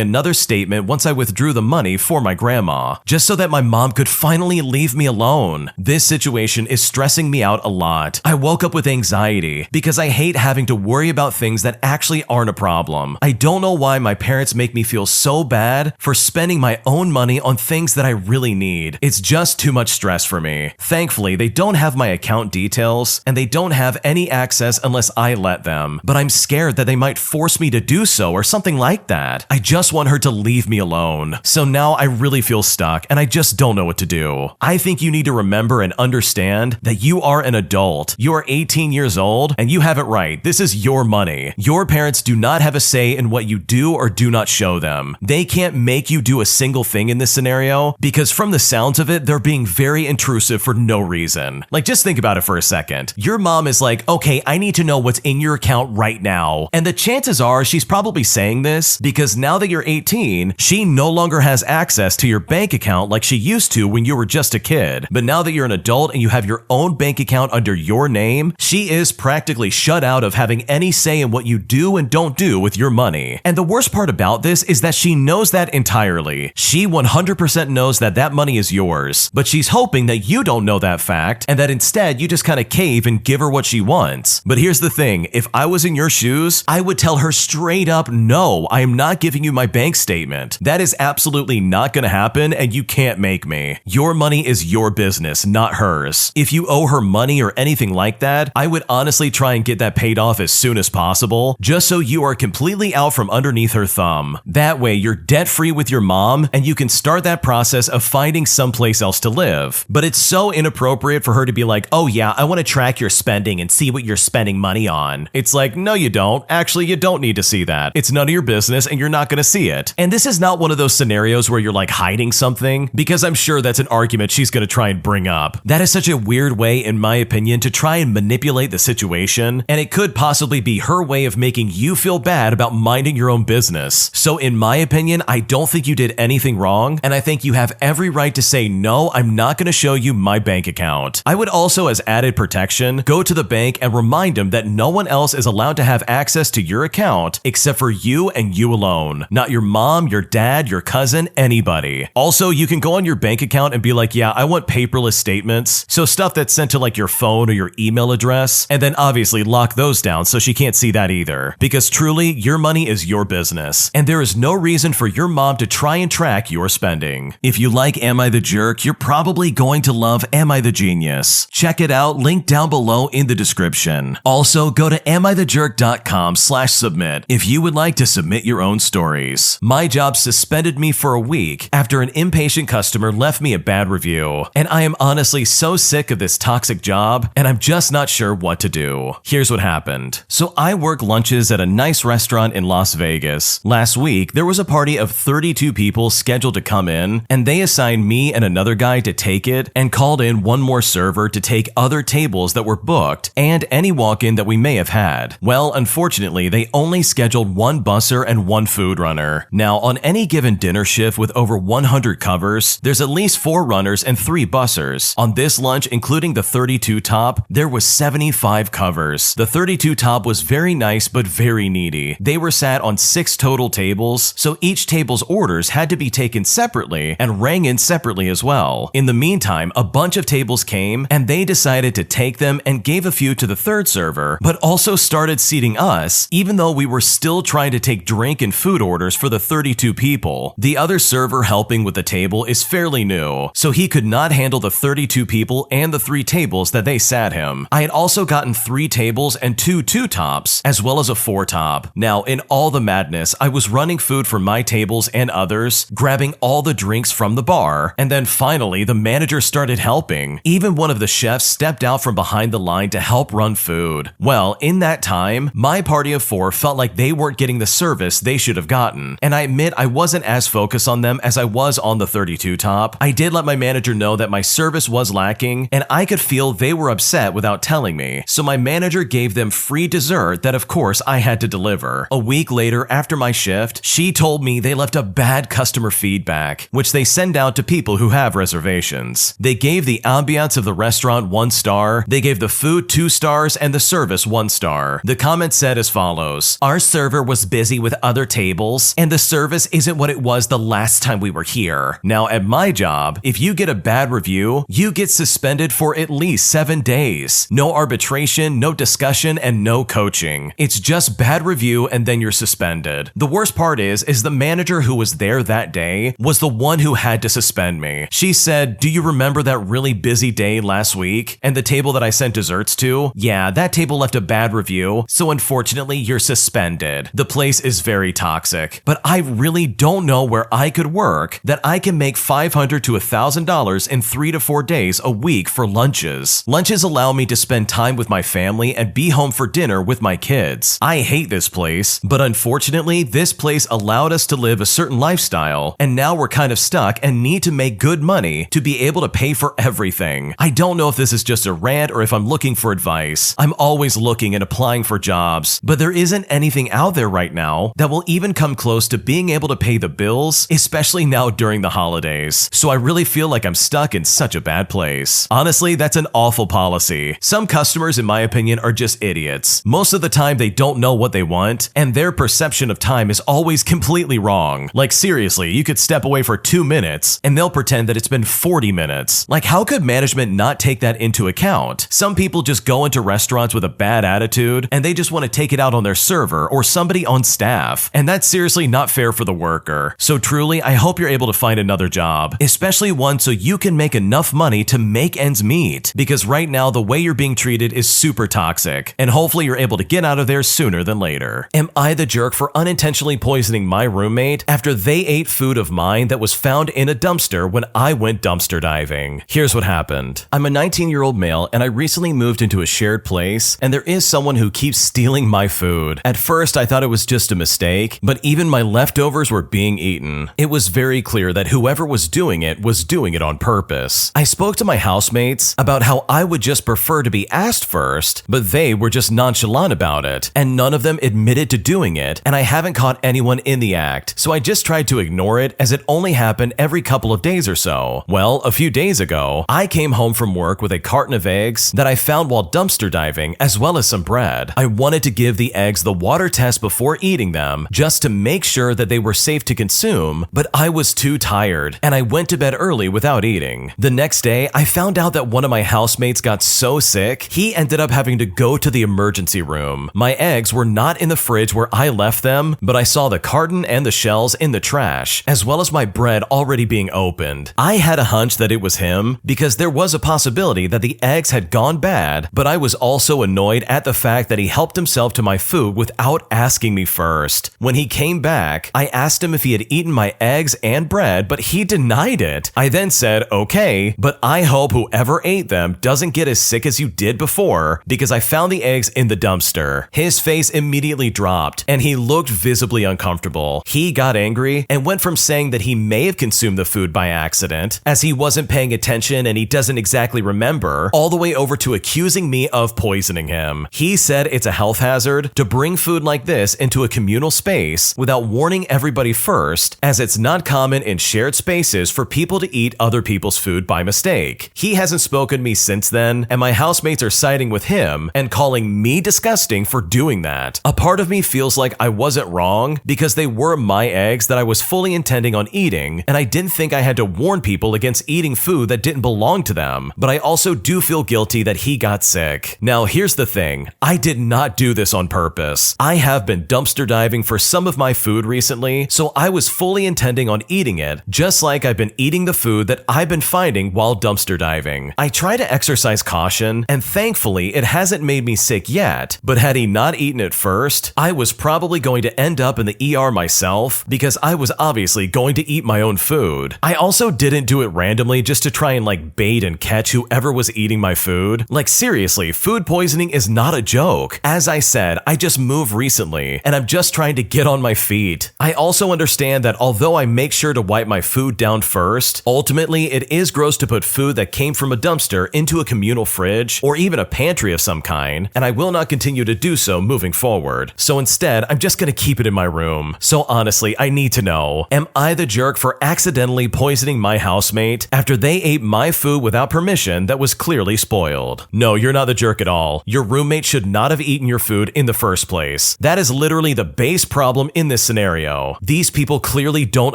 another statement once I withdrew the money for my grandma, just so that my mom could finally leave me alone. This situation is stressing me out a lot. I woke up with anxiety because I hate having to worry about things that actually aren't a problem. I don't know why my parents make me feel so bad for spending my own money on things that I really need. It's just too much stress for me. Thankfully, they don't have my account details, and they don't have any access unless I let them, but I'm scared that they might force me to do so or something like that. I just want her to leave me alone. So now I really feel stuck, and I just don't know what to do. I think you need to remember and understand that you are an adult. You are 18 years old, and you have it right. This is your money. Your parents do not have a say in what you do or do not show them. They can't make you do a single thing in this scenario because from the sounds of it, they're being very intrusive for no reason. Like, just think about it for a second. Your mom is like, okay, I need to know what's in your account right now. And the chances are she's probably saying this because now that you're 18, she no longer has access to your bank account like she used to when you were just a kid. But now that you're an adult and you have your own bank account under your name, she is practically shut out of having any say in what you do and don't do with your money. And the worst part about this is that she knows that entirely. She 100% knows that that money is yours, but she's hoping that you don't know that fact and that instead you just kind of cave and give her what she wants. But here's the thing, if I was in your shoes, I would tell her straight up, no, I am not giving you my bank statement. That is absolutely not going to happen, and you can't make me. Your money is your business, not hers. If you owe her money or anything like that, I would honestly try and get that paid off as soon as possible, just so you are completely out from underneath her thumb. That way, you're debt-free with your mom, and you can start that process of finding someplace else to live. But it's so inappropriate for her to be like, oh yeah, I want to track your spending and see what you're spending money on. It's like, no you don't. Actually, you don't need to see that. It's none of your business and you're not going to see it. And this is not one of those scenarios where you're like hiding something, because I'm sure that's an argument she's going to try and bring up. That is such a weird way, in my opinion, to try and manipulate the situation, and it could possibly be her way of making you feel bad about minding your own business. So in my opinion, I don't think you did anything wrong, and I think you have every right to say, no, I'm not going to show you my bank account. I would also, as added protection, go to the bank and remind them that no one else is allowed to have access to your account except for you and you alone. Not your mom, your dad, your cousin, anybody. Also, you can go on your bank account and be like, yeah, I want paperless statements. So stuff that's sent to like your phone or your email address, and then obviously lock those down so she can't see that either. Because truly, your money is your business, and there is no reason for your mom to try and track your spending. If you like Am I the Jerk, you're probably going to love Am I the Genius. Check it out, link down below in the description. Also, go to AmITheJerk.com/submit if you would like to submit your own stories. My job suspended me for a week after an impatient customer left me a bad review, and I am honestly so sick of this toxic job, and I'm just not sure what to do. Here's what happened. So I work lunches at a nice restaurant in Las Vegas. Last week, there was a party of 32 people scheduled to come in, and they assigned me and another guy to take it and called in one more server to take other tables that were booked and any walk-in that we may have had. Well, unfortunately, they only scheduled one busser and one food runner. Now, on any given dinner shift with over 100 covers, there's at least 4 runners and 3 bussers. On this lunch, including the 32 top, there there was 75 covers. The 32 top was very nice but very needy. They were sat on 6 total tables, so each table's orders had to be taken separately and rang in separately as well. In the meantime, a bunch of tables came and they decided to take them and gave a few to the third server, but also started seating us, even though we were still trying to take drink and food orders for the 32 people. The other server helping with the table is fairly new, so he could not handle the 32 people and the 3 tables that they sat him. I had also gotten 3 tables and 2 2-tops, as well as a 4-top. Now, in all the madness, I was running food for my tables and others, grabbing all the drinks from the bar, and then finally the manager started helping. Even one of the chefs stepped out from behind the line to help run food. Well, in that time, my party of 4 felt like they weren't getting the service they should have gotten, and I admit I wasn't as focused on them as I was on the 32 top. I did let my manager know that my service was lacking, and I could feel they were upset without telling me, so my manager gave them free dessert that of course I had to deliver. A week later, after my shift, she told me they left a bad customer feedback, which they send out to people who have reservations. They gave the ambiance of the restaurant 1 star, they gave the food 2 stars, and the service 1 star. The comment said as follows: "Our server was busy with other tables, and the service isn't what it was the last time we were here." Now, at my job, if you get a bad review, you get suspended for at least 7 days. No arbitration, no discussion, and no coaching. It's just bad review and then you're suspended. The worst part is the manager who was there that day was the one who had to suspend me. She said, "Do you remember that really busy day last week? And the table that I sent desserts to? Yeah, that table left a bad review, so unfortunately you're suspended." The place is very toxic, but I really don't know where I could work that I can make $500 to $1,000 in 3 to 4 days a week for lunches. Lunches allow me to spend time with my family and be home for dinner with my kids. I hate this place, but unfortunately, this place allowed us to live a certain lifestyle, and now we're kind of stuck and need to make good money to be able to pay for everything. I don't know if this is just a rant or if I'm looking for advice. I'm always looking and applying for jobs, but there isn't anything out there right now that will even come close to being able to pay the bills, especially now during the holidays. So I really feel like I'm stuck in such a bad place. Honestly, that's an awful policy. Some customers, in my opinion, are just idiots. Most of the time, they don't know what they want, and their perception of time is always completely wrong. Like seriously, you could step away for 2 minutes, and they'll pretend that it's been 40 minutes. Like, how could management not take that into account? Some people just go into restaurants with a bad attitude, and they just want to take it out on their server or somebody on staff, and that's seriously not fair for the worker. So truly, I hope you're able to find another job, especially one so you can make enough money to make ends meet, because right now the way you're being treated is super toxic, and hopefully you're able to get out of there sooner than later. Am I the jerk for unintentionally poisoning my roommate after they ate food of mine that was found in a dumpster when I went dumpster diving? Here's what happened. I'm a 19-year-old male, and I recently moved into a shared place, and there is someone who keeps stealing my food. At first, I thought it was just a mistake, but even my leftovers were being eaten. It was very clear that whoever was doing it on purpose. I spoke to my housemates about how I would just prefer to be asked first, but they were just nonchalant about it, and none of them admitted to doing it, and I haven't caught anyone in the act, so I just tried to ignore it as it only happened every couple of days or so. Well, a few days ago, I came home from work with a carton of eggs that I found while dumpster diving, as well as some bread. I wanted to give the eggs the water test before eating them, just to make sure that they were safe to consume, but I was too tired, and I went to bed early without eating. The next day, I found out that one of my housemates got so sick, he ended up having to go to the emergency room. My eggs were not in the fridge where I left them, but I saw the carton and the shells in the trash, as well as my bread already being opened. I had a hunch that it was him, because there was a possibility that the eggs had gone bad, but I was also annoyed at the fact that he helped himself to my food without asking me first. When he came back, I asked him if he had eaten my eggs and bread, but he denied it. I then said, "Okay, but I hope whoever ate them doesn't get as sick as you did before, because I found the eggs in the dumpster." His face immediately dropped, and he looked visibly uncomfortable. He got angry and went from saying that he may have consumed the food by accident, as he wasn't paying attention and he doesn't exactly remember, all the way over to accusing me of poisoning him. He said it's a health hazard to bring food like this into a communal space without warning everybody first, as it's not common in shared spaces for people to eat other people's food by mistake. He hasn't spoken to me since then, and my housemates are siding with him and calling me disgusting for doing that. A part of me feels like I wasn't wrong because they were my eggs that I was fully intending on eating, and I didn't think I had to warn people against eating food that didn't belong to them, but I also do feel guilty that he got sick. Now here's the thing, I did not do this on purpose. I have been dumpster diving for some of my food recently, so I was fully intending on eating it, just like I've been eating the food that I've been finding while dumpster diving. I try to exercise caution, and thankfully it hasn't made me sick yet, but had he not eaten it first, I was probably going to end up in the ER myself because I was obviously going to eat my own food. I also didn't do it randomly just to try and like bait and catch whoever was eating my food. Like seriously, food poisoning is not a joke. As I said, I just moved recently and I'm just trying to get on my feet. I also understand that although I make sure to wipe my food down first, ultimately it is gross to put food that came from a dumpster into a communal fridge or even a pantry of some kind, and I will not continue to do so moving forward. So instead, I'm just gonna keep it in my room. So honestly, I need to know, am I the jerk for accidentally poisoning my housemate after they ate my food without permission that was clearly spoiled? No, you're not the jerk at all. Your roommate should not have eaten your food in the first place. That is literally the base problem in this scenario. These people clearly don't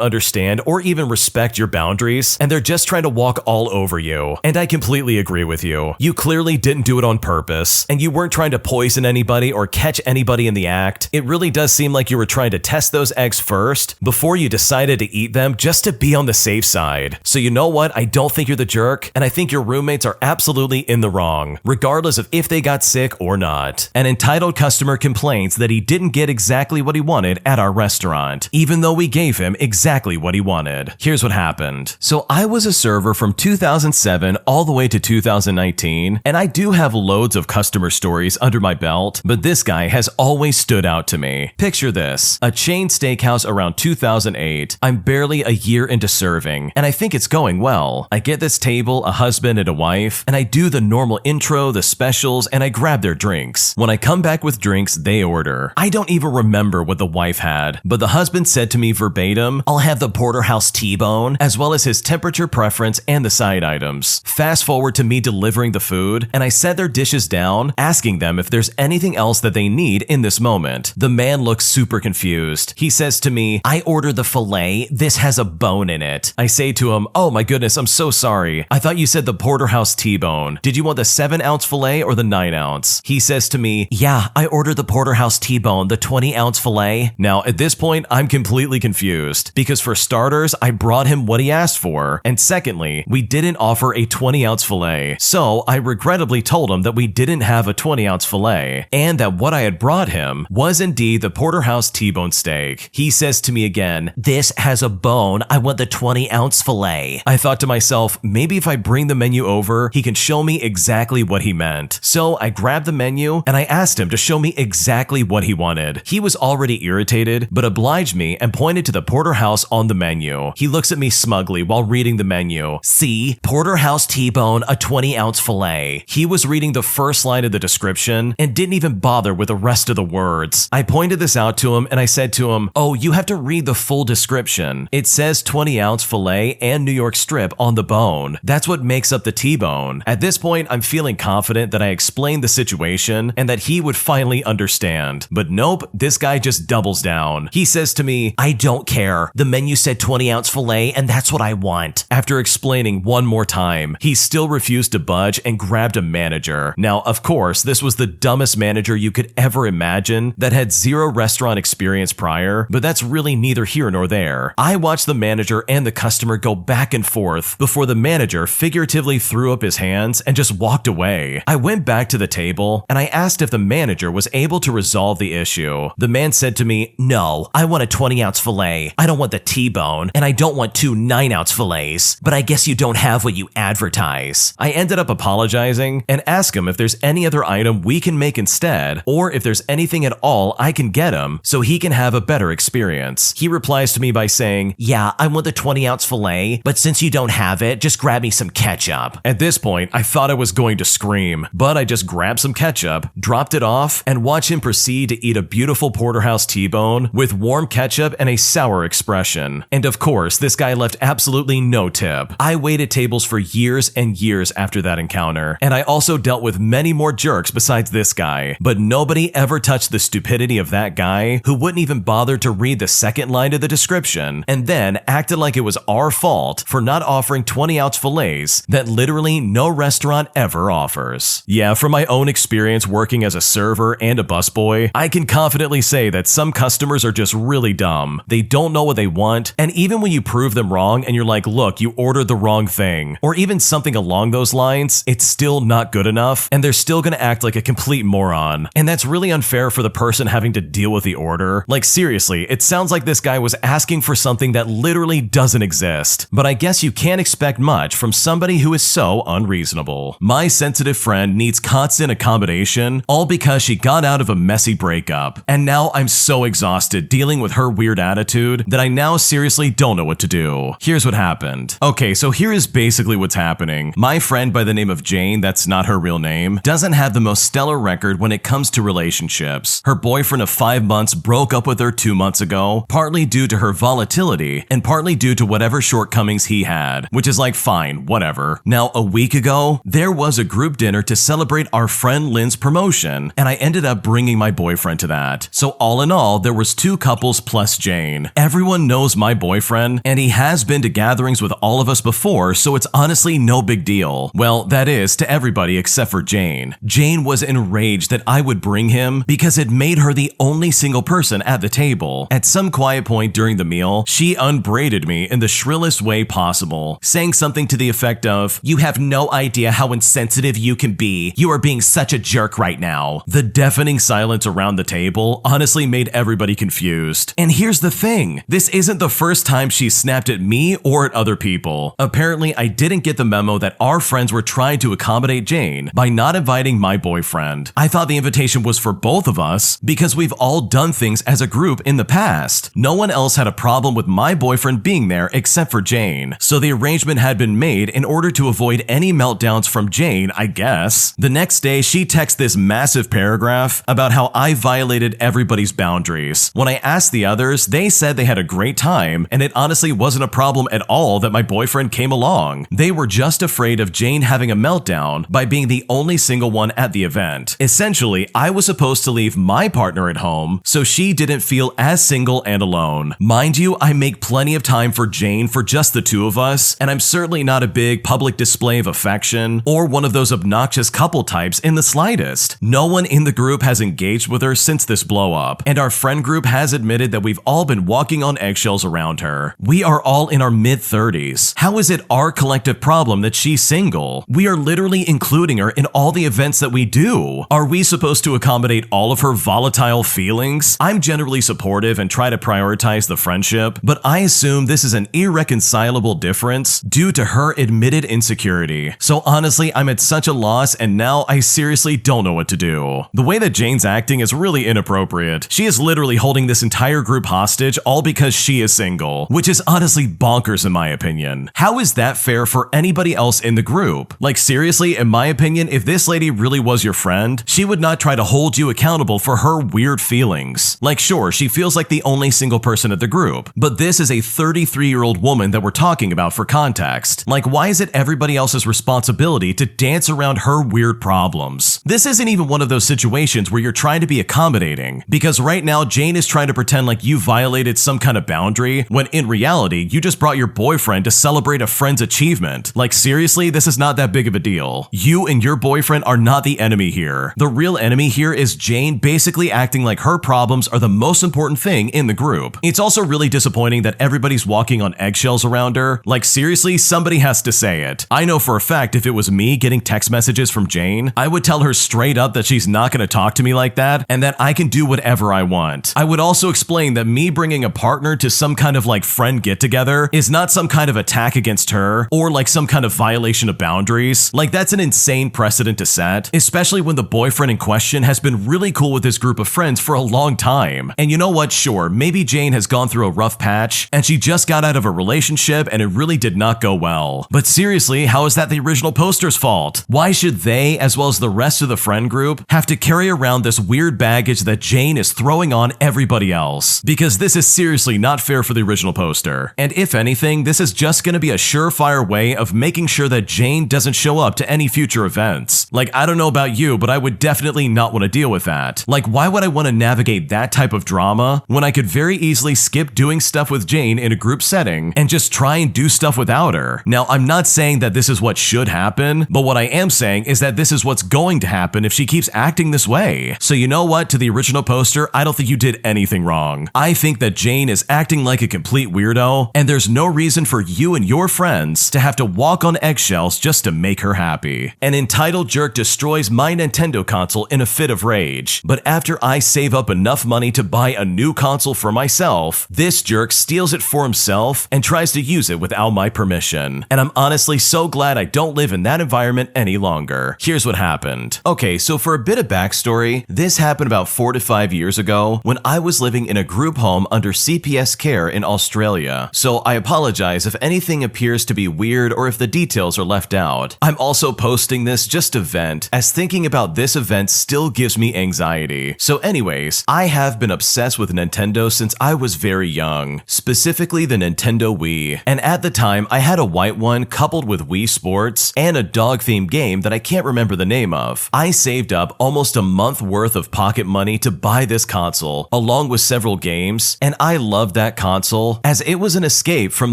understand or even respect your boundaries, and they're just trying to walk all over you. And I completely agree with you. You clearly didn't do it on purpose, and you weren't trying to poison anybody or catch anybody in the act. It really does seem like you were trying to test those eggs first before you decided to eat them just to be on the safe side. So you know what? I don't think you're the jerk, and I think your roommates are absolutely in the wrong, regardless of if they got sick or not. An entitled customer complains that he didn't get exactly what he wanted at our restaurant, even though we gave him exactly what he wanted. Here's what happened. So I was a server from 2007 all the way to 2019, and I do have loads of customer stories under my belt, but this guy has always stood out to me. Picture this, a chain steakhouse around 2008. I'm barely a year into serving, and I think it's going well. I get this table, a husband and a wife, and I do the normal intro, the specials, and I grab their drinks. When I come back with drinks, they order. I don't even remember what the wife had, but the husband said to me verbatim, "I'll have the porterhouse T-bone," as well as his temperature preference and the side items. Fast forward to me delivering the food, and I set their dishes down, asking them if there's anything else that they need in this moment. The man looks super confused. He says to me, "I ordered the filet. This has a bone in it." I say to him, "Oh my goodness, I'm so sorry. I thought you said the porterhouse T-bone. Did you want the 7-ounce filet or the 9-ounce? He says to me, "Yeah, I ordered the porterhouse T-bone, the 20-ounce filet." Now, at this point, I'm completely confused because for starters, I brought him what he asked for, and secondly, we didn't offer a 20-ounce filet. So I regrettably told him that we didn't have a 20-ounce filet, and that what I had brought him was indeed the porterhouse T-bone steak. He says to me again, "This has a bone. I want the 20-ounce filet." I thought to myself, maybe if I bring the menu over, he can show me exactly what he meant. So I grabbed the menu and I asked him to show me exactly what he wanted. He was already irritated, but obliged me and pointed to the porterhouse on the menu. He looks at me smugly while reading the menu. "See, porterhouse T-bone, a 20-ounce filet." He was reading the first line of the description and didn't even bother with the rest of the words. I pointed this out to him and I said to him, "Oh, you have to read the full description. It says 20-ounce filet and New York strip on the bone. That's what makes up the T-bone." At this point, I'm feeling confident that I explained the situation and that he would finally understand. But nope, this guy just doubles down. He says to me, "I don't care. The menu said 20-ounce filet and that's what I want." After explaining one more time, he still refused to budge and grabbed a manager. Now, of course, this was the dumbest manager you could ever imagine that had zero restaurant experience prior, but that's really neither here nor there. I watched the manager and the customer go back and forth before the manager figuratively threw up his hands and just walked away. I went back to the table and I asked if the manager was able to resolve the issue. The man said to me, "No, I want a 20-ounce filet. I don't want the T-bone, and I don't want 2 9-ounce filets, but I guess you don't have what you advertise." I ended up apologizing and asked him if there's any other item we can make instead, or if there's anything at all I can get him so he can have a better experience. He replies to me by saying, "Yeah, I want the 20-ounce filet, but since you don't have it, just grab me some ketchup." At this point, I thought I was going to scream, but I just grabbed some ketchup, dropped it off, and watched him proceed to eat a beautiful porterhouse T-bone with warm ketchup and a sour expression. And of course, this guy left absolutely no tip. I waited tables for years and years after that encounter. dinner, and I also dealt with many more jerks besides this guy, but nobody ever touched the stupidity of that guy who wouldn't even bother to read the second line of the description and then acted like it was our fault for not offering 20-ounce fillets that literally no restaurant ever offers. Yeah, from my own experience working as a server and a busboy, I can confidently say that some customers are just really dumb. They don't know what they want, and even when you prove them wrong and you're like, look, you ordered the wrong thing, or even something along those lines, it's still not good enough, and they're still gonna act like a complete moron. And that's really unfair for the person having to deal with the order. Like seriously, it sounds like this guy was asking for something that literally doesn't exist. But I guess you can't expect much from somebody who is so unreasonable. My sensitive friend needs constant accommodation, all because she got out of a messy breakup. And now I'm so exhausted dealing with her weird attitude that I now seriously don't know what to do. Here's what happened. Okay, so here is basically what's happening. My friend by the name of Jane, that's not her real name, doesn't have the most stellar record when it comes to relationships. Her boyfriend of 5 months broke up with her 2 months ago, partly due to her volatility and partly due to whatever shortcomings he had, which is like fine, whatever. Now, a week ago, there was a group dinner to celebrate our friend Lynn's promotion, and I ended up bringing my boyfriend to that. So all in all, there was 2 couples plus Jane. Everyone knows my boyfriend, and he has been to gatherings with all of us before, so it's honestly no big deal. Well, that is to everybody except for Jane. Jane was enraged that I would bring him because it made her the only single person at the table. At some quiet point during the meal, she unbraided me in the shrillest way possible, saying something to the effect of, "You have no idea how insensitive you can be. You are being such a jerk right now." The deafening silence around the table honestly made everybody confused. And here's the thing, this isn't the first time she snapped at me or at other people. Apparently, I didn't get the memo that our friends were trying to accommodate Jane by not inviting my boyfriend. I thought the invitation was for both of us because we've all done things as a group in the past. No one else had a problem with my boyfriend being there except for Jane, so the arrangement had been made in order to avoid any meltdowns from Jane, I guess. The next day, she texted this massive paragraph about how I violated everybody's boundaries. When I asked the others, they said they had a great time, and it honestly wasn't a problem at all that my boyfriend came along. They were just afraid of Jane having a meltdown by being the only single one at the event. Essentially, I was supposed to leave my partner at home so she didn't feel as single and alone. Mind you, I make plenty of time for Jane for just the 2 of us, and I'm certainly not a big public display of affection or one of those obnoxious couple types in the slightest. No one in the group has engaged with her since this blow up, and our friend group has admitted that we've all been walking on eggshells around her. We are all in our mid-30s. How is it our collective problem that she's single? We are literally including her in all the events that we do. Are we supposed to accommodate all of her volatile feelings? I'm generally supportive and try to prioritize the friendship, but I assume this is an irreconcilable difference due to her admitted insecurity. So honestly, I'm at such a loss, and now I seriously don't know what to do. The way that Jane's acting is really inappropriate. She is literally holding this entire group hostage all because she is single, which is honestly bonkers in my opinion. How is that fair for anybody else in the group? Like seriously, in my opinion, if this lady really was your friend, she would not try to hold you accountable for her weird feelings. Like sure, she feels like the only single person at the group, but this is a 33-year-old woman that we're talking about for context. Like why is it everybody else's responsibility to dance around her weird problems? This isn't even one of those situations where you're trying to be accommodating, because right now Jane is trying to pretend like you violated some kind of boundary when in reality you just brought your boyfriend to celebrate a friend's achievement. Like seriously, this is not that big of a deal. You and your boyfriend are not the enemy here. The real enemy here is Jane basically acting like her problems are the most important thing in the group. It's also really disappointing that everybody's walking on eggshells around her. Like seriously, somebody has to say it. I know for a fact if it was me getting text messages from Jane, I would tell her straight up that she's not going to talk to me like that and that I can do whatever I want. I would also explain that me bringing a partner to some kind of like friend get together is not some kind of attack against her or like some kind of violation of boundaries. Like that's an insane precedent to set, especially when the boyfriend in question has been really cool with this group of friends for a long time. And you know what? Sure, maybe Jane has gone through a rough patch and she just got out of a relationship and it really did not go well. But seriously, how is that the original poster's fault? Why should they, as well as the rest of the friend group, have to carry around this weird baggage that Jane is throwing on everybody else? Because this is seriously not fair for the original poster. And if anything, this is just going to be a surefire way of making sure that Jane doesn't show up up to any future events. Like, I don't know about you, but I would definitely not want to deal with that. Like, why would I want to navigate that type of drama when I could very easily skip doing stuff with Jane in a group setting and just try and do stuff without her? Now, I'm not saying that this is what should happen, but what I am saying is that this is what's going to happen if she keeps acting this way. So you know what? To the original poster, I don't think you did anything wrong. I think that Jane is acting like a complete weirdo, and there's no reason for you and your friends to have to walk on eggshells just to make her happy. An entitled jerk destroys my Nintendo console in a fit of rage, but after I save up enough money to buy a new console for myself, this jerk steals it for himself and tries to use it without my permission. And I'm honestly so glad I don't live in that environment any longer. Here's what happened. Okay, so for a bit of backstory, this happened about 4 to 5 years ago when I was living in a group home under CPS care in Australia. So I apologize if anything appears to be weird or if the details are left out. I'm also posting this just to vent, as thinking about this event still gives me anxiety. So anyways, I have been obsessed with Nintendo since I was very young, specifically the Nintendo Wii. And at the time, I had a white one coupled with Wii Sports and a dog-themed game that I can't remember the name of. I saved up almost a month worth of pocket money to buy this console, along with several games, and I loved that console as it was an escape from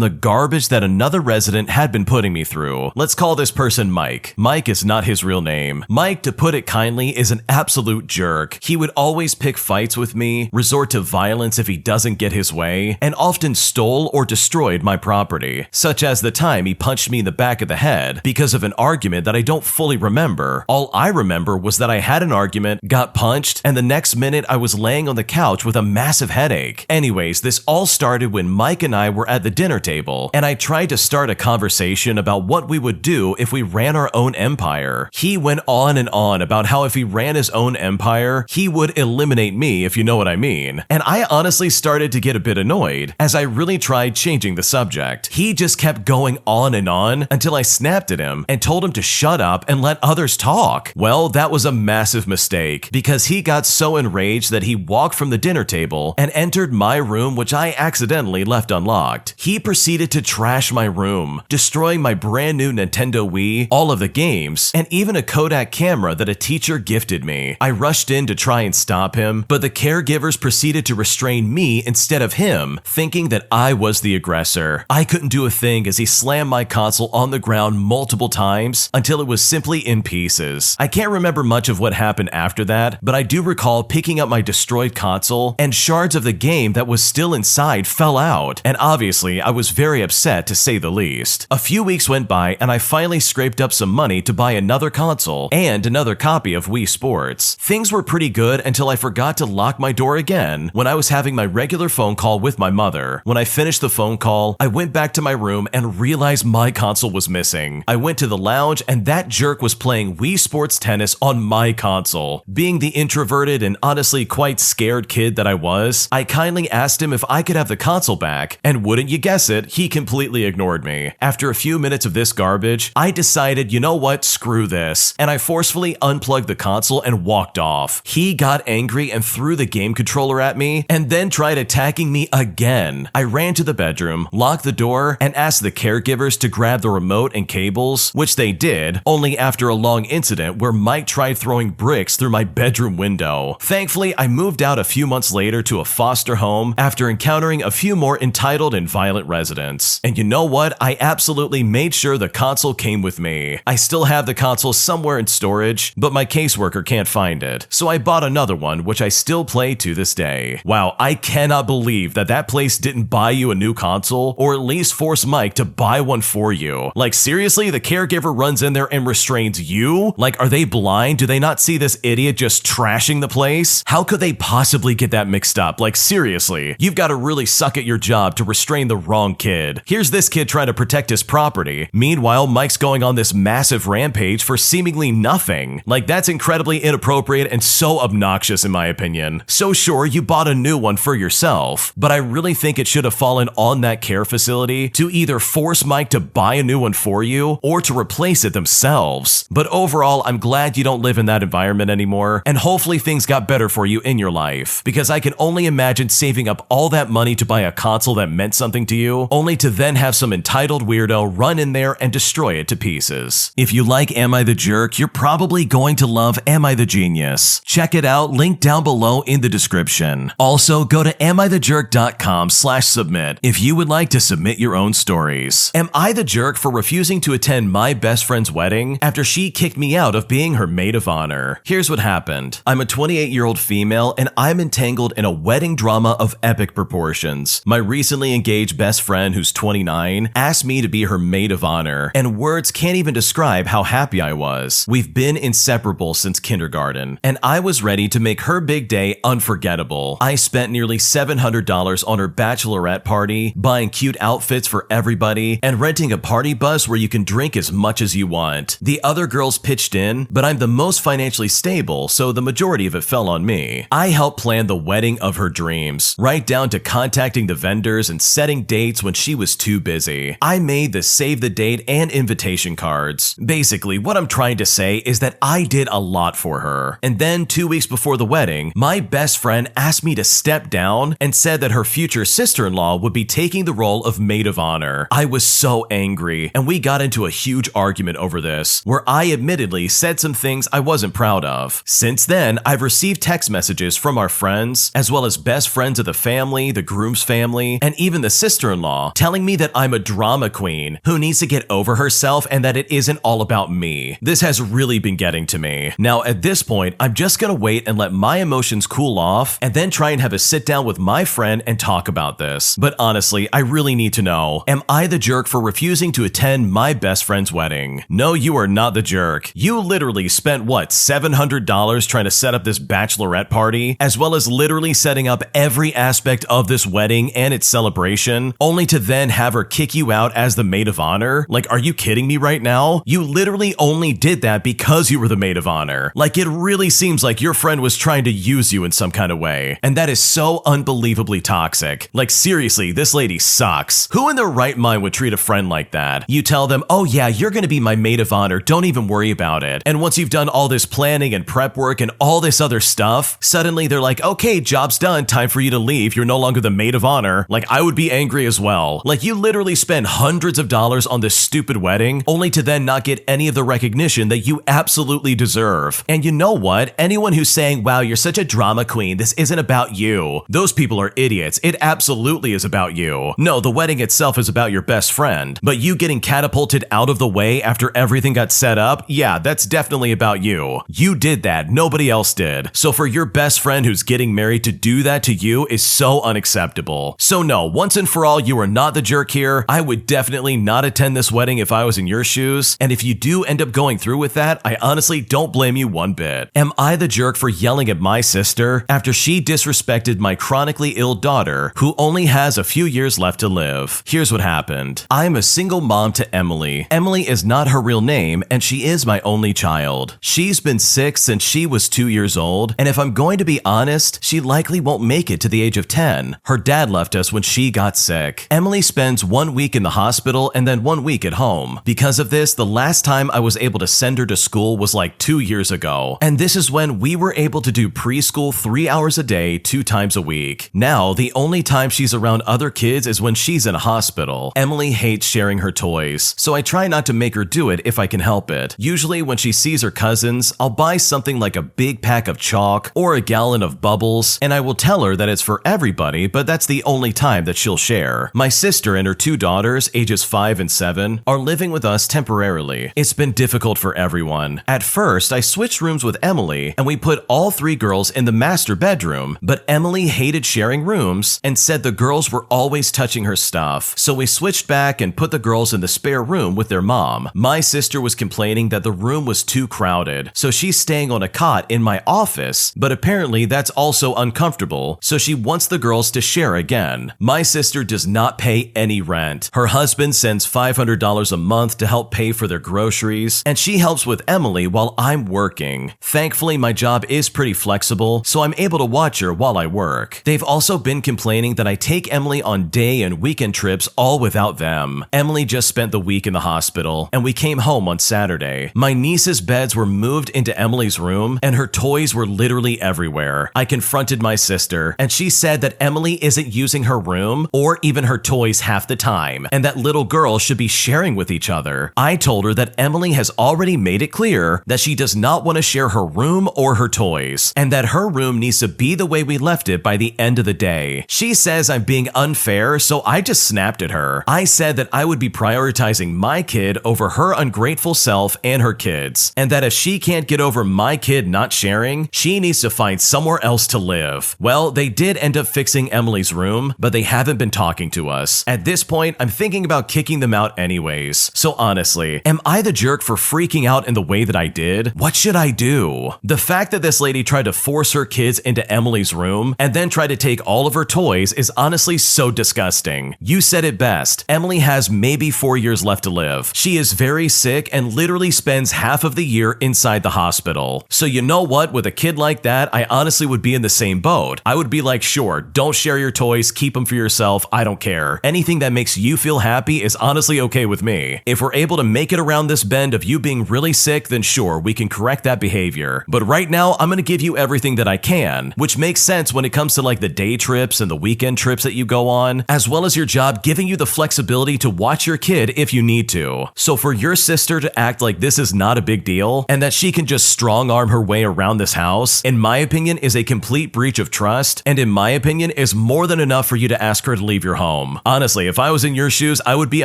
the garbage that another resident had been putting me through. Let's call this person Mike. Mike is not his real name. Mike, to put it kindly, is an absolute jerk. He would always pick fights with me, resort to violence if he doesn't get his way, and often stole or destroyed my property, such as the time he punched me in the back of the head because of an argument that I don't fully remember. All I remember was that I had an argument, got punched, and the next minute I was laying on the couch with a massive headache. Anyways, this all started when Mike and I were at the dinner table, and I tried to start a conversation about what we would do if we ran our own empire. He went on and on about how if he ran his own empire, he would eliminate me, if you know what I mean. And I honestly started to get a bit annoyed, as I really tried changing the subject. He just kept going on and on until I snapped at him and told him to shut up and let others talk. Well, that was a massive mistake, because he got so enraged that he walked from the dinner table and entered my room, which I accidentally left unlocked. He proceeded to trash my room, destroying my brand new Nintendo Wii, all of the games, and even a Kodak camera that a teacher gifted me. I rushed in to try and stop him, but the caregivers proceeded to restrain me instead of him, thinking that I was the aggressor. I couldn't do a thing as he slammed my console on the ground multiple times until it was simply in pieces. I can't remember much of what happened after that, but I do recall picking up my destroyed console and shards of the game that was still inside fell out, and obviously I was very upset to say the least. A few weeks went by and I finally scraped up some money to buy another console and another copy of Wii Sports. Things were pretty good until I forgot to lock my door again when I was having my regular phone call with my mother. When I finished the phone call, I went back to my room and realized my console was missing. I went to the lounge and that jerk was playing Wii Sports Tennis on my console. Being the introverted and honestly quite scared kid that I was, I kindly asked him if I could have the console back, and wouldn't you guess it, he completely ignored me. After a few minutes of this garbage, I decided, you know what, screw this, and I forcefully unplugged the console and walked off. He got angry and threw the game controller at me, and then tried attacking me again. I ran to the bedroom, locked the door, and asked the caregivers to grab the remote and cables, which they did, only after a long incident where Mike tried throwing bricks through my bedroom window. Thankfully, I moved out a few months later to a foster home after encountering a few more entitled and violent residents. And you know what? I absolutely made sure the console came with me. I still have the console somewhere in storage, but my caseworker can't find it. So I bought another one, which I still play to this day. Wow, I cannot believe that that place didn't buy you a new console, or at least force Mike to buy one for you. Like seriously, the caregiver runs in there and restrains you? Like, are they blind? Do they not see this idiot just trashing the place? How could they possibly get that mixed up? Like seriously, you've got to really suck at your job to restrain the wrong kid. Here's this kid trying to protect his property. Meanwhile, Mike's going on this massive rampage for seemingly nothing. Like, that's incredibly inappropriate and so obnoxious in my opinion. So sure, you bought a new one for yourself, but I really think it should have fallen on that care facility to either force Mike to buy a new one for you or to replace it themselves. But overall, I'm glad you don't live in that environment anymore, and hopefully things got better for you in your life, because I can only imagine saving up all that money to buy a console that meant something to you, only to then have some entitled weirdo run in there and destroy it to pieces. is. If you like Am I the Jerk, you're probably going to love Am I the Genius. Check it out, link down below in the description. Also, go to AmITheJerk.com/submit if you would like to submit your own stories. Am I the jerk for refusing to attend my best friend's wedding after she kicked me out of being her maid of honor? Here's what happened. I'm a 28-year-old female and I'm entangled in a wedding drama of epic proportions. My recently engaged best friend, who's 29, asked me to be her maid of honor, and words can't even describe how happy I was. We've been inseparable since kindergarten, and I was ready to make her big day unforgettable. I spent nearly $700 on her bachelorette party, buying cute outfits for everybody, and renting a party bus where you can drink as much as you want. The other girls pitched in, but I'm the most financially stable, so the majority of it fell on me. I helped plan the wedding of her dreams, right down to contacting the vendors and setting dates when she was too busy. I made the save the date and invitation cards. Basically, what I'm trying to say is that I did a lot for her. And then 2 weeks before the wedding, my best friend asked me to step down and said that her future sister-in-law would be taking the role of maid of honor. I was so angry, and we got into a huge argument over this, where I admittedly said some things I wasn't proud of. Since then, I've received text messages from our friends, as well as best friends of the family, the groom's family, and even the sister-in-law, telling me that I'm a drama queen who needs to get over herself and that it isn't all about me. This has really been getting to me. Now, at this point, I'm just gonna wait and let my emotions cool off and then try and have a sit down with my friend and talk about this. But honestly, I really need to know, am I the jerk for refusing to attend my best friend's wedding? No, you are not the jerk. You literally spent, what, $700 trying to set up this bachelorette party, as well as literally setting up every aspect of this wedding and its celebration, only to then have her kick you out as the maid of honor? Like, are you kidding me right now? You literally only did that because you were the maid of honor. Like, it really seems like your friend was trying to use you in some kind of way. And that is so unbelievably toxic. Like, seriously, this lady sucks. Who in their right mind would treat a friend like that? You tell them, oh yeah, you're gonna be my maid of honor, don't even worry about it. And once you've done all this planning and prep work and all this other stuff, suddenly they're like, okay, job's done, time for you to leave, you're no longer the maid of honor. Like, I would be angry as well. Like, you literally spend hundreds of dollars on this stupid wedding, only to then not get any of the recognition that you absolutely deserve. And you know what? Anyone who's saying, wow, you're such a drama queen, this isn't about you, those people are idiots. It absolutely is about you. No, the wedding itself is about your best friend, but you getting catapulted out of the way after everything got set up, yeah, that's definitely about you. You did that, nobody else did. So for your best friend who's getting married to do that to you is so unacceptable. So no, once and for all, you are not the jerk here. I would definitely not attend this wedding if I was in your shoes, and if you do end up going through with that, I honestly don't blame you one bit. Am I the jerk for yelling at my sister after she disrespected my chronically ill daughter who only has a few years left to live? Here's what happened. I'm a single mom to Emily. Emily is not her real name, and she is my only child. She's been sick since she was 2 years old, and if I'm going to be honest, she likely won't make it to the age of 10. Her dad left us when she got sick. Emily spends 1 week in the hospital and then 1 week at home. Because of this, the last time I was able to send her to school was like 2 years ago, and this is when we were able to do preschool 3 hours a day, 2 times a week. Now, the only time she's around other kids is when she's in a hospital. Emily hates sharing her toys, so I try not to make her do it if I can help it. Usually when she sees her cousins, I'll buy something like a big pack of chalk or a gallon of bubbles, and I will tell her that it's for everybody, but that's the only time that she'll share. My sister and her 2 daughters, ages 5 and 7, are living with us temporarily. It's been difficult for everyone. At first, I switched rooms with Emily, and we put all 3 girls in the master bedroom, but Emily hated sharing rooms and said the girls were always touching her stuff, so we switched back and put the girls in the spare room with their mom. My sister was complaining that the room was too crowded, so she's staying on a cot in my office, but apparently that's also uncomfortable, so she wants the girls to share again. My sister does not pay any rent. Her husband sends $500 a month to help pay for their groceries, and she helps with Emily while I'm working. Thankfully, my job is pretty flexible, so I'm able to watch her while I work. They've also been complaining that I take Emily on day and weekend trips all without them. Emily just spent the week in the hospital, and we came home on Saturday. My niece's beds were moved into Emily's room, and her toys were literally everywhere. I confronted my sister, and she said that Emily isn't using her room or even her toys half the time, and that little girls should be sharing with each other. I told her that Emily has already made it clear that she does not want to share her room or her toys, and that her room needs to be the way we left it by the end of the day. She says I'm being unfair, so I just snapped at her. I said that I would be prioritizing my kid over her ungrateful self and her kids, and that if she can't get over my kid not sharing, she needs to find somewhere else to live. Well, they did end up fixing Emily's room, but they haven't been talking to us. At this point, I'm thinking about kicking them out anyways. So honestly, am I the jerk for freaking out in the way that I did? What should I do? The fact that this lady tried to force her kids into Emily's room and then tried to take all of her toys is honestly so disgusting. You said it best. Emily has maybe 4 years left to live. She is very sick and literally spends half of the year inside the hospital. So you know what? With a kid like that, I honestly would be in the same boat. I would be like, sure, don't share your toys, keep them for yourself, I don't care. Anything that makes you feel happy is honestly okay with me. If we're able to make it around this bend of you being really sick, then sure, we can correct that behavior. But right now, I'm gonna give you everything that I can, which makes sense when it comes to like the day trips and the weekend trips that you go on, as well as your job giving you the flexibility to watch your kid if you need to. So for your sister to act like this is not a big deal and that she can just strong arm her way around this house, in my opinion, is a complete breach of trust, and in my opinion, is more than enough for you to ask her to leave your home. Honestly, if I was in your shoes, I would be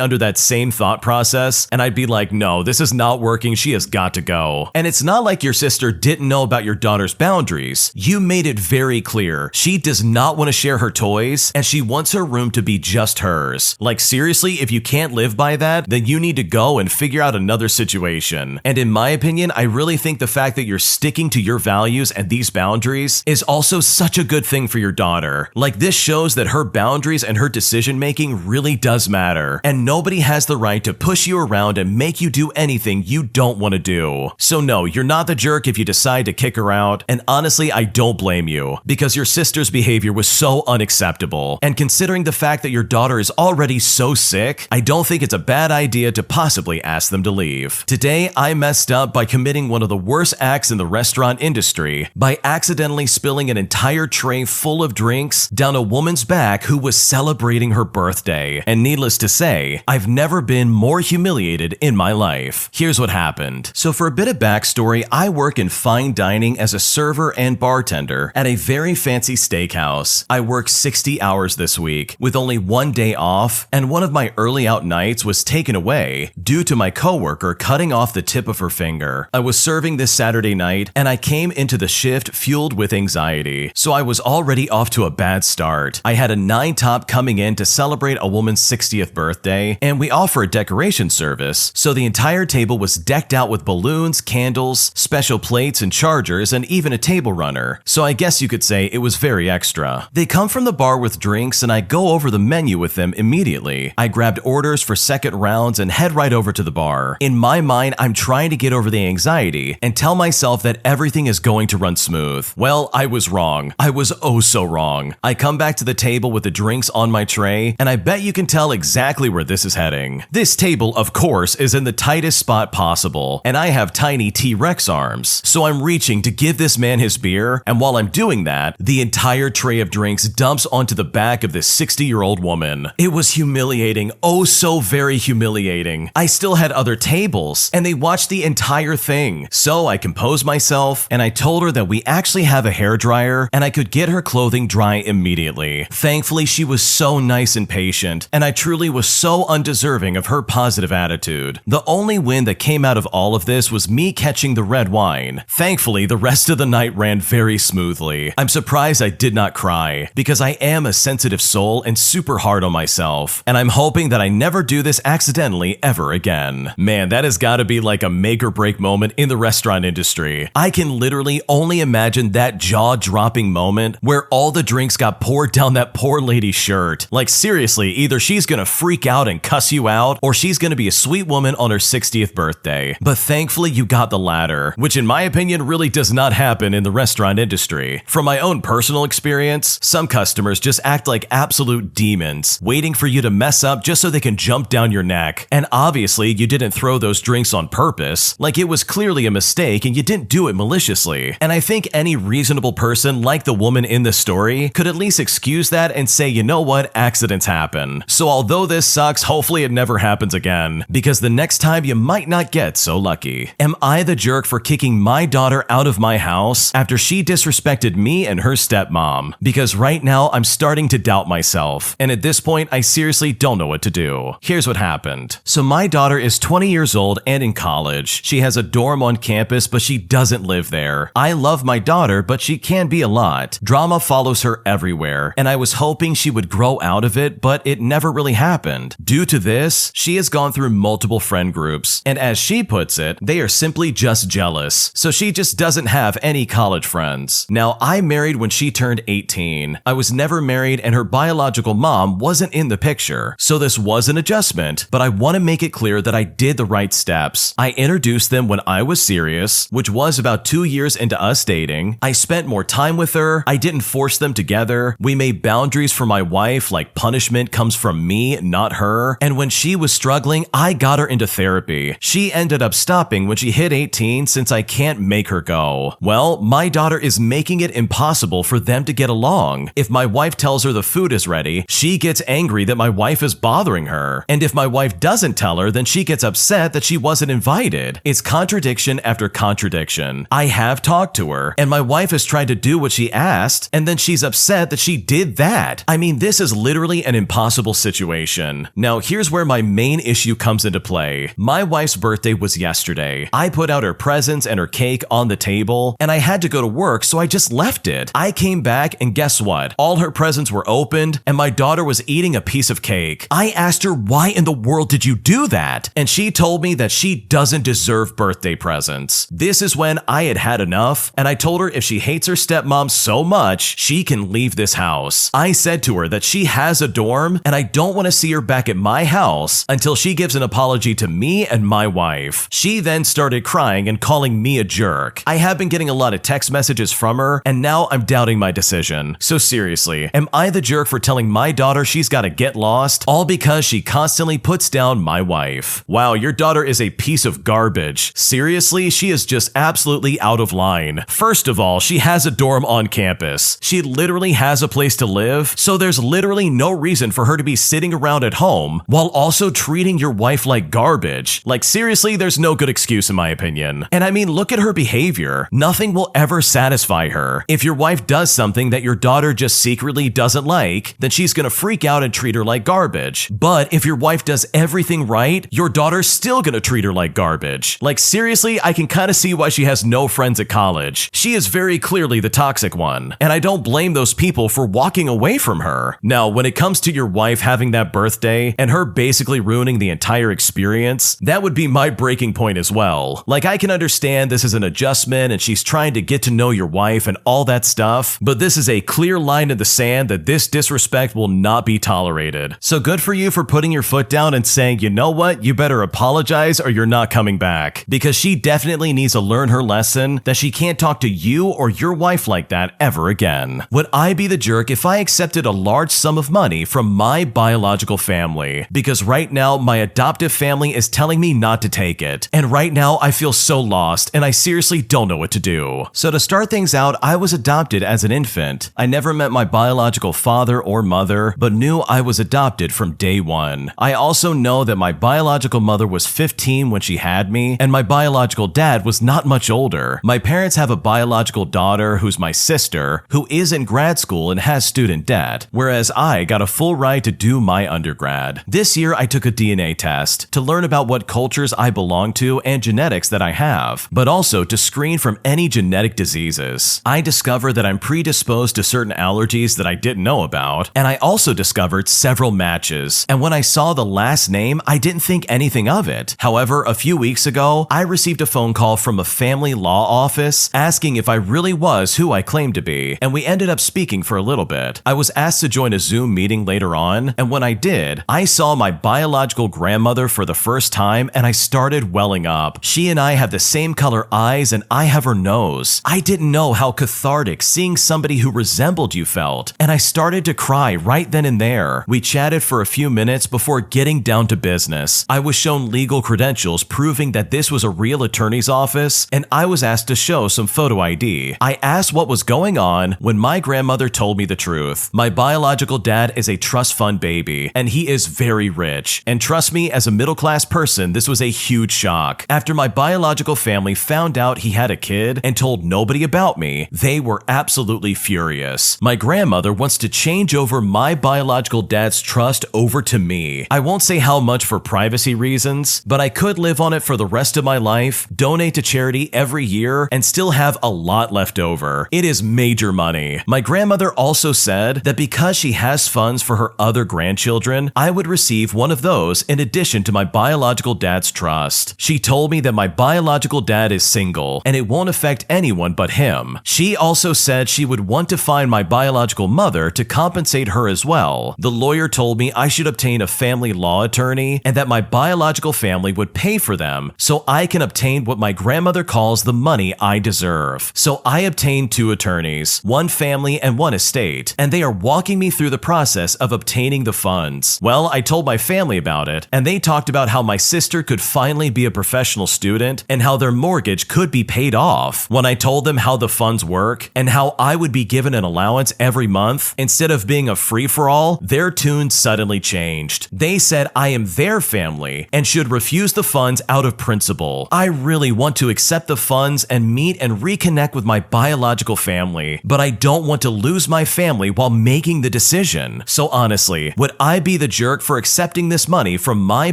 under that same thought process, and I'd be like, no, this is not working, she has got to go. And it's not like your sister didn't know about your daughter's boundaries. You made it very clear. She does not want to share her toys, and she wants her room to be just hers. Like seriously, if you can't live by that, then you need to go and figure out another situation. And in my opinion, I really think the fact that you're sticking to your values and these boundaries is also such a good thing for your daughter. Like this shows that her boundaries and her decision making really does matter, and nobody has the right to push you around and make you do anything you don't want to do. So no, you're not the jerk if you decide to kick her out, and honestly, I don't blame you, because your sister's behavior was so unacceptable, and considering the fact that your daughter is already so sick, I don't think it's a bad idea to possibly ask them to leave. Today, I messed up by committing one of the worst acts in the restaurant industry by accidentally spilling an entire tray full of drinks down a woman's back who was celebrating her birthday. And needless to say, I've never been more humiliated in my life. Here's what happened. So for a bit of backstory, I work in fine dining as a server and bartender at a very fancy steakhouse. I work 60 hours this week with only one day off, and one of my early out nights was taken away due to my coworker cutting off the tip of her finger. I was serving this Saturday night, and I came into the shift fueled with anxiety, so I was already off to a bad start. I had a 9-top coming in to celebrate a woman's 60th birthday, and we offer a decoration service, so the entire table was decked out with balloons, candles, special plates and chargers, and even a table runner. So I guess you could say it was very extra. They come from the bar with drinks, and I go over the menu with them immediately. I grabbed orders for second rounds and head right over to the bar. In my mind, I'm trying to get over the anxiety and tell myself that everything is going to run smooth. Well, I was wrong. I was oh so wrong. I come back to the table with the drinks on my tray, and I bet you can tell exactly where this is heading. This table, of course, is in the tightest spot possible, and I have tiny T-Rex arms, so I'm reaching to give this man his beer, and while I'm doing that, the entire tray of drinks dumps onto the back of this 60-year-old woman. It was humiliating, oh so very humiliating. I still had other tables, and they watched the entire thing, so I composed myself, and I told her that we actually have a hairdryer, and I could get her clothing dry immediately. Thankfully, she was so nice and patient, and I truly was so undeserving of her positive attitude. The only win that came out of all of this was me catching the red wine. Thankfully, the rest of the night ran very smoothly. I'm surprised I did not cry, because I am a sensitive soul and super hard on myself, and I'm hoping that I never do this accidentally ever again. Man, that has got to be like a make or break moment in the restaurant industry. I can literally only imagine that jaw-dropping moment where all the drinks got poured down that poor lady's shirt. Like seriously, either she's gonna freak out and cuss you out, or she's gonna be a sweet woman on her 60th birthday. But thankfully you got the latter, which in my opinion really does not happen in the restaurant industry. From my own personal experience, some customers just act like absolute demons, waiting for you to mess up just so they can jump down your neck. And obviously you didn't throw those drinks on purpose, like it was clearly a mistake and you didn't do it maliciously. And I think any reasonable person like the woman in the story could at least excuse that and say, you know what, accidents happen. So although this sucks, hopefully it never happens again, because the the next time you might not get so lucky. Am I the jerk for kicking my daughter out of my house after she disrespected me and her stepmom? Because right now I'm starting to doubt myself, and at this point I seriously don't know what to do. Here's what happened. So my daughter is 20 years old and in college. She has a dorm on campus, but she doesn't live there. I love my daughter, but she can be a lot. Drama follows her everywhere, and I was hoping she would grow out of it, but it never really happened. Due to this, she has gone through multiple friend groups, and as she puts it, they are simply just jealous, so she just doesn't have any college friends. Now, I married when she turned 18. I was never married, and her biological mom wasn't in the picture, so this was an adjustment, but I want to make it clear that I did the right steps. I introduced them when I was serious, which was about 2 years into us dating. I spent more time with her. I didn't force them together. We made boundaries for my wife, like punishment comes from me, not her. And when she was struggling, I got her into therapy. She ended up stopping when she hit 18 since I can't make her go. Well, my daughter is making it impossible for them to get along. If my wife tells her the food is ready, she gets angry that my wife is bothering her. And if my wife doesn't tell her, then she gets upset that she wasn't invited. It's contradiction after contradiction. I have talked to her, and my wife has tried to do what she asked, and then she's upset that she did that. I mean, this is literally an impossible situation. Now, here's where my main issue comes into play. My wife's birthday was yesterday. I put out her presents and her cake on the table, and I had to go to work, so I just left it. I came back, and guess what? All her presents were opened, and my daughter was eating a piece of cake. I asked her, why in the world did you do that? And she told me that she doesn't deserve birthday presents. This is when I had had enough, and I told her if she hates her stepmom so much, she can leave this house. I said to her that she has a dorm, and I don't want to see her back at my house until she gives an apology to me and my wife. She then started crying and calling me a jerk. I have been getting a lot of text messages from her, and now I'm doubting my decision. So seriously, am I the jerk for telling my daughter she's got to get lost, all because she constantly puts down my wife? Wow, your daughter is a piece of garbage. Seriously, she is just absolutely out of line. First of all, she has a dorm on campus. She literally has a place to live, so there's literally no reason for her to be sitting around at home while also treating your wife like garbage. Like seriously, there's no good excuse in my opinion. And I mean, look at her behavior. Nothing will ever satisfy her. If your wife does something that your daughter just secretly doesn't like, then she's gonna freak out and treat her like garbage. But if your wife does everything right, your daughter's still gonna treat her like garbage. Like seriously, I can kind of see why she has no friends at college. She is very clearly the toxic one, and I don't blame those people for walking away from her. Now, when it comes to your wife having that birthday and her basically ruining the entire experience, that would be my breaking point as well. Like, I can understand this is an adjustment and she's trying to get to know your wife and all that stuff, but this is a clear line in the sand that this disrespect will not be tolerated. So good for you for putting your foot down and saying, you know what, you better apologize or you're not coming back. Because she definitely needs to learn her lesson that she can't talk to you or your wife like that ever again. Would I be the jerk if I accepted a large sum of money from my biological family? Because right now, my adoptive family is telling me not to take it. And right now, I feel so lost and I seriously don't know what to do. So to start things out, I was adopted as an infant. I never met my biological father or mother, but knew I was adopted from day one. I also know that my biological mother was 15 when she had me, and my biological dad was not much older. My parents have a biological daughter who's my sister, who is in grad school and has student debt, whereas I got a full ride to do my undergrad. This year, I took a DNA test to learn about what cultures I belong to and genetics that I have, but also to screen from any genetic diseases. I discovered that I'm predisposed to certain allergies that I didn't know about, and I also discovered several matches. And when I saw the last name, I didn't think anything of it. However, a few weeks ago, I received a phone call from a family law office asking if I really was who I claimed to be, and we ended up speaking for a little bit. I was asked to join a Zoom meeting later on, and when I did, I saw my biological grandmother for the first time and I started welling up. She and I have the same color eyes and I have her nose. I didn't know how cathartic seeing somebody who resembled you felt, and I started to cry right then and there. We chatted for a few minutes before getting down to business. I was shown legal credentials proving that this was a real attorney's office, and I was asked to show some photo ID. I asked what was going on when my grandmother told me the truth. My biological dad is a trust fund baby, and he is very rich. And trust me, as a middle middle-class person, this was a huge shock. After my biological family found out he had a kid and told nobody about me, they were absolutely furious. My grandmother wants to change over my biological dad's trust over to me. I won't say how much for privacy reasons, but I could live on it for the rest of my life, donate to charity every year, and still have a lot left over. It is major money. My grandmother also said that because she has funds for her other grandchildren, I would receive one of those in addition to my biological dad's trust. She told me that my biological dad is single and it won't affect anyone but him. She also said she would want to find my biological mother to compensate her as well. The lawyer told me I should obtain a family law attorney and that my biological family would pay for them so I can obtain what my grandmother calls the money I deserve. So I obtained 2 attorneys, one family and one estate, and they are walking me through the process of obtaining the funds. Well, I told my family about it, and they talked about how my sister could finally be a professional student and how their mortgage could be paid off. When I told them how the funds work and how I would be given an allowance every month instead of being a free-for-all, their tune suddenly changed. They said I am their family and should refuse the funds out of principle. I really want to accept the funds and meet and reconnect with my biological family, but I don't want to lose my family while making the decision. So honestly, would I be the jerk for accepting this money from my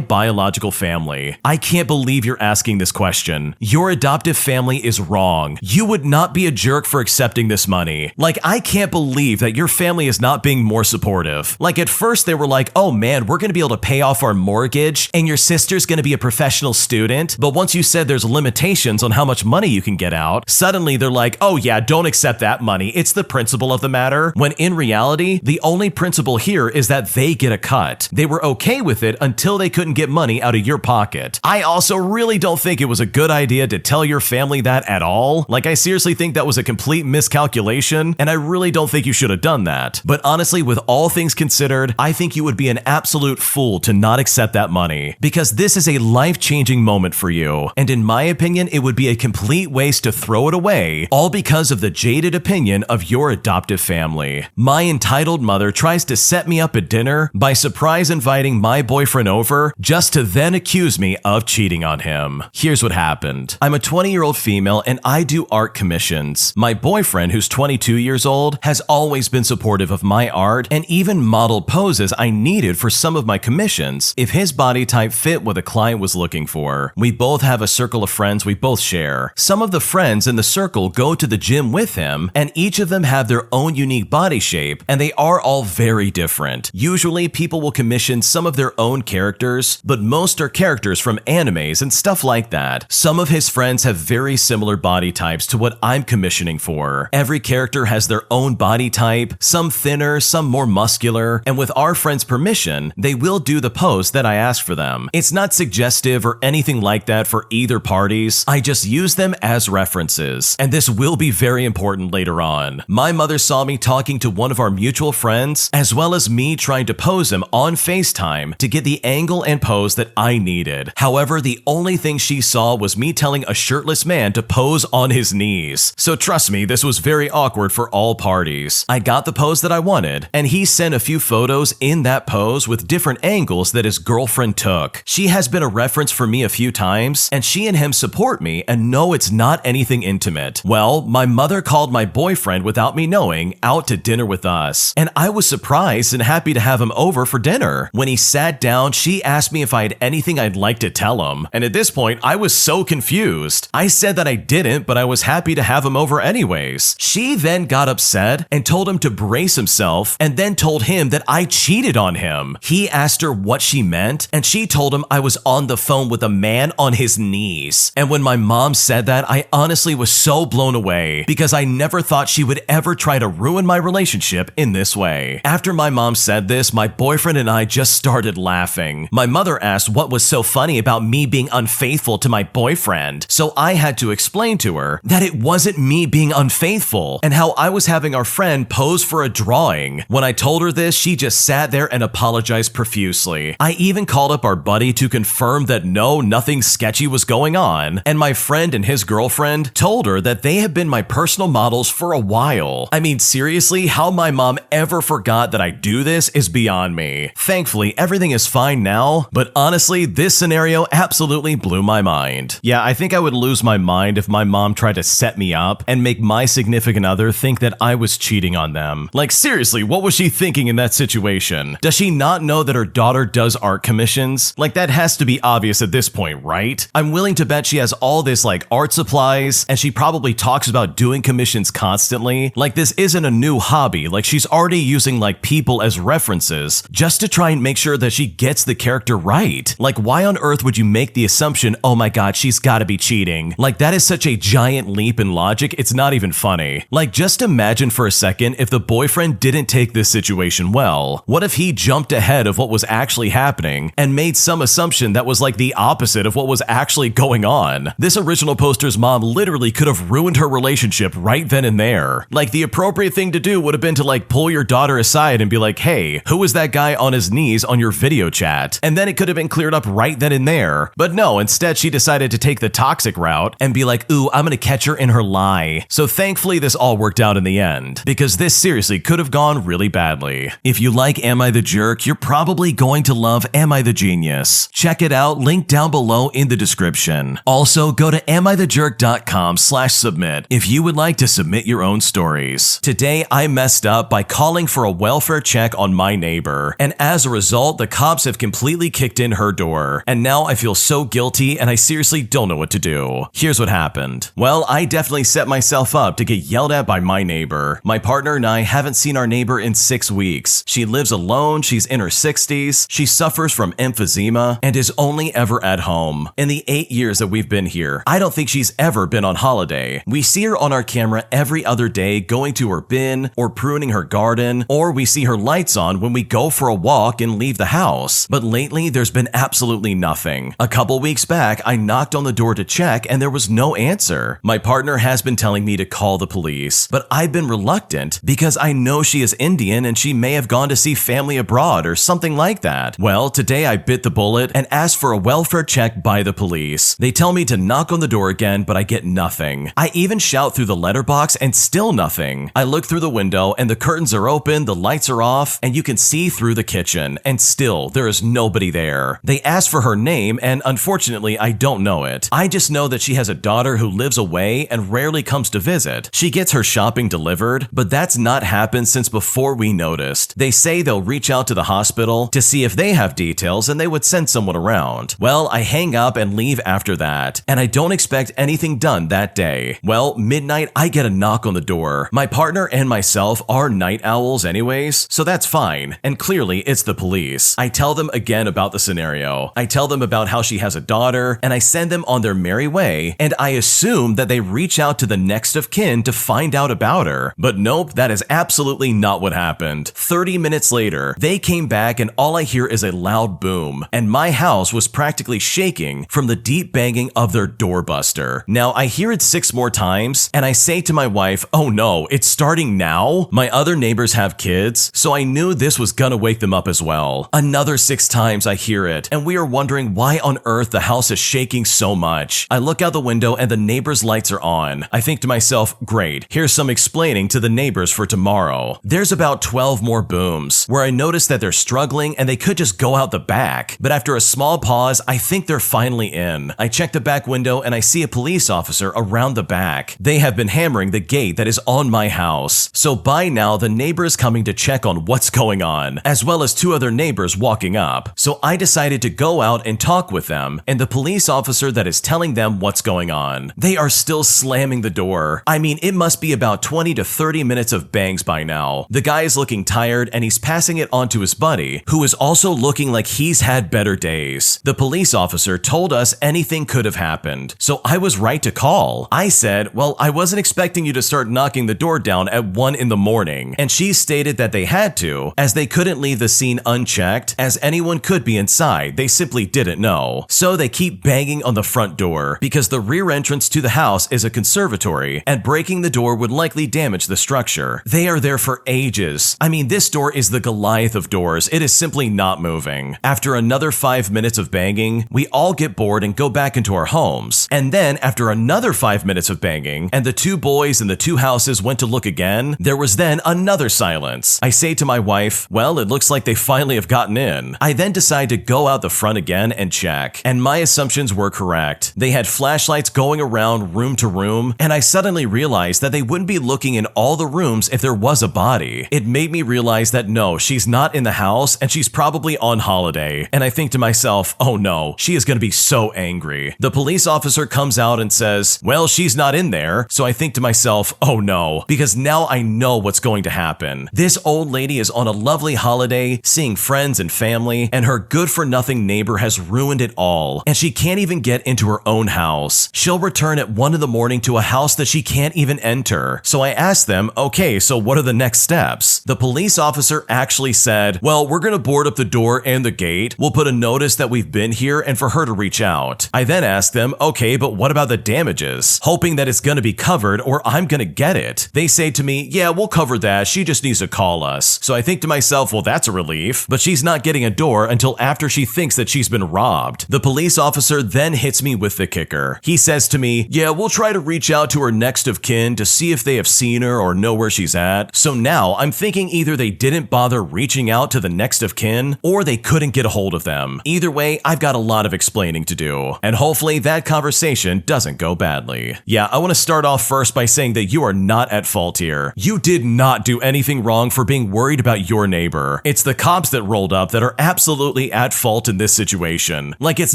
biological family? I can't believe you're asking this question. Your adoptive family is wrong. You would not be a jerk for accepting this money. Like, I can't believe that your family is not being more supportive. Like, at first they were like, oh man, we're gonna be able to pay off our mortgage and your sister's gonna be a professional student. But once you said there's limitations on how much money you can get out, suddenly they're like, oh yeah, don't accept that money. It's the principle of the matter. When in reality, the only principle here is that they get a cut. They were okay with it until they couldn't get money out of your pocket. I also really don't think it was a good idea to tell your family that at all. Like, I seriously think that was a complete miscalculation, and I really don't think you should have done that. But honestly, with all things considered, I think you would be an absolute fool to not accept that money, because this is a life-changing moment for you, and in my opinion, it would be a complete waste to throw it away, all because of the jaded opinion of your adoptive family. My entitled mother tries to set me up at dinner by surprise inviting my boyfriend over just to then accuse me of cheating on him. Here's what happened. I'm a 20-year-old female and I do art commissions. My boyfriend, who's 22 years old, has always been supportive of my art and even modeled poses I needed for some of my commissions if his body type fit what a client was looking for. We both have a circle of friends we both share. Some of the friends in the circle go to the gym with him, and each of them have their own unique body shape, and they are all very different. Usually, people will commission some of their own characters, but most are characters from animes and stuff like that. Some of his friends have very similar body types to what I'm commissioning for. Every character has their own body type, some thinner, some more muscular, and with our friends' permission, they will do the pose that I ask for them. It's not suggestive or anything like that for either parties. I just use them as references, and this will be very important later on. My mother saw me talking to one of our mutual friends, as well as me trying to pose him on FaceTime to get the angle and pose that I needed. However, the only thing she saw was me telling a shirtless man to pose on his knees. So trust me, this was very awkward for all parties. I got the pose that I wanted, and he sent a few photos in that pose with different angles that his girlfriend took. She has been a reference for me a few times, and she and him support me and know it's not anything intimate. Well, my mother called my boyfriend without me knowing out to dinner with us, and I was surprised and happy to have him over for dinner. When he sat down, she asked me if I had anything I'd like to tell him, and at this point, I was so confused. I said that I didn't, but I was happy to have him over anyways. She then got upset and told him to brace himself, and then told him that I cheated on him. He asked her what she meant, and she told him I was on the phone with a man on his knees. And when my mom said that, I honestly was so blown away because I never thought she would ever try to ruin my relationship in this way. After my mom said this, my boyfriend and I just started laughing. My mother asked what was so funny about me being unfaithful to my boyfriend, so I had to explain to her that it wasn't me being unfaithful and how I was having our friend pose for a drawing. When I told her this, she just sat there and apologized profusely. I even called up our buddy to confirm that no, nothing sketchy was going on, and my friend and his girlfriend told her that they have been my personal models for a while. I mean, seriously, how my mom ever forgot that I do this is beyond me. Thankfully, everything is fine now, but But honestly, this scenario absolutely blew my mind. Yeah, I think I would lose my mind if my mom tried to set me up and make my significant other think that I was cheating on them. Like seriously, what was she thinking in that situation? Does she not know that her daughter does art commissions? Like that has to be obvious at this point, right? I'm willing to bet she has all this like art supplies, and she probably talks about doing commissions constantly. Like this isn't a new hobby, like she's already using like people as references just to try and make sure that she gets the character right. Like why on earth would you make the assumption, oh my god, she's gotta be cheating? Like that is such a giant leap in logic, it's not even funny. Like just imagine for a second if the boyfriend didn't take this situation well. What if he jumped ahead of what was actually happening and made some assumption that was like the opposite of what was actually going on? This original poster's mom literally could have ruined her relationship right then and there. Like the appropriate thing to do would have been to like pull your daughter aside and be like, hey, who was that guy on his knees on your video chat? And then it could have been cleared up right then and there. But no, instead she decided to take the toxic route and be like, ooh, I'm gonna catch her in her lie. So thankfully this all worked out in the end, because this seriously could have gone really badly. If you like Am I the Jerk, you're probably going to love Am I the Genius. Check it out, link down below in the description. Also, go to AmITheJerk.com/submit if you would like to submit your own stories. Today, I messed up by calling for a welfare check on my neighbor, and as a result, the cops have completely kicked in her door, and now I feel so guilty and I seriously don't know what to do. Here's what happened. Well, I definitely set myself up to get yelled at by my neighbor. My partner and I haven't seen our neighbor in 6 weeks. She lives alone, she's in her 60s, she suffers from emphysema, and is only ever at home. In the 8 years that we've been here, I don't think she's ever been on holiday. We see her on our camera every other day going to her bin or pruning her garden, or we see her lights on when we go for a walk and leave the house. But lately, there's been absolutely nothing. A couple weeks back, I knocked on the door to check and there was no answer. My partner has been telling me to call the police, but I've been reluctant because I know she is Indian and she may have gone to see family abroad or something like that. Well, today I bit the bullet and asked for a welfare check by the police. They tell me to knock on the door again, but I get nothing. I even shout through the letterbox and still nothing. I look through the window and the curtains are open, the lights are off, and you can see through the kitchen, and still there is nobody there. They ask for her name, and unfortunately I don't know it. I just know that she has a daughter who lives away and rarely comes to visit. She gets her shopping delivered, but that's not happened since before we noticed. They say they'll reach out to the hospital to see if they have details and they would send someone around. Well, I hang up and leave after that, and I don't expect anything done that day. Well, midnight, I get a knock on the door. My partner and myself are night owls anyways, so that's fine, and clearly it's the police. I tell them again about the scenario. I tell them about how she has a daughter, and I send them on their merry way, and I assume that they reach out to the next of kin to find out about her. But nope, that is absolutely not what happened. 30 minutes later, they came back and all I hear is a loud boom, and my house was practically shaking from the deep banging of their doorbuster. Now, I hear it 6 more times, and I say to my wife, oh no, it's starting now? My other neighbors have kids, so I knew this was gonna wake them up as well. Another 6 times I hear it, and we are wondering why on earth the house is shaking so much. I look out the window and the neighbors' lights are on. I think to myself, great, here's some explaining to the neighbors for tomorrow. There's about 12 more booms, where I notice that they're struggling and they could just go out the back. But after a small pause, I think they're finally in. I check the back window and I see a police officer around the back. They have been hammering the gate that is on my house. So by now, the neighbor is coming to check on what's going on, as well as 2 other neighbors walking up. So I decided to go out and talk with them and the police officer that is telling them what's going on. They are still slamming the door. I mean, it must be about 20 to 30 minutes of bangs by now. The guy is looking tired and he's passing it on to his buddy, who is also looking like he's had better days. The police officer told us anything could have happened, so I was right to call. I said, well, I wasn't expecting you to start knocking the door down at 1 in the morning, and she stated that they had to, as they couldn't leave the scene unchecked, as anyone could be inside, they simply didn't know. So they keep banging on the front door, because the rear entrance to the house is a conservatory, and breaking the door would likely damage the structure. They are there for ages. I mean, this door is the Goliath of doors. It is simply not moving. After another 5 minutes of banging, we all get bored and go back into our homes. And then after another 5 minutes of banging, and the 2 boys in the 2 houses went to look again, there was then another silence. I say to my wife, well, it looks like they finally have gotten in. I then decide to to go out the front again and check. And my assumptions were correct. They had flashlights going around room to room, and I suddenly realized that they wouldn't be looking in all the rooms if there was a body. It made me realize that no, she's not in the house and she's probably on holiday. And I think to myself, oh no, she is going to be so angry. The police officer comes out and says, well, she's not in there. So I think to myself, oh no, because now I know what's going to happen. This old lady is on a lovely holiday, seeing friends and family, and her good-for-nothing neighbor has ruined it all, and she can't even get into her own house. She'll return at 1 in the morning to a house that she can't even enter. So I asked them, okay, so what are the next steps? The police officer actually said, well, we're gonna board up the door and the gate. We'll put a notice that we've been here and for her to reach out. I then asked them, okay, but what about the damages? Hoping that it's gonna be covered or I'm gonna get it. They say to me, yeah, we'll cover that. She just needs to call us. So I think to myself, well, that's a relief, but she's not getting a door until after she thinks that she's been robbed. The police officer then hits me with the kicker. He says to me, yeah, we'll try to reach out to her next of kin to see if they have seen her or know where she's at. So now I'm thinking either they didn't bother reaching out to the next of kin or they couldn't get a hold of them. Either way, I've got a lot of explaining to do, and hopefully that conversation doesn't go badly. Yeah, I want to start off first by saying that you are not at fault here. You did not do anything wrong for being worried about your neighbor. It's the cops that rolled up that are absolutely at fault in this situation. Like, it's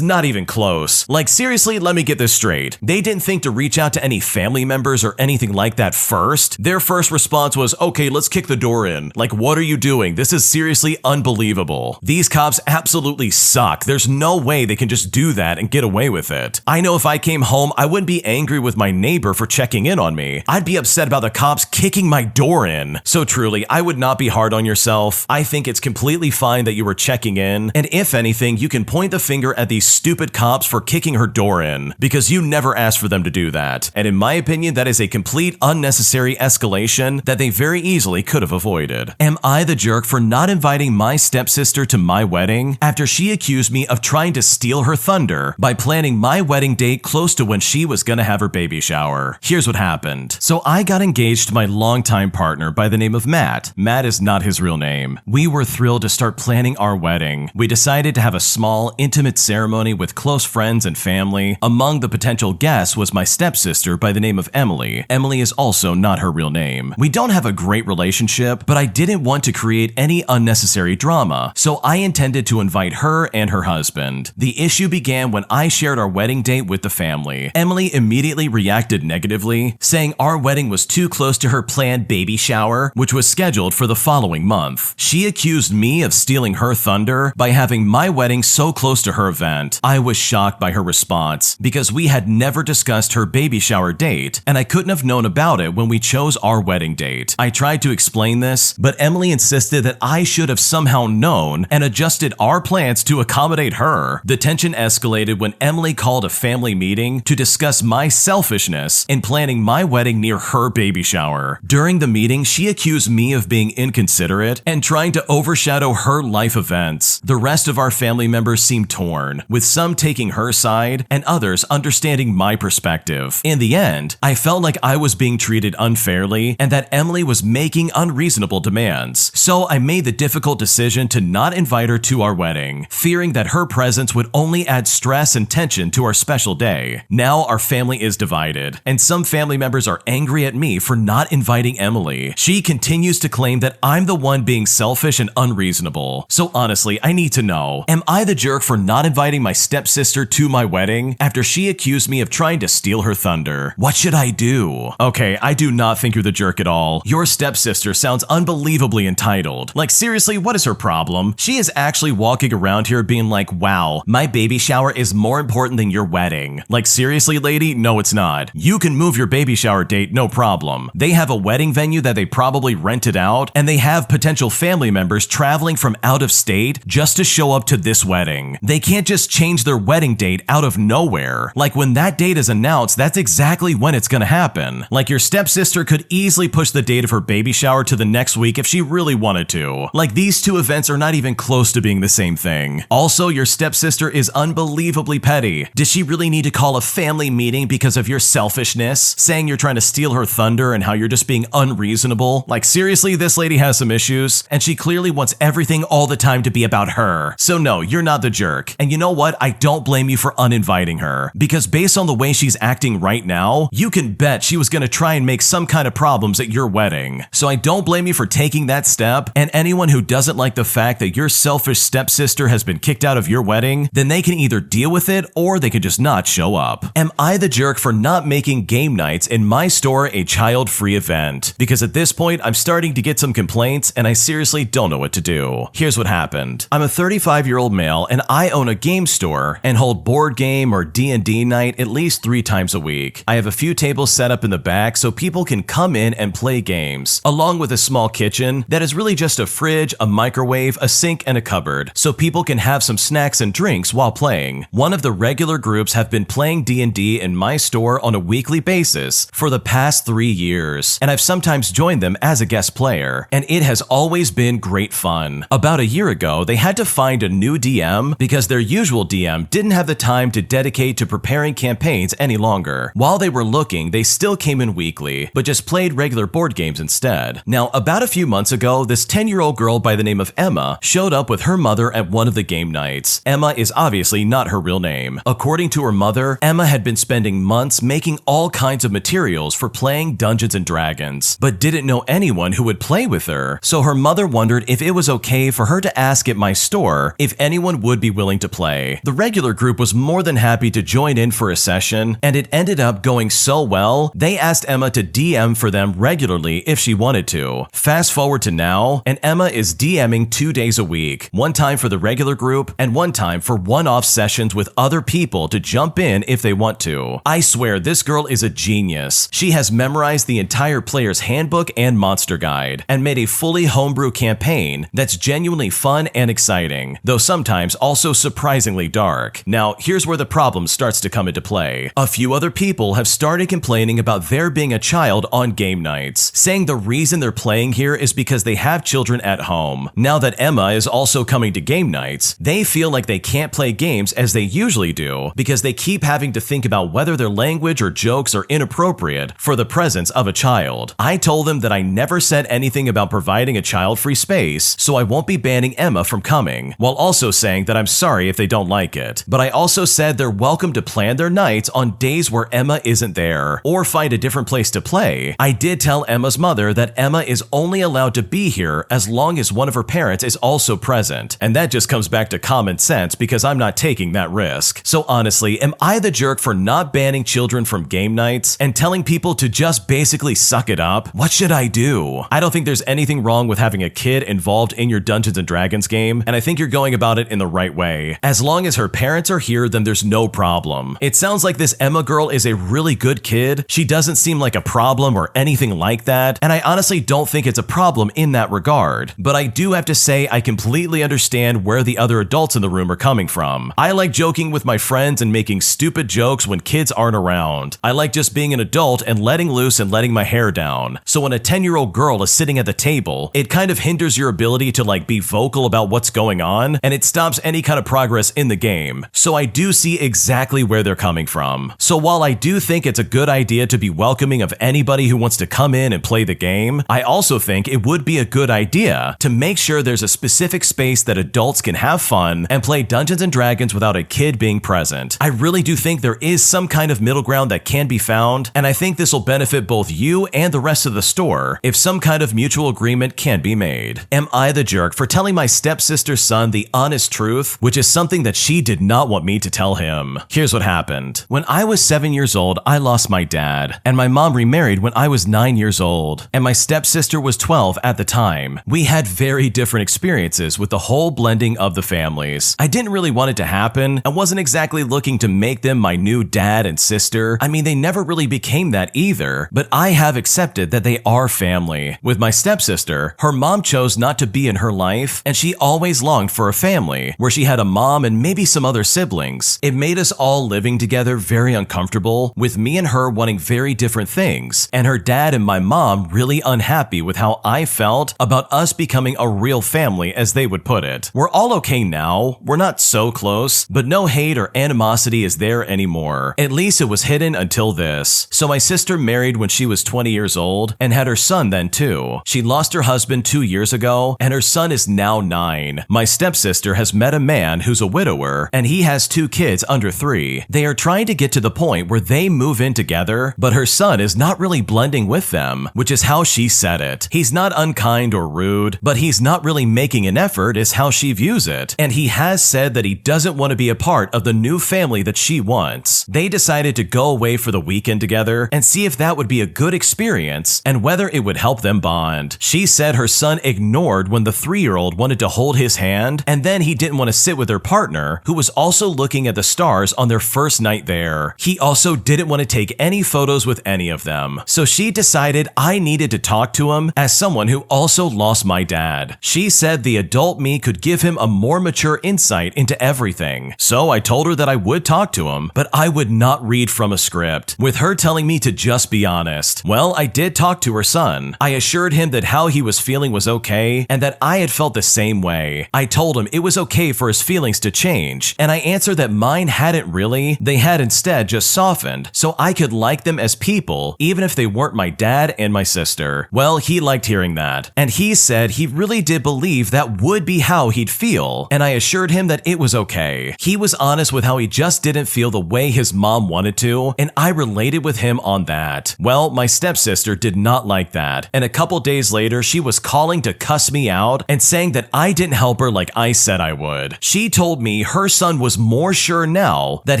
not even close. Like, seriously, let me get this straight. They didn't think to reach out to any family members or anything like that first. Their first response was, okay, let's kick the door in. Like, what are you doing? This is seriously unbelievable. These cops absolutely suck. There's no way they can just do that and get away with it. I know if I came home, I wouldn't be angry with my neighbor for checking in on me. I'd be upset about the cops kicking my door in. So truly, I would not be hard on yourself. I think it's completely fine that you were checking in, and if anything, you can point the finger at these stupid cops for kicking her door in, because you never asked for them to do that. And in my opinion, that is a complete unnecessary escalation that they very easily could have avoided. Am I the jerk for not inviting my stepsister to my wedding after she accused me of trying to steal her thunder by planning my wedding date close to when she was gonna have her baby shower? Here's what happened. So I got engaged to my longtime partner by the name of Matt. Matt is not his real name. We were thrilled to start planning our wedding. We decided to have a small, intimate ceremony with close friends and family. Among the potential guests was my stepsister by the name of Emily. Emily is also not her real name. We don't have a great relationship, but I didn't want to create any unnecessary drama, so I intended to invite her and her husband. The issue began when I shared our wedding date with the family. Emily immediately reacted negatively, saying our wedding was too close to her planned baby shower, which was scheduled for the following month. She accused me of stealing her thunder by having my wedding so close to her event. I was shocked by her response because we had never discussed her baby shower date, and I couldn't have known about it when we chose our wedding date. I tried to explain this, but Emily insisted that I should have somehow known and adjusted our plans to accommodate her. The tension escalated when Emily called a family meeting to discuss my selfishness in planning my wedding near her baby shower. During the meeting, she accused me of being inconsiderate and trying to overshadow her life events. The rest of our family members seemed torn, with some taking her side and others understanding my perspective. In the end, I felt like I was being treated unfairly and that Emily was making unreasonable demands. So I made the difficult decision to not invite her to our wedding, fearing that her presence would only add stress and tension to our special day. Now our family is divided, and some family members are angry at me for not inviting Emily. She continues to claim that I'm the one being selfish and unreasonable. So honestly, I need to know, am I the jerk for not inviting my stepsister to my wedding after she accused me of trying to steal her thunder? What should I do? Okay, I do not think you're the jerk at all. Your stepsister sounds unbelievably entitled. Like, seriously, what is her problem? She is actually walking around here being like, wow, my baby shower is more important than your wedding. Like, seriously, lady? No, it's not. You can move your baby shower date, no problem. They have a wedding venue that they probably rented out, and they have potential family members traveling from out of state just to show up to this wedding. They can't just change their wedding date out of nowhere. Like, when that date is announced, that's exactly when it's gonna happen. Like, your stepsister could easily push the date of her baby shower to the next week if she really wanted to. Like, these two events are not even close to being the same thing. Also, your stepsister is unbelievably petty. Does she really need to call a family meeting because of your selfishness, saying you're trying to steal her thunder and how you're just being unreasonable? Like, seriously, this lady has some issues, and she clearly wants everything all the time to be about her. her. So no, you're not the jerk. And you know what? I don't blame you for uninviting her, because based on the way she's acting right now, you can bet she was gonna try and make some kind of problems at your wedding. So I don't blame you for taking that step, and anyone who doesn't like the fact that your selfish stepsister has been kicked out of your wedding, then they can either deal with it or they can just not show up. Am I the jerk for not making game nights in my store a child-free event? Because at this point, I'm starting to get some complaints and I seriously don't know what to do. Here's what happened. I'm a 35-year-old male and I own a game store and hold board game or D&D night at least 3 times a week. I have a few tables set up in the back so people can come in and play games, along with a small kitchen that is really just a fridge, a microwave, a sink, and a cupboard, so people can have some snacks and drinks while playing. One of the regular groups have been playing D&D in my store on a weekly basis for the past 3 years, and I've sometimes joined them as a guest player, and it has always been great fun. About a year ago, they had to find a new DM because their usual DM didn't have the time to dedicate to preparing campaigns any longer. While they were looking, they still came in weekly, but just played regular board games instead. Now, about a few months ago, this 10-year-old girl by the name of Emma showed up with her mother at one of the game nights. Emma is obviously not her real name. According to her mother, Emma had been spending months making all kinds of materials for playing Dungeons & Dragons, but didn't know anyone who would play with her, so her mother wondered if it was okay for her to ask at my store if anyone would be willing to play. The regular group was more than happy to join in for a session, and it ended up going so well, they asked Emma to DM for them regularly if she wanted to. Fast forward to now, and Emma is DMing 2 days a week, one time for the regular group and one time for one-off sessions with other people to jump in if they want to. I swear this girl is a genius. She has memorized the entire player's handbook and monster guide, and made a fully homebrew campaign that's genuinely fun and exciting, though sometimes also surprisingly dark. Now, here's where the problem starts to come into play. A few other people have started complaining about there being a child on game nights, saying the reason they're playing here is because they have children at home. Now that Emma is also coming to game nights, they feel like they can't play games as they usually do because they keep having to think about whether their language or jokes are inappropriate for the presence of a child. I told them that I never said anything about providing a child-free space, so I won't be banning Emma from coming, while also saying that I'm sorry if they don't like it. But I also said they're welcome to plan their nights on days where Emma isn't there, or find a different place to play. I did tell Emma's mother that Emma is only allowed to be here as long as one of her parents is also present, and that just comes back to common sense because I'm not taking that risk. So honestly, am I the jerk for not banning children from game nights and telling people to just basically suck it up? What should I do? I don't think there's anything wrong with having a kid involved in your Dungeons & Dragons game, and I think you're going about it in the right way. As long as her parents are here, then there's no problem. It sounds like this Emma girl is a really good kid. She doesn't seem like a problem or anything like that, and I honestly don't think it's a problem in that regard. But I do have to say I completely understand where the other adults in the room are coming from. I like joking with my friends and making stupid jokes when kids aren't around. I like just being an adult and letting loose and letting my hair down. So when a 10-year-old girl is sitting at the table, it kind of hinders your ability to be vocal about what's going on, and it stops any kind of progress in the game. So I do see exactly where they're coming from. So while I do think it's a good idea to be welcoming of anybody who wants to come in and play the game, I also think it would be a good idea to make sure there's a specific space that adults can have fun and play Dungeons & Dragons without a kid being present. I really do think there is some kind of middle ground that can be found, and I think this will benefit both you and the rest of the store if some kind of mutual agreement can be made. Am I the jerk for telling my stepsister's son the honest truth, which is something that she did not want me to tell him? Here's what happened. When I was 7 years old, I lost my dad, and my mom remarried when I was 9 years old, and my stepsister was 12 at the time. We had very different experiences with the whole blending of the families. I didn't really want it to happen. I wasn't exactly looking to make them my new dad and sister. I mean, they never really became that either, but I have accepted that they are family. With my stepsister, her mom chose not to be in her life, and she always longed for a family where she had a mom and maybe some other siblings. It made us all living together very uncomfortable, with me and her wanting very different things, and her dad and my mom really unhappy with how I felt about us becoming a real family, as they would put it. We're all okay now. We're not so close, but no hate or animosity is there anymore. At least it was hidden until this. So my sister married when she was 20 years old and had her son then too. She lost her husband 2 years ago, and her son is now 9. My stepsister has met a man who's a widower and he has 2 kids under 3. They are trying to get to the point where they move in together, but her son is not really blending with them, which is how she said it. He's not unkind or rude, but he's not really making an effort is how she views it. And he has said that he doesn't want to be a part of the new family that she wants. They decided to go away for the weekend together and see if that would be a good experience and whether it would help them bond. She said her son ignored when the 3-year-old wanted to hold his hand, and then he didn't want to sit with her partner, who was also looking at the stars on their first night there. He also didn't want to take any photos with any of them. So she decided I needed to talk to him as someone who also lost my dad. She said the adult me could give him a more mature insight into everything. So I told her that I would talk to him, but I would not read from a script, with her telling me to just be honest. Well, I did talk to her son. I assured him that how he was feeling was okay and that I had felt the same way. I told him it was okay for his feelings to change, and I answered that mine hadn't really. They had instead just softened, so I could like them as people even if they weren't my dad and my sister. Well, he liked hearing that, and he said he really did believe that would be how he'd feel, and I assured him that it was okay. He was honest with how he just didn't feel the way his mom wanted to, and I related with him on that. Well, my stepsister did not like that, and a couple days later she was calling to cuss me out and saying that I didn't help her like I said I would. She told me her son was more sure now that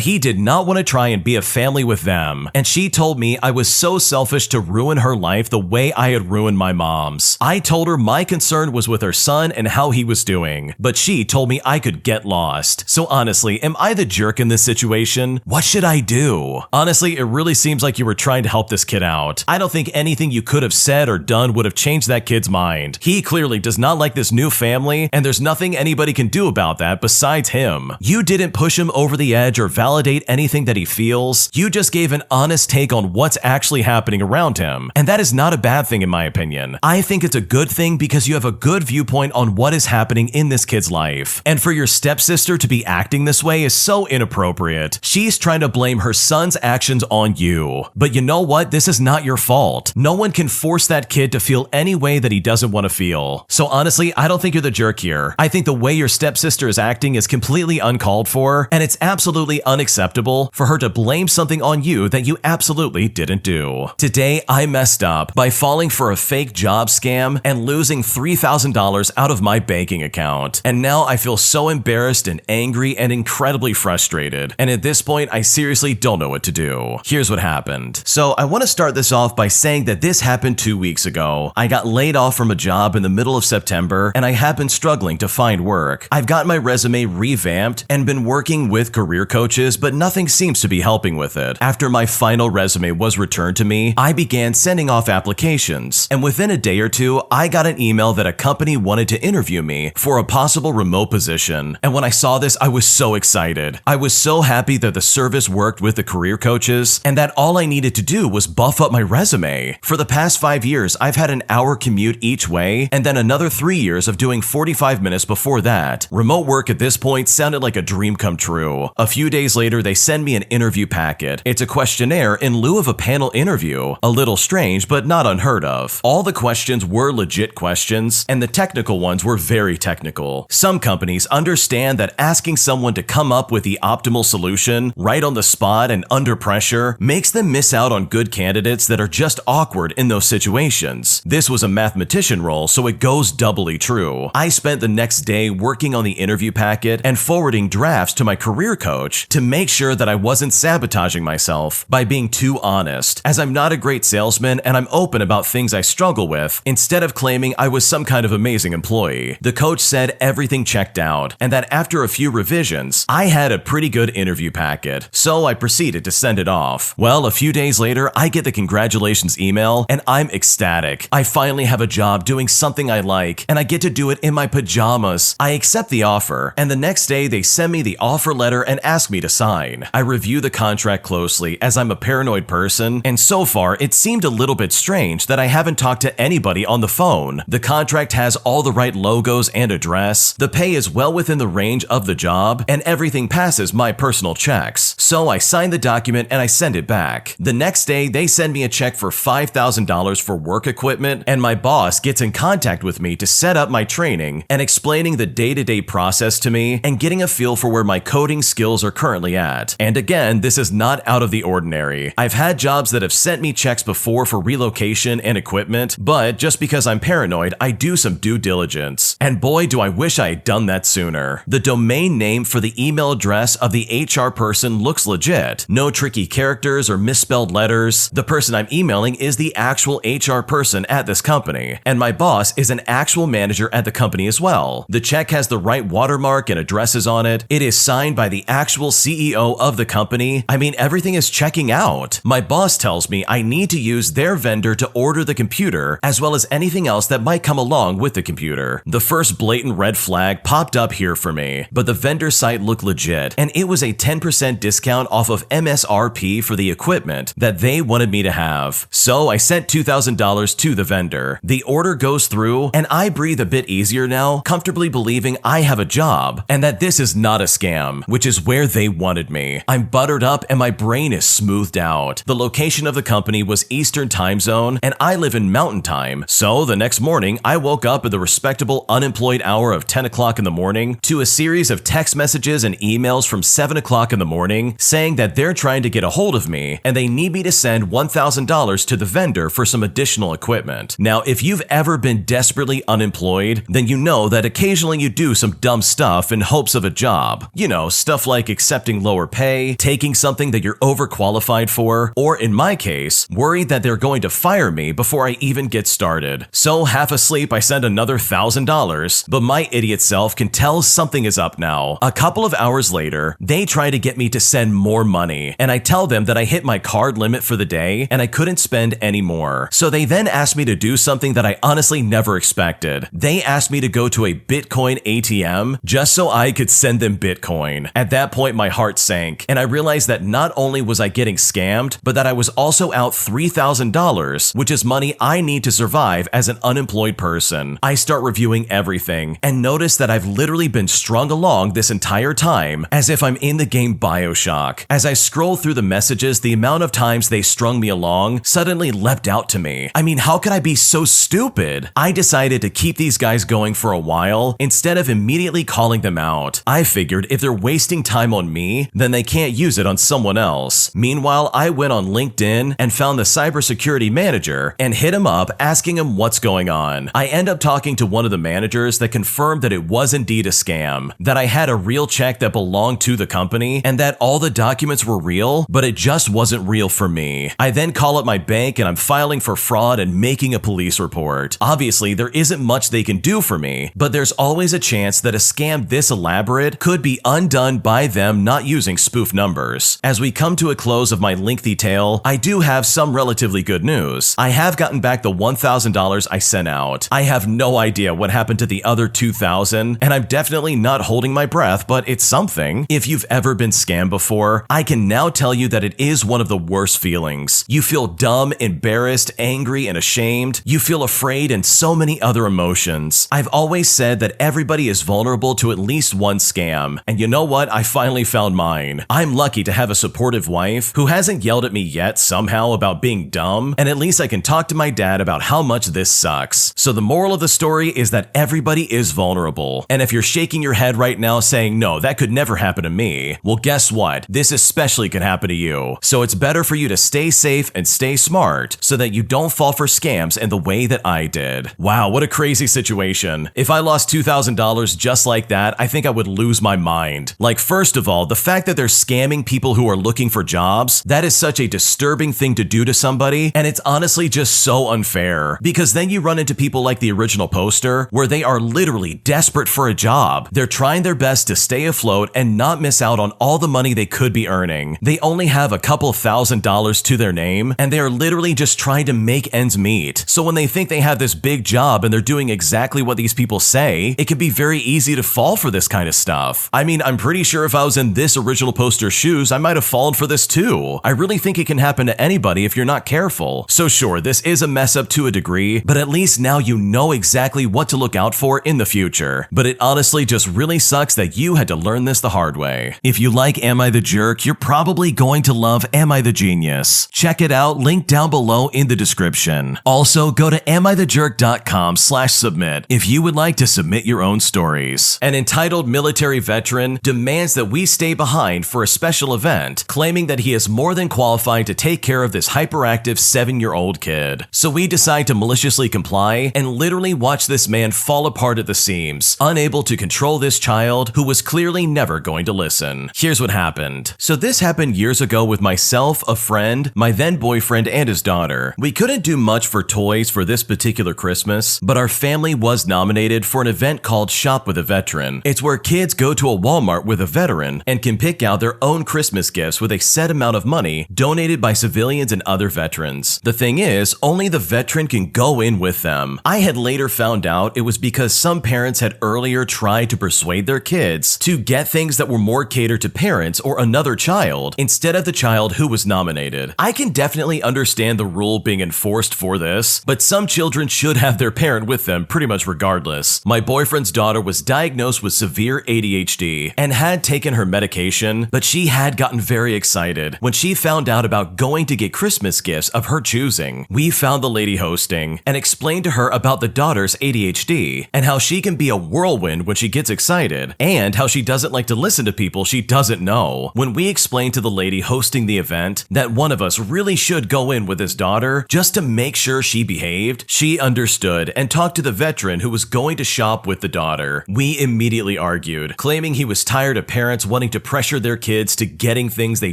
he did not want to try and be a family with them, and she told me I was so selfish to ruin her life the way I had ruined my mom's. I told her my concern was with her son and how he was doing, but she told me I could get lost. So honestly, am I the jerk in this situation? What should I do? Honestly, it really seems like you were trying to help this kid out. I don't think anything you could have said or done would have changed that kid's mind. He clearly does not like this new family, and there's nothing anybody can do about that besides him. You didn't push him over the edge or validate anything that he feels. You just gave an honest take on what's actually happening around him, and that is not a bad thing in my opinion. I think it's a good thing because you have a good viewpoint on what is happening in this kid's life. And for your stepsister to be acting this way is so inappropriate. She's trying to blame her son's actions on you. But you know what? This is not your fault. No one can force that kid to feel any way that he doesn't want to feel. So honestly, I don't think you're the jerk here. I think the way your stepsister is acting is completely uncalled for, and it's absolutely unacceptable for her to blame something on you that you absolutely didn't do. Today, I messed up by falling for a fake job scam and losing $3,000 out of my banking account. And now I feel so embarrassed and angry and incredibly frustrated. And at this point, I seriously don't know what to do. Here's what happened. So I want to start this off by saying that this happened 2 weeks ago. I got laid off from a job in the middle of September, and I have been struggling to find work. I've got my resume revamped and been working with career coaches, but nothing seems to be helping with it. After my final resume was returned to me, I began sending off applications, and within a day or two, I got an email that a company wanted to interview me for a possible remote position. And when I saw this, I was so excited. I was so happy that the service worked with the career coaches and that all I needed to do was buff up my resume. For the past 5 years, I've had an hour commute each way, and then another 3 years of doing 45 minutes before that. Remote work at this point sounded like a dream come true. A few days later, they send me an interview packet. It's a questionnaire in lieu of a panel interview. A little strange, but not unheard of. All the questions were legit questions, and the technical ones were very technical. Some companies understand that asking someone to come up with the optimal solution right on the spot and under pressure makes them miss out on good candidates that are just awkward in those situations. This was a mathematician role, so it goes doubly true. I spent the next day working on the interview packet and forwarding drafts to my career coach to make sure that I wasn't sabotaging myself by being too honest, as I'm not a great salesman and I'm open about things I struggle with, instead of claiming I was some kind of amazing employee. The coach said everything checked out, and that after a few revisions, I had a pretty good interview packet, so I proceeded to send it off. Well, a few days later, I get the congratulations email, and I'm ecstatic. I finally have a job doing something I like, and I get to do it in my pajamas. I accept the offer, and the next day they send me the offer letter and ask me to sign. I review the contract closely as I'm a paranoid person, and so far it seemed a little bit strange that I haven't talked to anybody on the phone. The contract has all the right logos and address, the pay is well within the range of the job, and everything passes my personal checks. So I sign the document and I send it back. The next day they send me a check for $5,000 for work equipment, and my boss gets in contact with me to set up my training and explain explaining the day-to-day process to me and getting a feel for where my coding skills are currently at. And again, this is not out of the ordinary. I've had jobs that have sent me checks before for relocation and equipment, but just because I'm paranoid, I do some due diligence. And boy, do I wish I had done that sooner. The domain name for the email address of the HR person looks legit. No tricky characters or misspelled letters. The person I'm emailing is the actual HR person at this company, and my boss is an actual manager at the company as well. The check has the right watermark and addresses on it. It is signed by the actual CEO of the company. I mean, everything is checking out. My boss tells me I need to use their vendor to order the computer, as well as anything else that might come along with the computer. The first blatant red flag popped up here for me, but the vendor site looked legit, and it was a 10% discount off of MSRP for the equipment that they wanted me to have. So I sent $2,000 to the vendor. The order goes through, and I breathe a bit easier now, comfortably believing I have a job, and that this is not a scam, which is where they wanted me. I'm buttered up and my brain is smoothed out. The location of the company was Eastern time zone, and I live in Mountain time, so the next morning I woke up at the respectable unemployed hour of 10 o'clock in the morning to a series of text messages and emails from 7 o'clock in the morning saying that they're trying to get a hold of me and they need me to send $1,000 to the vendor for some additional equipment. Now, if you've ever been desperately unemployed, then you know that occasionally you do some dumb stuff in hopes of a job. You know, stuff like accepting lower pay, taking something that you're overqualified for, or in my case, worried that they're going to fire me before I even get started. So half asleep, I send another $1,000, but my idiot self can tell something is up now. A couple of hours later, they try to get me to send more money, and I tell them that I hit my card limit for the day and I couldn't spend any more. So they then asked me to do something that I honestly never expected. They asked me to go to a Bitcoin ATM just so I could send them Bitcoin. At that point, my heart sank, and I realized that not only was I getting scammed, but that I was also out $3,000, which is money I need to survive as an unemployed person. I start reviewing everything and notice that I've literally been strung along this entire time as if I'm in the game BioShock. As I scroll through the messages, the amount of times they strung me along suddenly leapt out to me. I mean, how could I be so stupid? I decided to keep these guys going for a while instead of immediately calling them out. I figured if they're wasting time on me, then they can't use it on someone else. Meanwhile, I went on LinkedIn and found the cybersecurity manager and hit him up asking him what's going on. I end up talking to one of the managers that confirmed that it was indeed a scam, that I had a real check that belonged to the company, and that all the documents were real, but it just wasn't real for me. I then call up my bank and I'm filing for fraud and making a police report. Obviously, there isn't much they can do for me, but there's always a chance that a scam this elaborate could be undone by them not using spoof numbers. As we come to a close of my lengthy tale, I do have some relatively good news. I have gotten back the $1,000 I sent out. I have no idea what happened to the other $2,000, and I'm definitely not holding my breath, but it's something. If you've ever been scammed before, I can now tell you that it is one of the worst feelings. You feel dumb, embarrassed, angry, and ashamed. You feel afraid and so many other emotions. I've always said that everybody is vulnerable to at least one scam, and you know what? I finally found mine. I'm lucky to have a supportive wife who hasn't yelled at me yet somehow about being dumb, and at least I can talk to my dad about how much this sucks. So the moral of the story is that everybody is vulnerable, and if you're shaking your head right now saying, no, that could never happen to me, well, guess what? This especially can happen to you. So it's better for you to stay safe and stay smart so that you don't fall for scams in the way that I did. Wow, what a crazy situation. If I lost $2,000 just like that, I think I would lose my mind. Like, first of all, the fact that they're scamming people who are looking for jobs, that is such a disturbing thing to do to somebody, and it's honestly just so unfair. Because then you run into people like the original poster, where they are literally desperate for a job. They're trying their best to stay afloat and not miss out on all the money they could be earning. They only have a couple of $1,000s to their name, and they are literally just trying to make ends meet. So when they think they have this big job and they're doing exactly what these people say, it can be very easy to fall for this kind of stuff. I mean, I'm pretty sure if I was in this original poster's shoes, I might have fallen for this too. I really think it can happen to anybody if you're not careful. So sure, this is a mess up to a degree, but at least now you know exactly what to look out for in the future. But it honestly just really sucks that you had to learn this the hard way. If you like Am I the Jerk, you're probably going to love Am I the Genius. Check it out, link down below in the description. Also, go to AmITheJerk.com/submit if you would like to submit submit your own stories. An entitled military veteran demands that we stay behind for a special event, claiming that he is more than qualified to take care of this hyperactive 7-year-old kid. So we decide to maliciously comply and literally watch this man fall apart at the seams, unable to control this child who was clearly never going to listen. Here's what happened. So this happened years ago with myself, a friend, my then boyfriend, and his daughter. We couldn't do much for toys for this particular Christmas, but our family was nominated for an event called Shop with a Veteran. It's where kids go to a Walmart with a veteran and can pick out their own Christmas gifts with a set amount of money donated by civilians and other veterans. The thing is, only the veteran can go in with them. I had later found out it was because some parents had earlier tried to persuade their kids to get things that were more catered to parents or another child instead of the child who was nominated. I can definitely understand the rule being enforced for this, but some children should have their parent with them pretty much regardless. My boyfriend's daughter was diagnosed with severe ADHD and had taken her medication, but she had gotten very excited when she found out about going to get Christmas gifts of her choosing. We found the lady hosting and explained to her about the daughter's ADHD and how she can be a whirlwind when she gets excited, and how she doesn't like to listen to people she doesn't know. When we explained to the lady hosting the event that one of us really should go in with his daughter just to make sure she behaved, she understood and talked to the veteran who was going to shop with the daughter. We immediately argued, claiming he was tired of parents wanting to pressure their kids to getting things they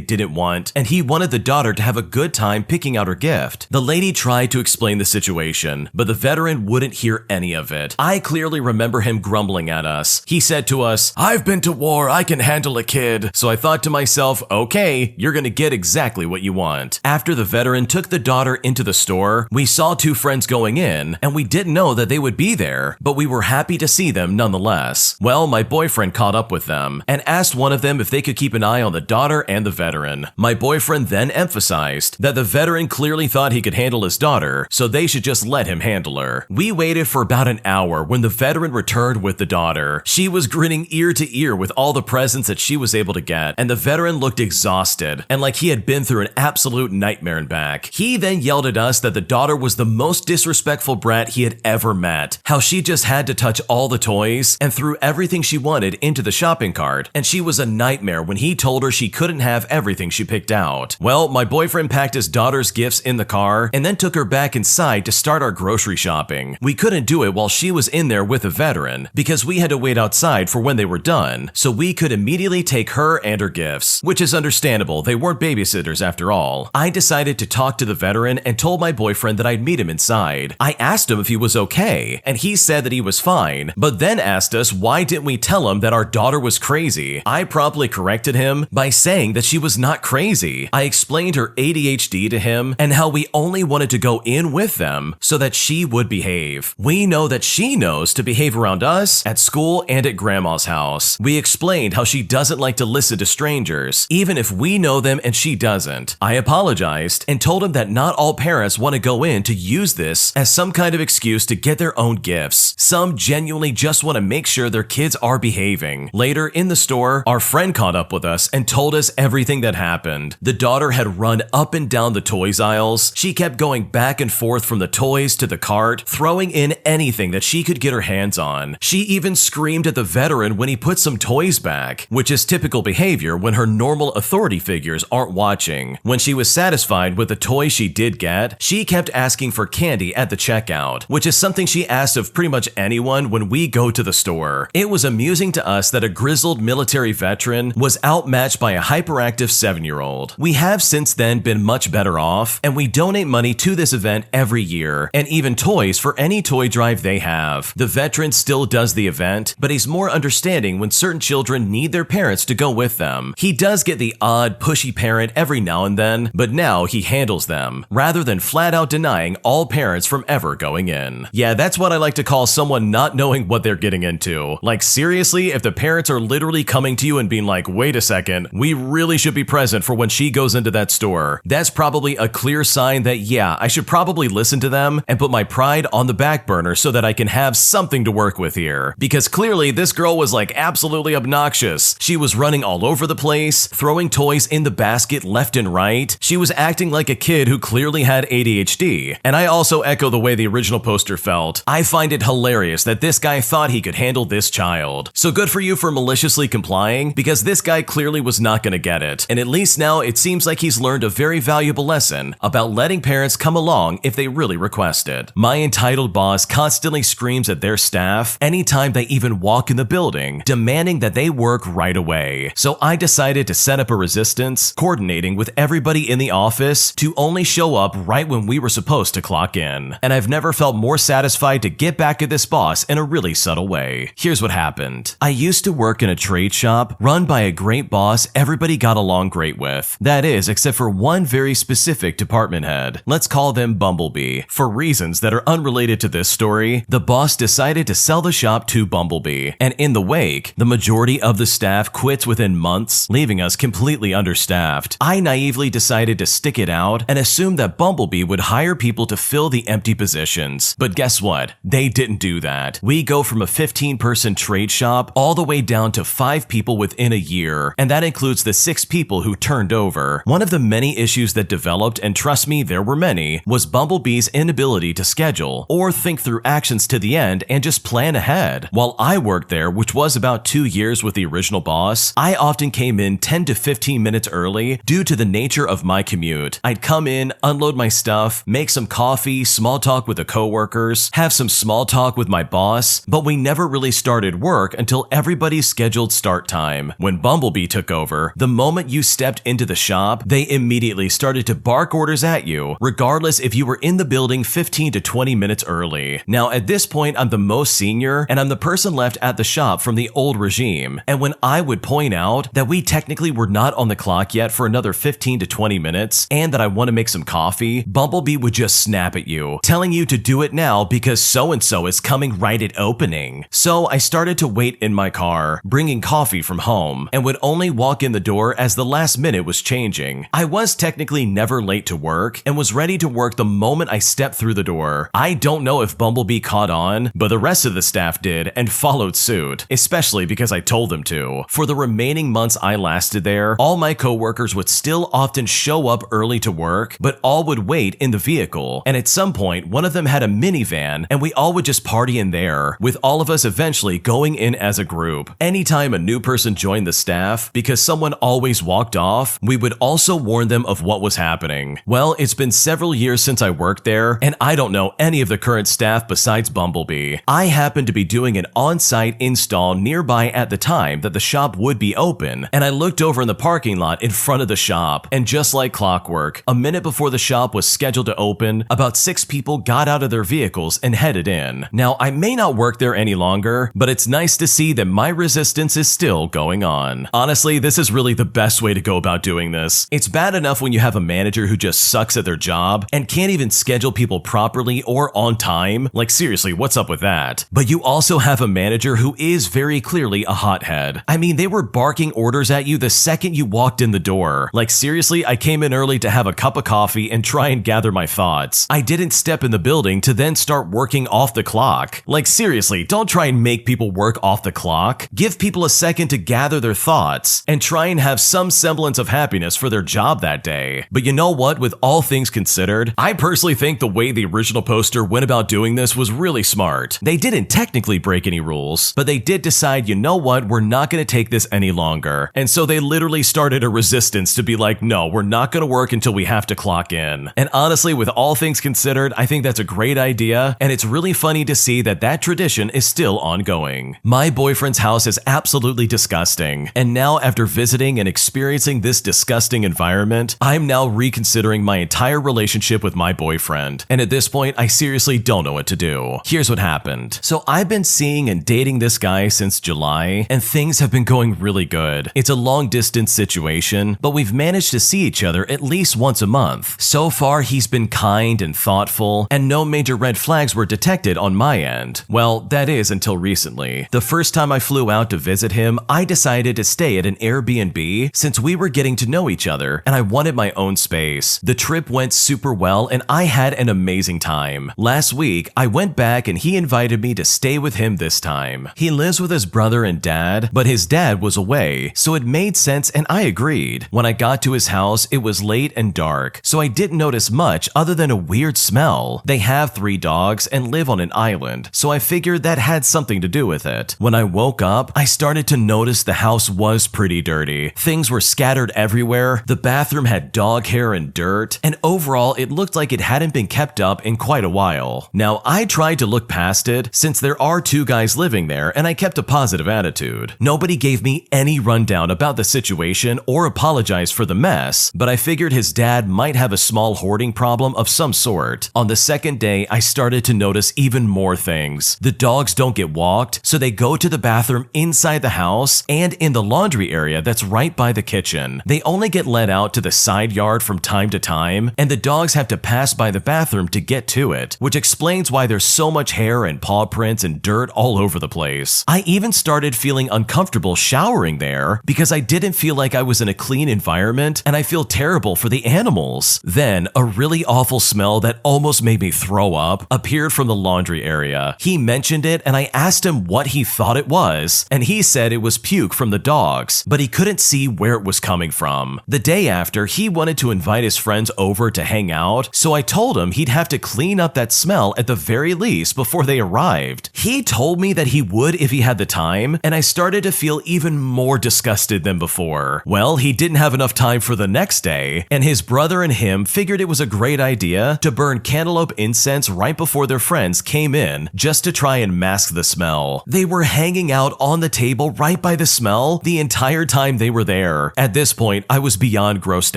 didn't want, and he wanted the daughter to have a good time picking out her gift. The lady tried to explain the situation, but the veteran wouldn't hear any of it. I clearly remember him grumbling at us. He said to us, "I've been to war, I can handle a kid." So I thought to myself, okay, you're gonna get exactly what you want. After the veteran took the daughter into the store, we saw two friends going in, and we didn't know that they would be there, but we were happy to see them nonetheless. Well, my boyfriend caught up with them and asked one of them if they could keep an eye on the daughter and the veteran. My boyfriend then emphasized that the veteran clearly thought he could handle his daughter, so they should just let him handle her. We waited for about an hour when the veteran returned with the daughter. She was grinning ear to ear with all the presents that she was able to get, and the veteran looked exhausted and like he had been through an absolute nightmare and back. He then yelled at us that the daughter was the most disrespectful brat he had ever met, how she just had to touch all the toys and threw everything she wanted into the shopping cart, and she was a nightmare when he told her she couldn't have everything she picked out. Well, my boyfriend packed his daughter's gifts in the car and then took her back inside to start our grocery shopping. We couldn't do it while she was in there with a veteran because we had to wait outside for when they were done, so we could immediately take her and her gifts, which is understandable, they weren't babysitters after all. I decided to talk to the veteran and told my boyfriend that I'd meet him inside. I asked him if he was okay, and he said that he was fine, but then asked us why didn't we tell him that our daughter was crazy. I promptly corrected him by saying that she was not crazy. I explained her ADHD to him and how we only wanted to go in with them so that she would behave. We know that she knows to behave around us, at school, and at grandma's house. We explained how she doesn't like to listen to strangers, even if we know them and she doesn't. I apologized and told him that not all parents want to go in to use this as some kind of excuse to get their own gifts. Some genuinely just want to make sure their kids are behaving. Later in the store, our friend caught up with us and told us everything that happened. The daughter had run up and down the toys aisles. She kept going back and forth from the toys to the cart, throwing in anything that she could get her hands on. She even screamed at the veteran when he put some toys back, which is typical behavior when her normal authority figures aren't watching. When she was satisfied with the toy she did get, she kept asking for candy at the checkout, which is something she asks of pretty much anyone when we go to the store. It was amusing to us that a grizzled military veteran was outmatched by a hyperactive 7-year-old. We have since then been much better off, and we donate money to this event every year, and even toys for any toy drive they have. The veteran still does the event, but he's more understanding when certain children need their parents to go with them. He does get the odd, pushy parent every now and then, but now he handles them, rather than flat out denying all parents from ever going in. Yeah, that's what I like to call someone not knowing what they're getting into. Like seriously, if the parents are literally coming to you and being like, wait a second, we really should be present for when she goes into that store, that's probably a clear sign that yeah, I should probably listen to them and put my pride on the back burner so that I can have something to work with here. Because clearly this girl was like absolutely obnoxious. She was running all over the place, throwing toys in the basket left and right. She was acting like a kid who clearly had ADHD. And I also echo the way the original poster felt. I find it hilarious that this this guy thought he could handle this child. So good for you for maliciously complying, because this guy clearly was not going to get it. And at least now it seems like he's learned a very valuable lesson about letting parents come along if they really request it. My entitled boss constantly screams at their staff anytime they even walk in the building, demanding that they work right away. So I decided to set up a resistance, coordinating with everybody in the office to only show up right when we were supposed to clock in. And I've never felt more satisfied to get back at this boss in a really subtle way. Here's what happened. I used to work in a trade shop run by a great boss everybody got along great with. That is, except for one very specific department head. Let's call them Bumblebee. For reasons that are unrelated to this story, the boss decided to sell the shop to Bumblebee. And in the wake, the majority of the staff quits within months, leaving us completely understaffed. I naively decided to stick it out and assumed that Bumblebee would hire people to fill the empty positions. But guess what? They didn't do that. We go from a 15-person trade shop all the way down to 5 people within a year, and that includes the 6 people who turned over. One of the many issues that developed, and trust me, there were many, was Bumblebee's inability to schedule or think through actions to the end and just plan ahead. While I worked there, which was about 2 years with the original boss, I often came in 10 to 15 minutes early due to the nature of my commute. I'd come in, unload my stuff, make some coffee, small talk with the coworkers, have some small talk with my boss, but we never really started work until everybody's scheduled start time. When Bumblebee took over, the moment you stepped into the shop, they immediately started to bark orders at you, regardless if you were in the building 15 to 20 minutes early. Now, at this point, I'm the most senior, and I'm the person left at the shop from the old regime. And when I would point out that we technically were not on the clock yet for another 15 to 20 minutes, and that I want to make some coffee, Bumblebee would just snap at you, telling you to do it now because so-and-so is coming right at opening. So I started to wait in my car, bringing coffee from home, and would only walk in the door as the last minute was changing. I was technically never late to work, and was ready to work the moment I stepped through the door. I don't know if Bumblebee caught on, but the rest of the staff did and followed suit, especially because I told them to. For the remaining months I lasted there, all my coworkers would still often show up early to work, but all would wait in the vehicle. And at some point, one of them had a minivan, and we all would just party in there, with all of us eventually going in as a group. Anytime a new person joined the staff, because someone always walked off, we would also warn them of what was happening. Well, it's been several years since I worked there, and I don't know any of the current staff besides Bumblebee. I happened to be doing an on-site install nearby at the time that the shop would be open, and I looked over in the parking lot in front of the shop, and just like clockwork, a minute before the shop was scheduled to open, about 6 people got out of their vehicles and headed in. Now, I may not work there any longer, but it's nice to see that my resistance is still going on. Honestly, this is really the best way to go about doing this. It's bad enough when you have a manager who just sucks at their job and can't even schedule people properly or on time. Like seriously, what's up with that? But you also have a manager who is very clearly a hothead. I mean, they were barking orders at you the second you walked in the door. Like seriously, I came in early to have a cup of coffee and try and gather my thoughts. I didn't step in the building to then start working off the clock. Like seriously, don't try and make people work off the clock. Give people a second to gather their thoughts and try and have some semblance of happiness for their job that day. But you know what? With all things considered, I personally think the way the original poster went about doing this was really smart. They didn't technically break any rules, but they did decide, you know what, we're not going to take this any longer. And so they literally started a resistance to be like, no, we're not going to work until we have to clock in. And honestly, with all things considered, I think that's a great idea, and it's really funny to see that that tradition is still ongoing. My boyfriend's house is absolutely disgusting, and now after visiting and experiencing this disgusting environment, I'm now reconsidering my entire relationship with my boyfriend, and at this point, I seriously don't know what to do. Here's what happened. So I've been seeing and dating this guy since July, and things have been going really good. It's a long-distance situation, but we've managed to see each other at least once a month. So far, he's been kind and thoughtful, and no major red flags were detected on my end. Well, that is until recently. The first time I flew out to visit him, I decided to stay at an Airbnb since we were getting to know each other, and I wanted my own space. The trip went super well, and I had an amazing time. Last week, I went back and he invited me to stay with him this time. He lives with his brother and dad, but his dad was away, so it made sense and I agreed. When I got to his house, it was late and dark, so I didn't notice much other than a weird smell. They have 3 dogs and live on an island, so I figured that had something to do with it. When I woke up, I started to notice the house was pretty dirty. Things were scattered everywhere, the bathroom had dog hair and dirt, and overall it looked like it hadn't been kept up in quite a while. Now, I tried to look past it since there are two guys living there and I kept a positive attitude. Nobody gave me any rundown about the situation or apologized for the mess, but I figured his dad might have a small hoarding problem of some sort. On the second day, I started to notice even more things. The dogs don't get walked, so they go to the bathroom inside the house and in the laundry area that's right by the kitchen. They only get let out to the side yard from time to time, and the dogs have to pass by the bathroom to get to it, which explains why there's so much hair and paw prints and dirt all over the place. I even started feeling uncomfortable showering there because I didn't feel like I was in a clean environment, and I feel terrible for the animals. Then, a really awful smell that almost made me throw up appeared from the laundry area. He mentioned it, and I asked him what he thought it was, and he said it was puke from the dogs, but he couldn't see where it was coming from. The day after, he wanted to invite his friends over to hang out, so I told him he'd have to clean up that smell at the very least before they arrived. He told me that he would if he had the time, and I started to feel even more disgusted than before. Well, he didn't have enough time for the next day, and his brother and him figured it was a great idea to burn cantaloupe incense right before their friends came in just to try and mask the smell. They were hanging out on the table right by the smell the entire time they were there. At this point, I was beyond grossed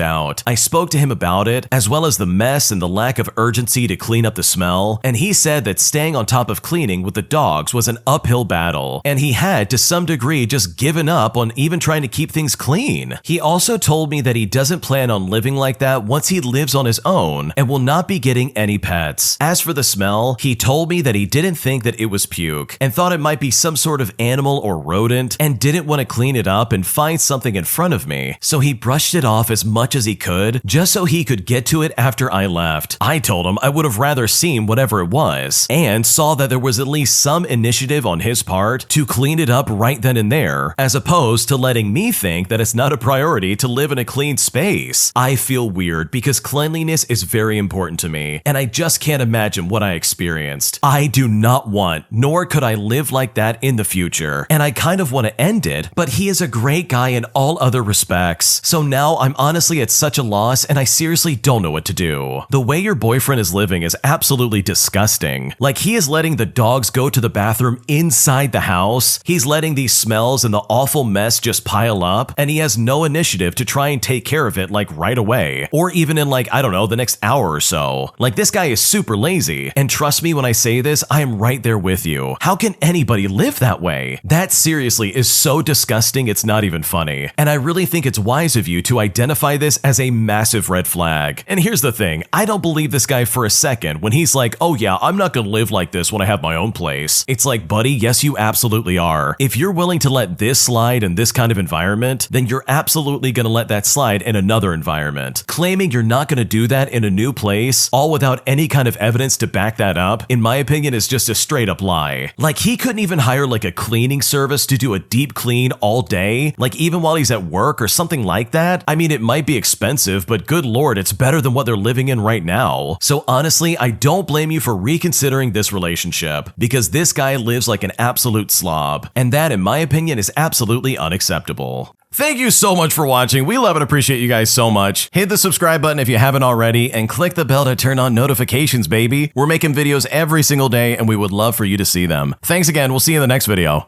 out. I spoke to him about it, as well as the mess and the lack of urgency to clean up the smell, and he said that staying on top of cleaning with the dogs was an uphill battle, and he had to some degree just given up on even trying to keep things clean. He also told me that he doesn't plan on living like that once he lives on his own and will not be getting any pets. As for the smell, he told me that he didn't think that it was puke and thought it might be some sort of animal or rodent and didn't want to clean it up and find something in front of me, so he brushed it off as much as he could just so he could get to it after I left. I told him I would have rather seen whatever it was and saw that there was at least some initiative on his part to clean it up right then and there, as opposed to letting me think that it's not a priority to live in a clean space. I feel weird because cleanliness is very important to me, and I just can't imagine what I experienced. I do not want, nor could I live like that in the future, and I kind of want to end it, but he is a great guy in all other respects, so now I'm honestly at such a loss and I seriously don't know what to do. The way your boyfriend is living is absolutely disgusting. Like, he is letting the dogs go to the bathroom inside the house, he's letting these smells and the awful mess just pile up, and he has no initiative to try and take care of it like right away, or even in like, I don't know, the next hour or so. Like, this guy is super lazy, and trust me when I say this, I am right there with you. How can anybody live that way? That seriously is so disgusting it's not even funny, and I really think it's wise of you to identify this as a massive red flag. And here's the thing, I don't believe this guy for a second when he's like, oh yeah, I'm not gonna live like this when I have my own place. It's like, buddy, yes you absolutely are. If you're willing to let this slide in this kind of environment, then you're absolutely gonna let that slide in another environment. Claiming you're not gonna do that in a new place, all without any kind of evidence to back that up, in my opinion is just a straight up lie. Like, he couldn't even hire like a cleaning service to do a deep clean all day, like even while he's at work or something like that. I mean, it might be expensive, but good lord, it's better than what they're living in right now. So honestly, I don't blame you for reconsidering this relationship, because this guy lives like an absolute slob, and that in my opinion is absolutely unacceptable. Thank you so much for watching. We love and appreciate you guys so much. Hit the subscribe button if you haven't already, and click the bell to turn on notifications, baby. We're making videos every single day, and we would love for you to see them. Thanks again. We'll see you in the next video.